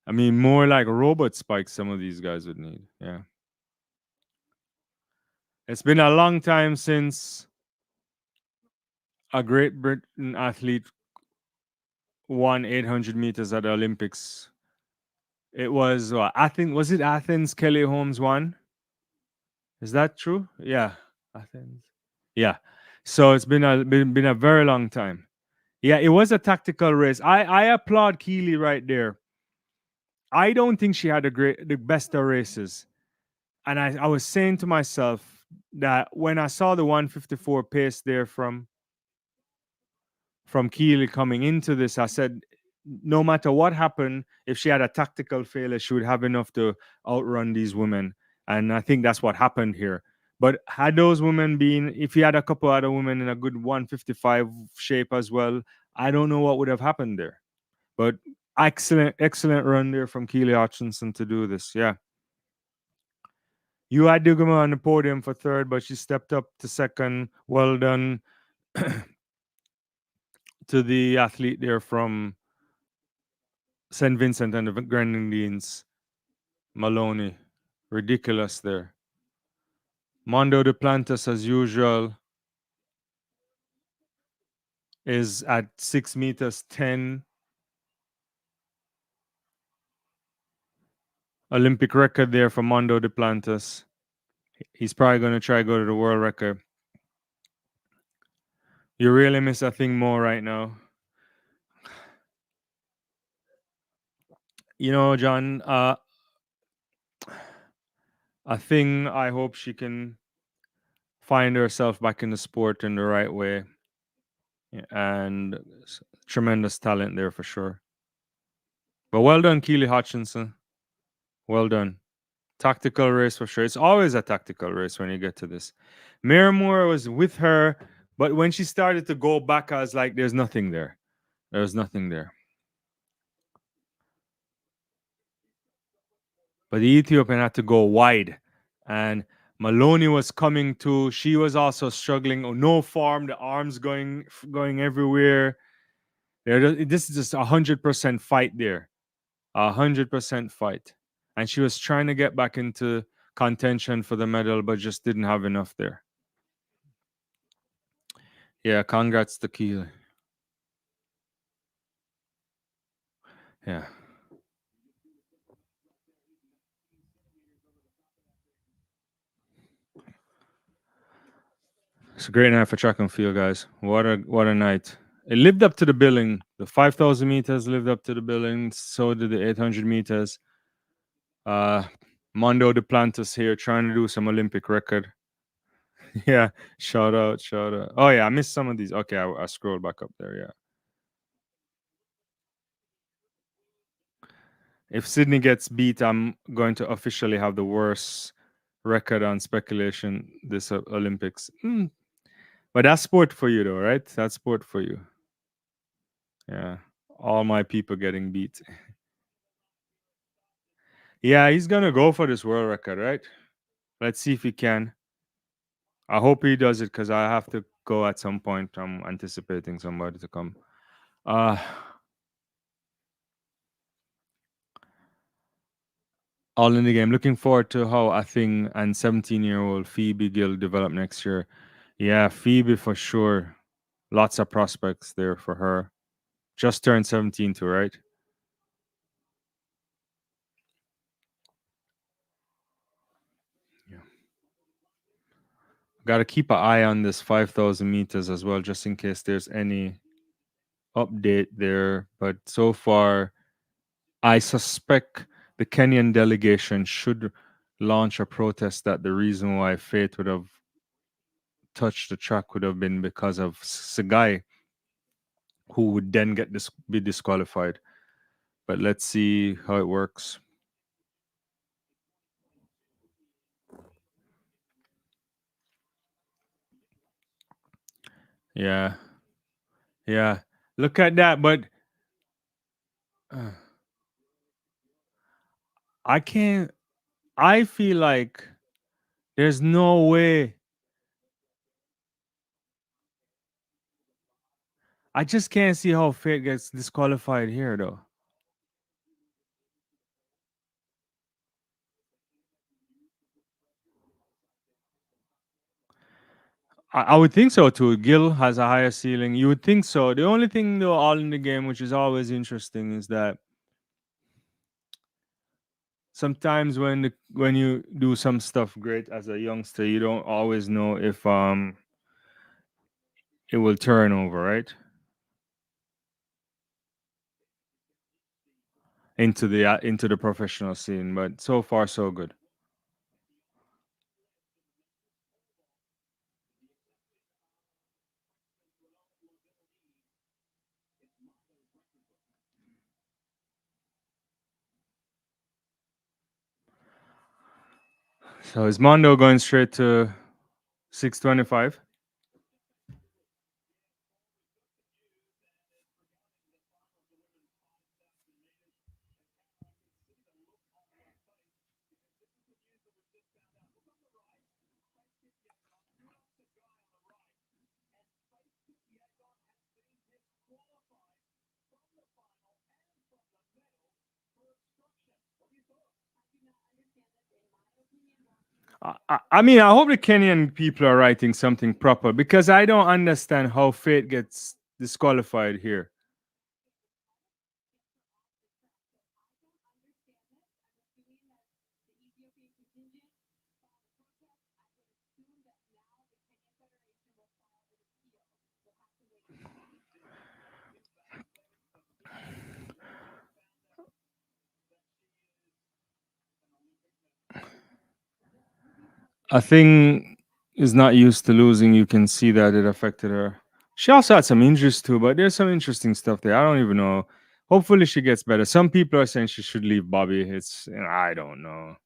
I mean more like robot spikes. Some of these guys would need. Yeah, it's been a long time since a Great Britain athlete won 800 meters at the Olympics. It was Athens. Was it Athens? Kelly Holmes won. Is that true? Yeah, Athens. Yeah. So it's been a very long time. Yeah, it was a tactical race. I applaud Keely right there. I don't think she had the best of races. And I was saying to myself that when I saw the 154 pace there from Keely coming into this, I said, no matter what happened, if she had a tactical failure, she would have enough to outrun these women. And I think that's what happened here. But had those women been, if you had a couple other women in a good 155 shape as well, I don't know what would have happened there. But excellent run there from Keely Hutchinson to do this. Yeah. You had Dugama on the podium for third, but she stepped up to second. Well done to the athlete there from St. Vincent and the Grenadines, Maloney. Ridiculous there. Mondo Duplantis, as usual, is at 6 meters 10. Olympic record there for Mondo Duplantis. He's probably going to try go to the world record. You really miss a thing more right now. You know, John, a thing I hope she can find herself back in the sport in the right way. And tremendous talent there for sure. But well done, Keely Hutchinson. Well done. Tactical race for sure. It's always a tactical race when you get to this. Miramore was with her, but when she started to go back, I was like, there's nothing there. There's nothing there. But the Ethiopian had to go wide. And Maloney was coming too. She was also struggling. Oh, no form, the arms going everywhere. This is just 100% fight there. 100% fight. And she was trying to get back into contention for the medal, but just didn't have enough there. Yeah, congrats to Keely. Yeah. It's a great night for track and field, guys. What a night. It lived up to the billing. The 5,000 meters lived up to the billing. So did the 800 meters. Mondo Duplantis here trying to do some Olympic record. Yeah, shout out. Oh yeah, I missed some of these. Okay, I scrolled back up there. Yeah. If Sydney gets beat, I'm going to officially have the worst record on speculation this Olympics. But that's sport for you, though, right? That's sport for you. Yeah. All my people getting beat. Yeah, he's going to go for this world record, right? Let's see if he can. I hope he does it because I have to go at some point. I'm anticipating somebody to come. Uh, all in the game. Looking forward to how I think and 17-year-old Phoebe Gill develop next year. Yeah, Phoebe for sure. Lots of prospects there for her. Just turned 17 too, right? Yeah. Got to keep an eye on this 5,000 meters as well, just in case there's any update there. But so far, I suspect the Kenyan delegation should launch a protest that the reason why Faith would have touched the track would have been because of Sagai, who would then be disqualified. But let's see how it works. Yeah, yeah. Look at that, but I can't. I feel like there's no way. I just can't see how Fate gets disqualified here, though. I would think so too. Gil has a higher ceiling. You would think so. The only thing, though, all in the game, which is always interesting, is that sometimes when you do some stuff great as a youngster, you don't always know if it will turn over, right? Into the professional scene. But so far, so good. So is Mondo going straight to 625? I mean, I hope the Kenyan people are writing something proper because I don't understand how Fate gets disqualified here. A thing is not used to losing. You can see that it affected her. She also had some injuries too, but there's some interesting stuff there. I don't even know. Hopefully, she gets better. Some people are saying she should leave Bobby. I don't know.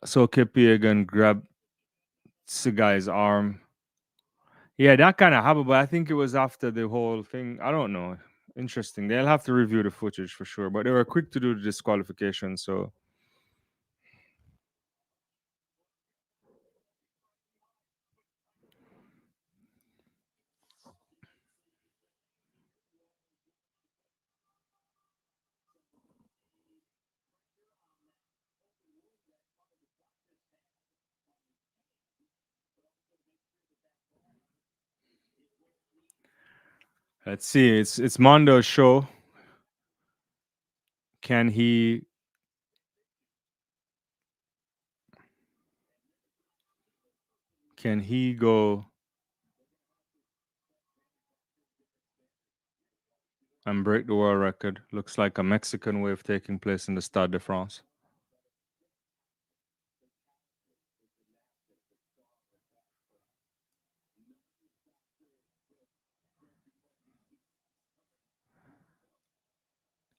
So Kepi again grabbed the guy's arm. Yeah, that kind of happened, but I think it was after the whole thing. I don't know. Interesting. They'll have to review the footage for sure, but they were quick to do the disqualification. So let's see. It's Mondo's show. Can he go and break the world record? Looks like a Mexican wave taking place in the Stade de France.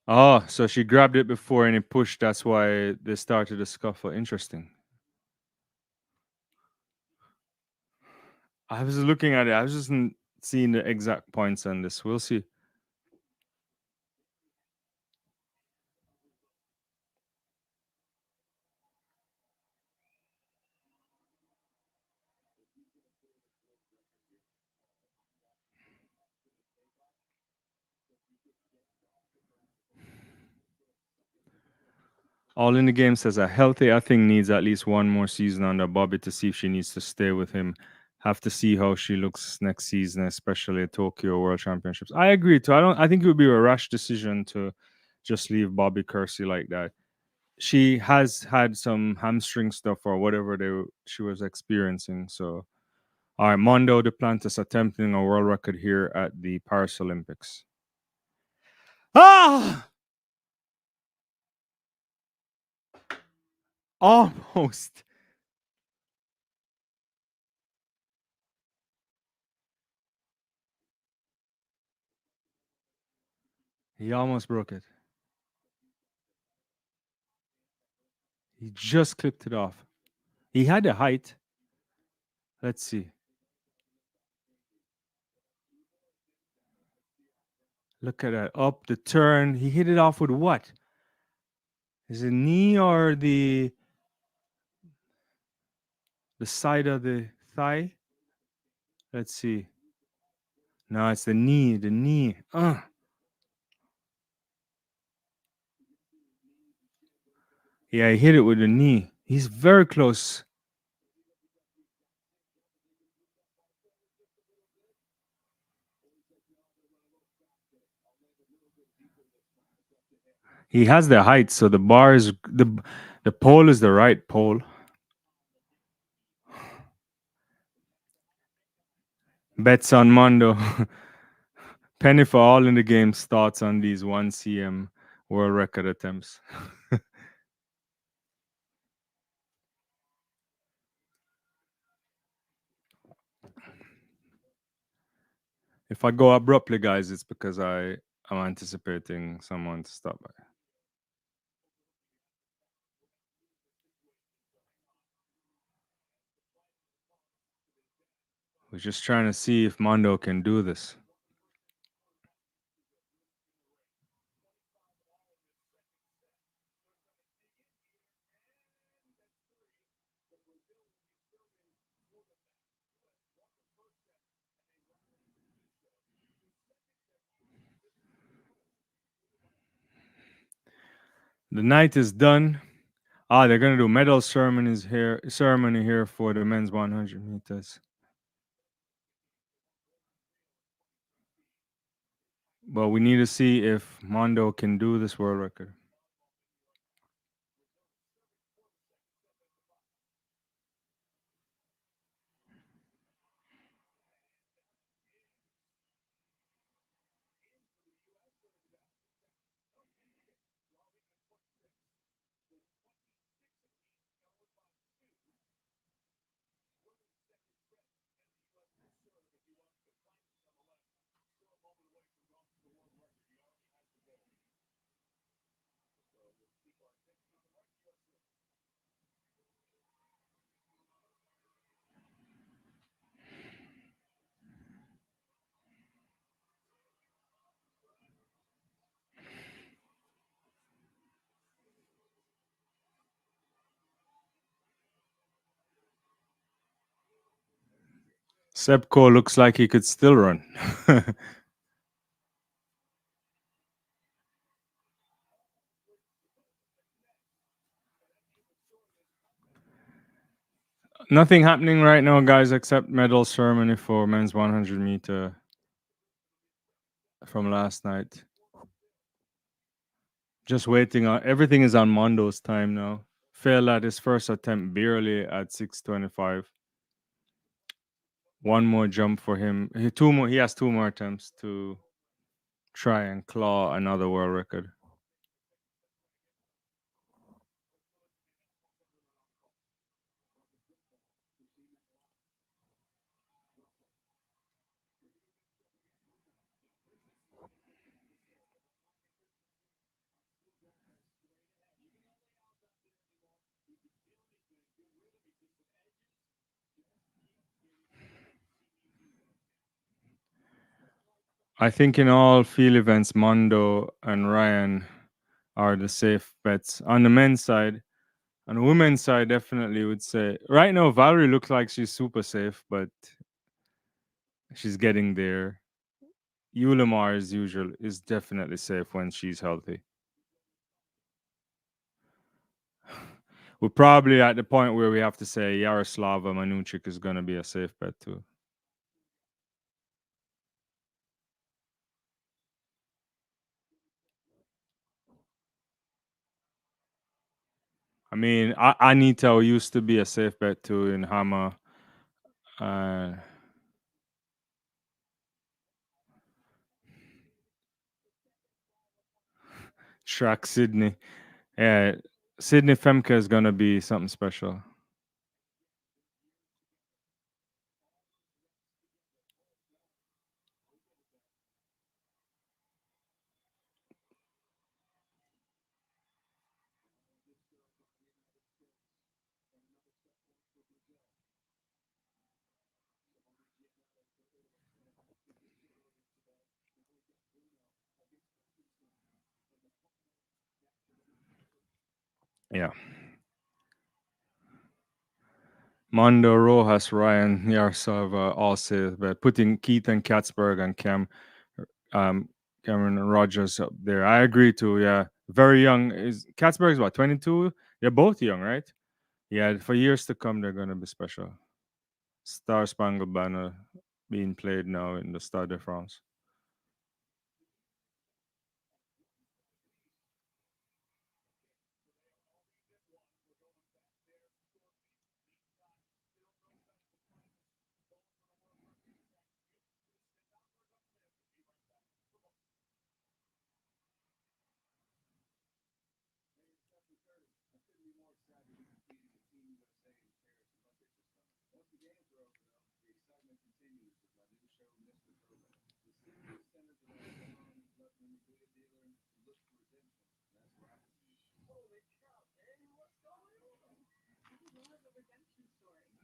Oh, so she grabbed it before and it pushed. That's why they started the scuffle. Interesting. I was looking at it. I was just seeing the exact points on this. We'll see. All in the game says a healthy I think needs at least one more season under Bobby to see if she needs to stay with him. Have to see how she looks next season, especially at Tokyo World Championships. I agree too. I think it would be a rash decision to just leave Bobby Kersey like that. She has had some hamstring stuff or whatever she was experiencing. So all right, Mondo Duplantis attempting a world record here at the Paris Olympics. Ah, almost. He almost broke it. He just clipped it off. He had a height. Let's see. Look at that. Up the turn. He hit it off with what? Is it knee or the side of the thigh? Let's see. No, it's the knee. The knee. Yeah, he hit it with the knee. He's very close. He has the height, so the bar is the pole is the right pole. Bets on Mondo. Penny for all in the game's thoughts on these 1 cm world record attempts. If I go abruptly, guys, it's because I'm anticipating someone to stop by. We're just trying to see if Mondo can do this. The night is done. They're gonna do medal ceremony here for the men's 100 meters. But we need to see if Mondo can do this world record. Sepko looks like he could still run. Nothing happening right now, guys, except medal ceremony for men's 100 meter from last night. Just waiting on everything is on Mondo's time now. Failed at his first attempt barely at 6:25. One more jump for him. He has two more attempts to try and claw another world record. I think in all field events, Mondo and Ryan are the safe bets. On the men's side, on the women's side, definitely would say right now Valerie looks like she's super safe, but she's getting there. Ulamar as usual is definitely safe when she's healthy. We're probably at the point where we have to say Yaroslava Manuchik is going to be a safe bet too. I mean, Anita used to be a safe bet too in Hama. Track Sydney. Yeah, Sydney Femke is going to be something special. Yeah. Mondo, Rojas, Ryan, Yarsova, all say but putting Keith and Katzberg and um, Cameron and Rogers up there. I agree too. Yeah, very young. Is Katzberg is what 22? They're both young, right? Yeah, for years to come, they're gonna be special. Star Spangled Banner being played now in the Stade de France.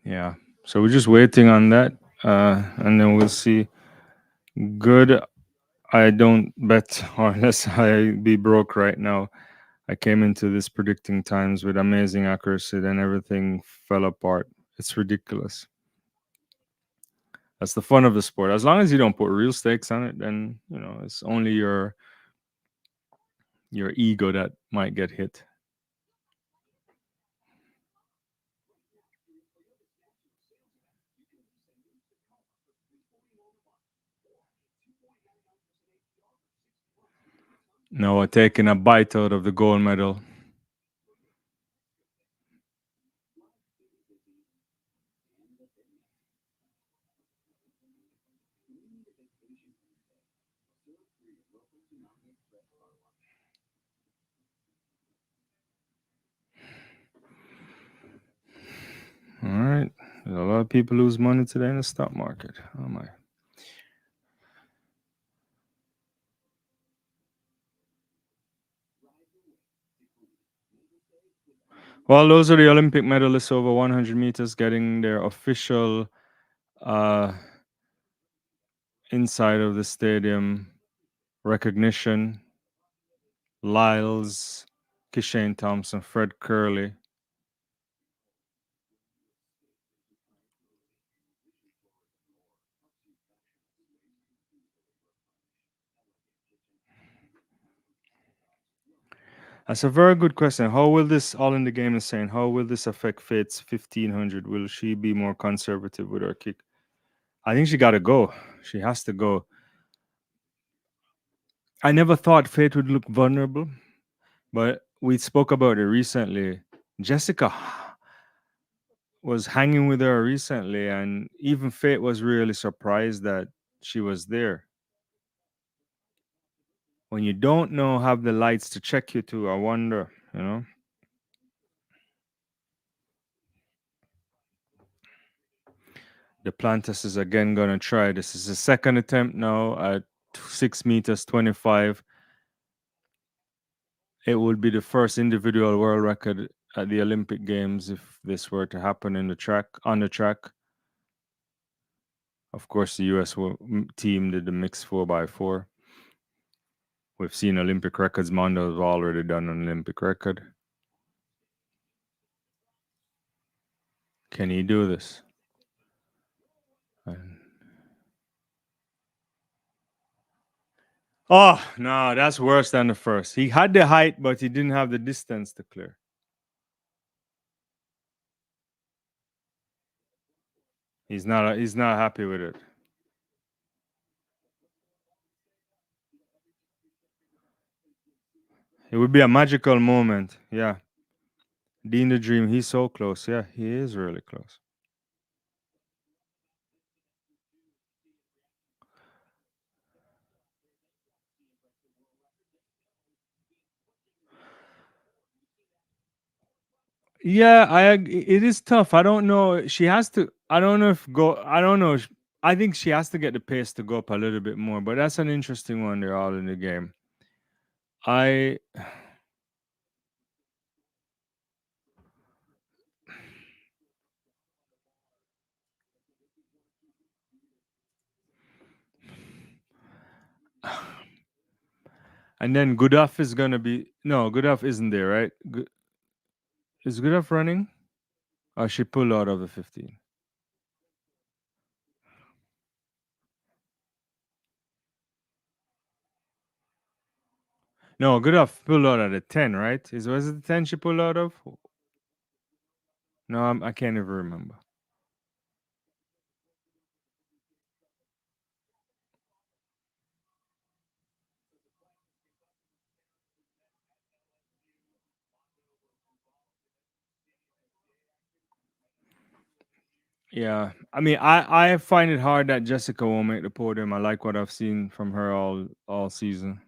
Yeah. So we're just waiting on that, and then we'll see. Good. I don't bet, or unless I be broke right now. I came into this predicting times with amazing accuracy, then everything fell apart. It's ridiculous. That's the fun of the sport. As long as you don't put real stakes on it, then it's only your ego that might get hit. Noah taking a bite out of the gold medal. All right. There's a lot of people lose money today in the stock market. Oh my. Well, those are the Olympic medalists over 100 meters getting their official uh, inside of the stadium recognition. Lyles, Kishane Thompson, Fred Curley. That's a very good question. How will this all in the game is saying? How will this affect Fate's 1500? Will she be more conservative with her kick? I think she got to go. She has to go. I never thought Fate would look vulnerable, but we spoke about it recently. Jessica was hanging with her recently, and even Fate was really surprised that she was there. When you don't know, have the lights to check you to, I wonder. The Plantus is again going to try. This is the second attempt now at 6 meters 25. It would be the first individual world record at the Olympic Games if this were to happen on the track. Of course, the US team did the mixed 4x4. We've seen Olympic records. Mondo has already done an Olympic record. Can he do this? Oh, no, that's worse than the first. He had the height, but he didn't have the distance to clear. He's not happy with it. It would be a magical moment. Yeah. Dean the Dream, he's so close. Yeah, he is really close. Yeah, it is tough. I don't know. She has to. I don't know if go. I don't know. I think she has to get the pace to go up a little bit more. But that's an interesting one. They're all in the game. I and then Gooduff is gonna be no. Gooduff isn't there, right? Is good enough running? Or she pulled out of the 15? No, good enough pulled out at the 10, right? Was it the 10 she pulled out of? No, I can't even remember. Yeah, I mean, I find it hard that Jessica won't make the podium. I like what I've seen from her all season.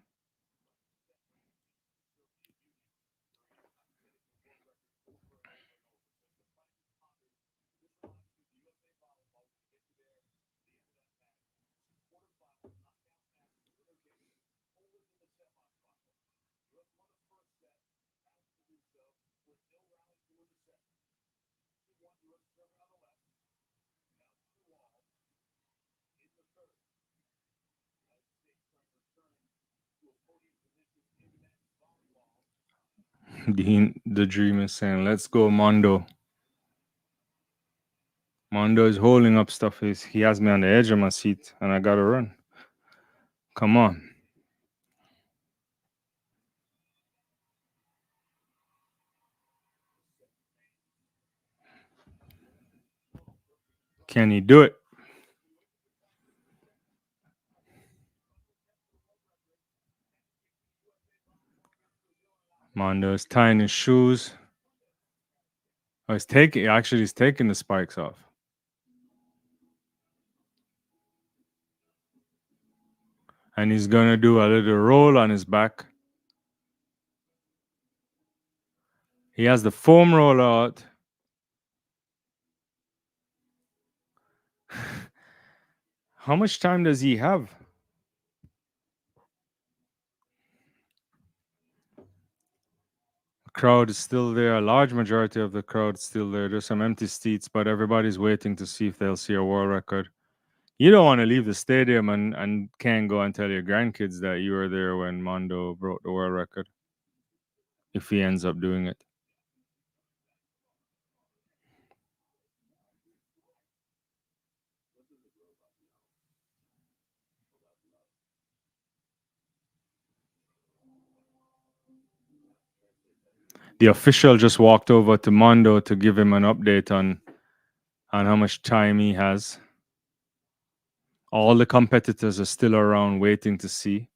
The dream is saying, "Let's go, Mondo." Mondo is holding up stuff. He has me on the edge of my seat, and I gotta run. Come on, can he do it? Mondo is tying his shoes. Oh, he's taking the spikes off. And he's gonna do a little roll on his back. He has the foam roll out. How much time does he have? The crowd is still there. A large majority of the crowd is still there. There's some empty seats, but everybody's waiting to see if they'll see a world record. You don't want to leave the stadium and can't go and tell your grandkids that you were there when Mondo broke the world record if he ends up doing it. The official just walked over to Mondo to give him an update on how much time he has. All the competitors are still around waiting to see.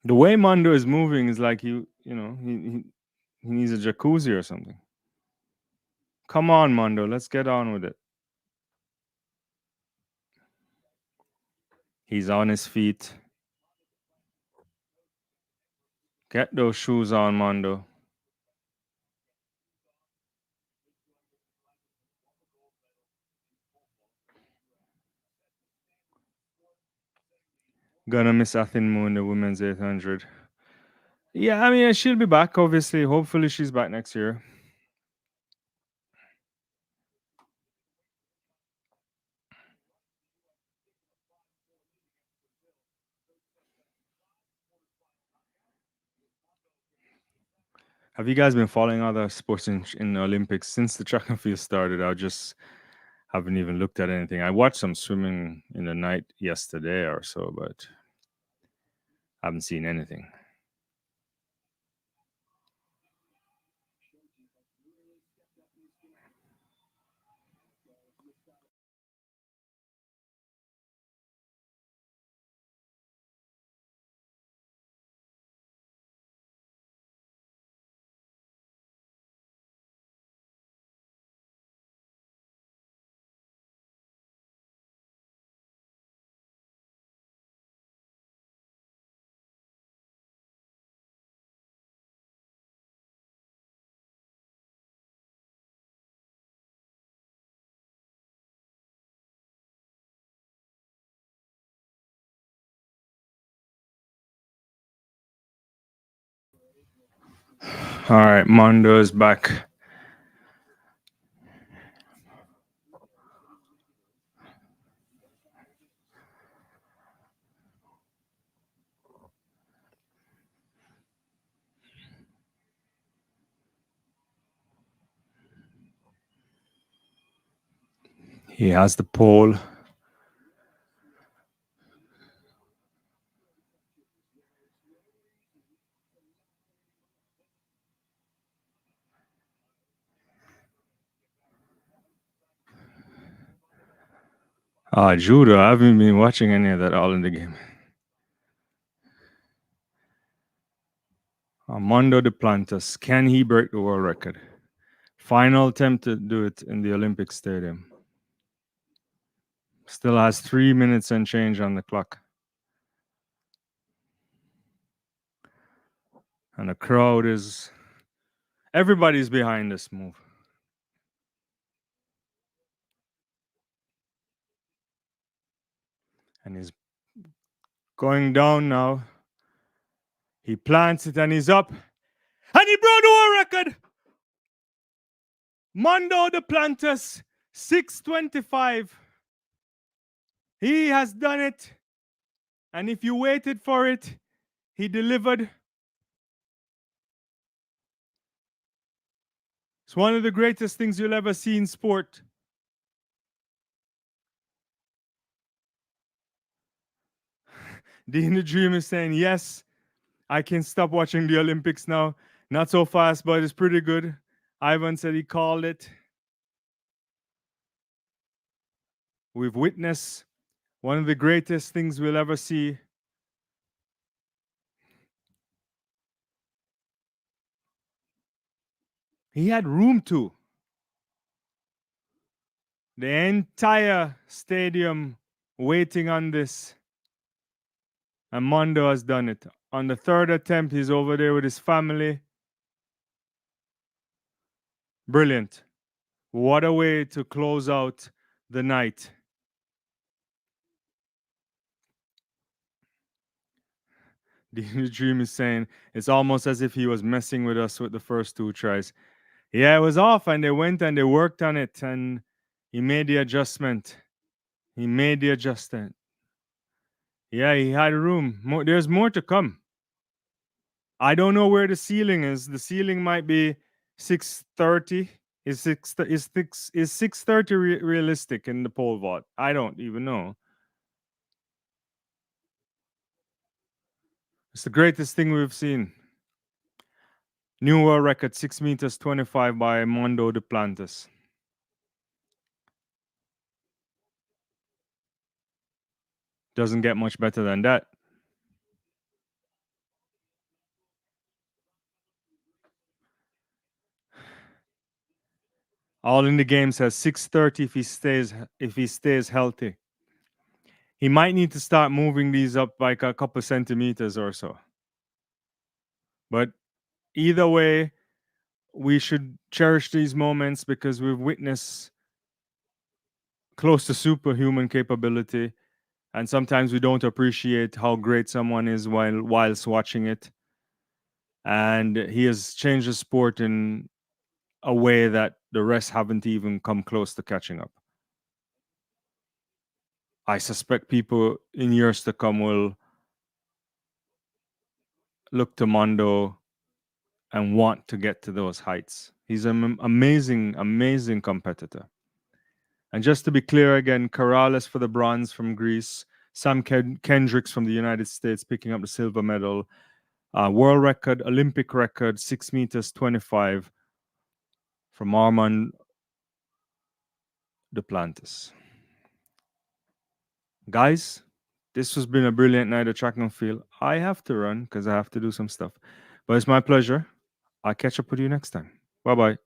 The way Mondo is moving is like he needs a jacuzzi or something. Come on, Mondo, let's get on with it. He's on his feet. Get those shoes on, Mondo. Gonna miss Athin in the women's 800. Yeah, I mean, she'll be back, obviously. Hopefully, she's back next year. Have you guys been following other sports in the Olympics since the track and field started? I just haven't even looked at anything. I watched some swimming in the night yesterday or so, but I haven't seen anything. All right, Mondo is back. He has the pole. Judo. I haven't been watching any of that all in the game. Mondo Duplantis. Can he break the world record? Final attempt to do it in the Olympic Stadium. Still has 3 minutes and change on the clock. And the crowd is... Everybody's behind this move. And he's going down now. He plants it and he's up. And he broke the world record! Mondo Duplantis, 625. He has done it. And if you waited for it, he delivered. It's one of the greatest things you'll ever see in sport. Dean the Dream is saying, yes, I can stop watching the Olympics now. Not so fast, but it's pretty good. Ivan said he called it. We've witnessed one of the greatest things we'll ever see. He had room to. The entire stadium waiting on this. And Mondo has done it. On the third attempt, he's over there with his family. Brilliant. What a way to close out the night. The Dream is saying it's almost as if he was messing with us with the first two tries. Yeah, it was off, and they went and they worked on it, and he made the adjustment. He made the adjustment. Yeah, he had room. There's more to come. I don't know where the ceiling is. The ceiling might be 630. Is 630 realistic in the pole vault? I don't even know. It's the greatest thing we've seen. New world record, 6 meters 25 by Mondo Duplantis. Doesn't get much better than that. All in the game says 630 if he stays healthy. He might need to start moving these up like a couple centimeters or so. But either way, we should cherish these moments because we've witnessed close to superhuman capability, and sometimes we don't appreciate how great someone is whilst watching it. And he has changed the sport in a way that the rest haven't even come close to catching up. I suspect people in years to come will look to Mondo and want to get to those heights. He's an amazing, amazing competitor. And just to be clear again, Corrales for the bronze from Greece, Sam Kendricks from the United States picking up the silver medal. World record, Olympic record, 6 meters 25 from Armand Duplantis. Guys, this has been a brilliant night at track and field. I have to run because I have to do some stuff. But it's my pleasure. I'll catch up with you next time. Bye-bye.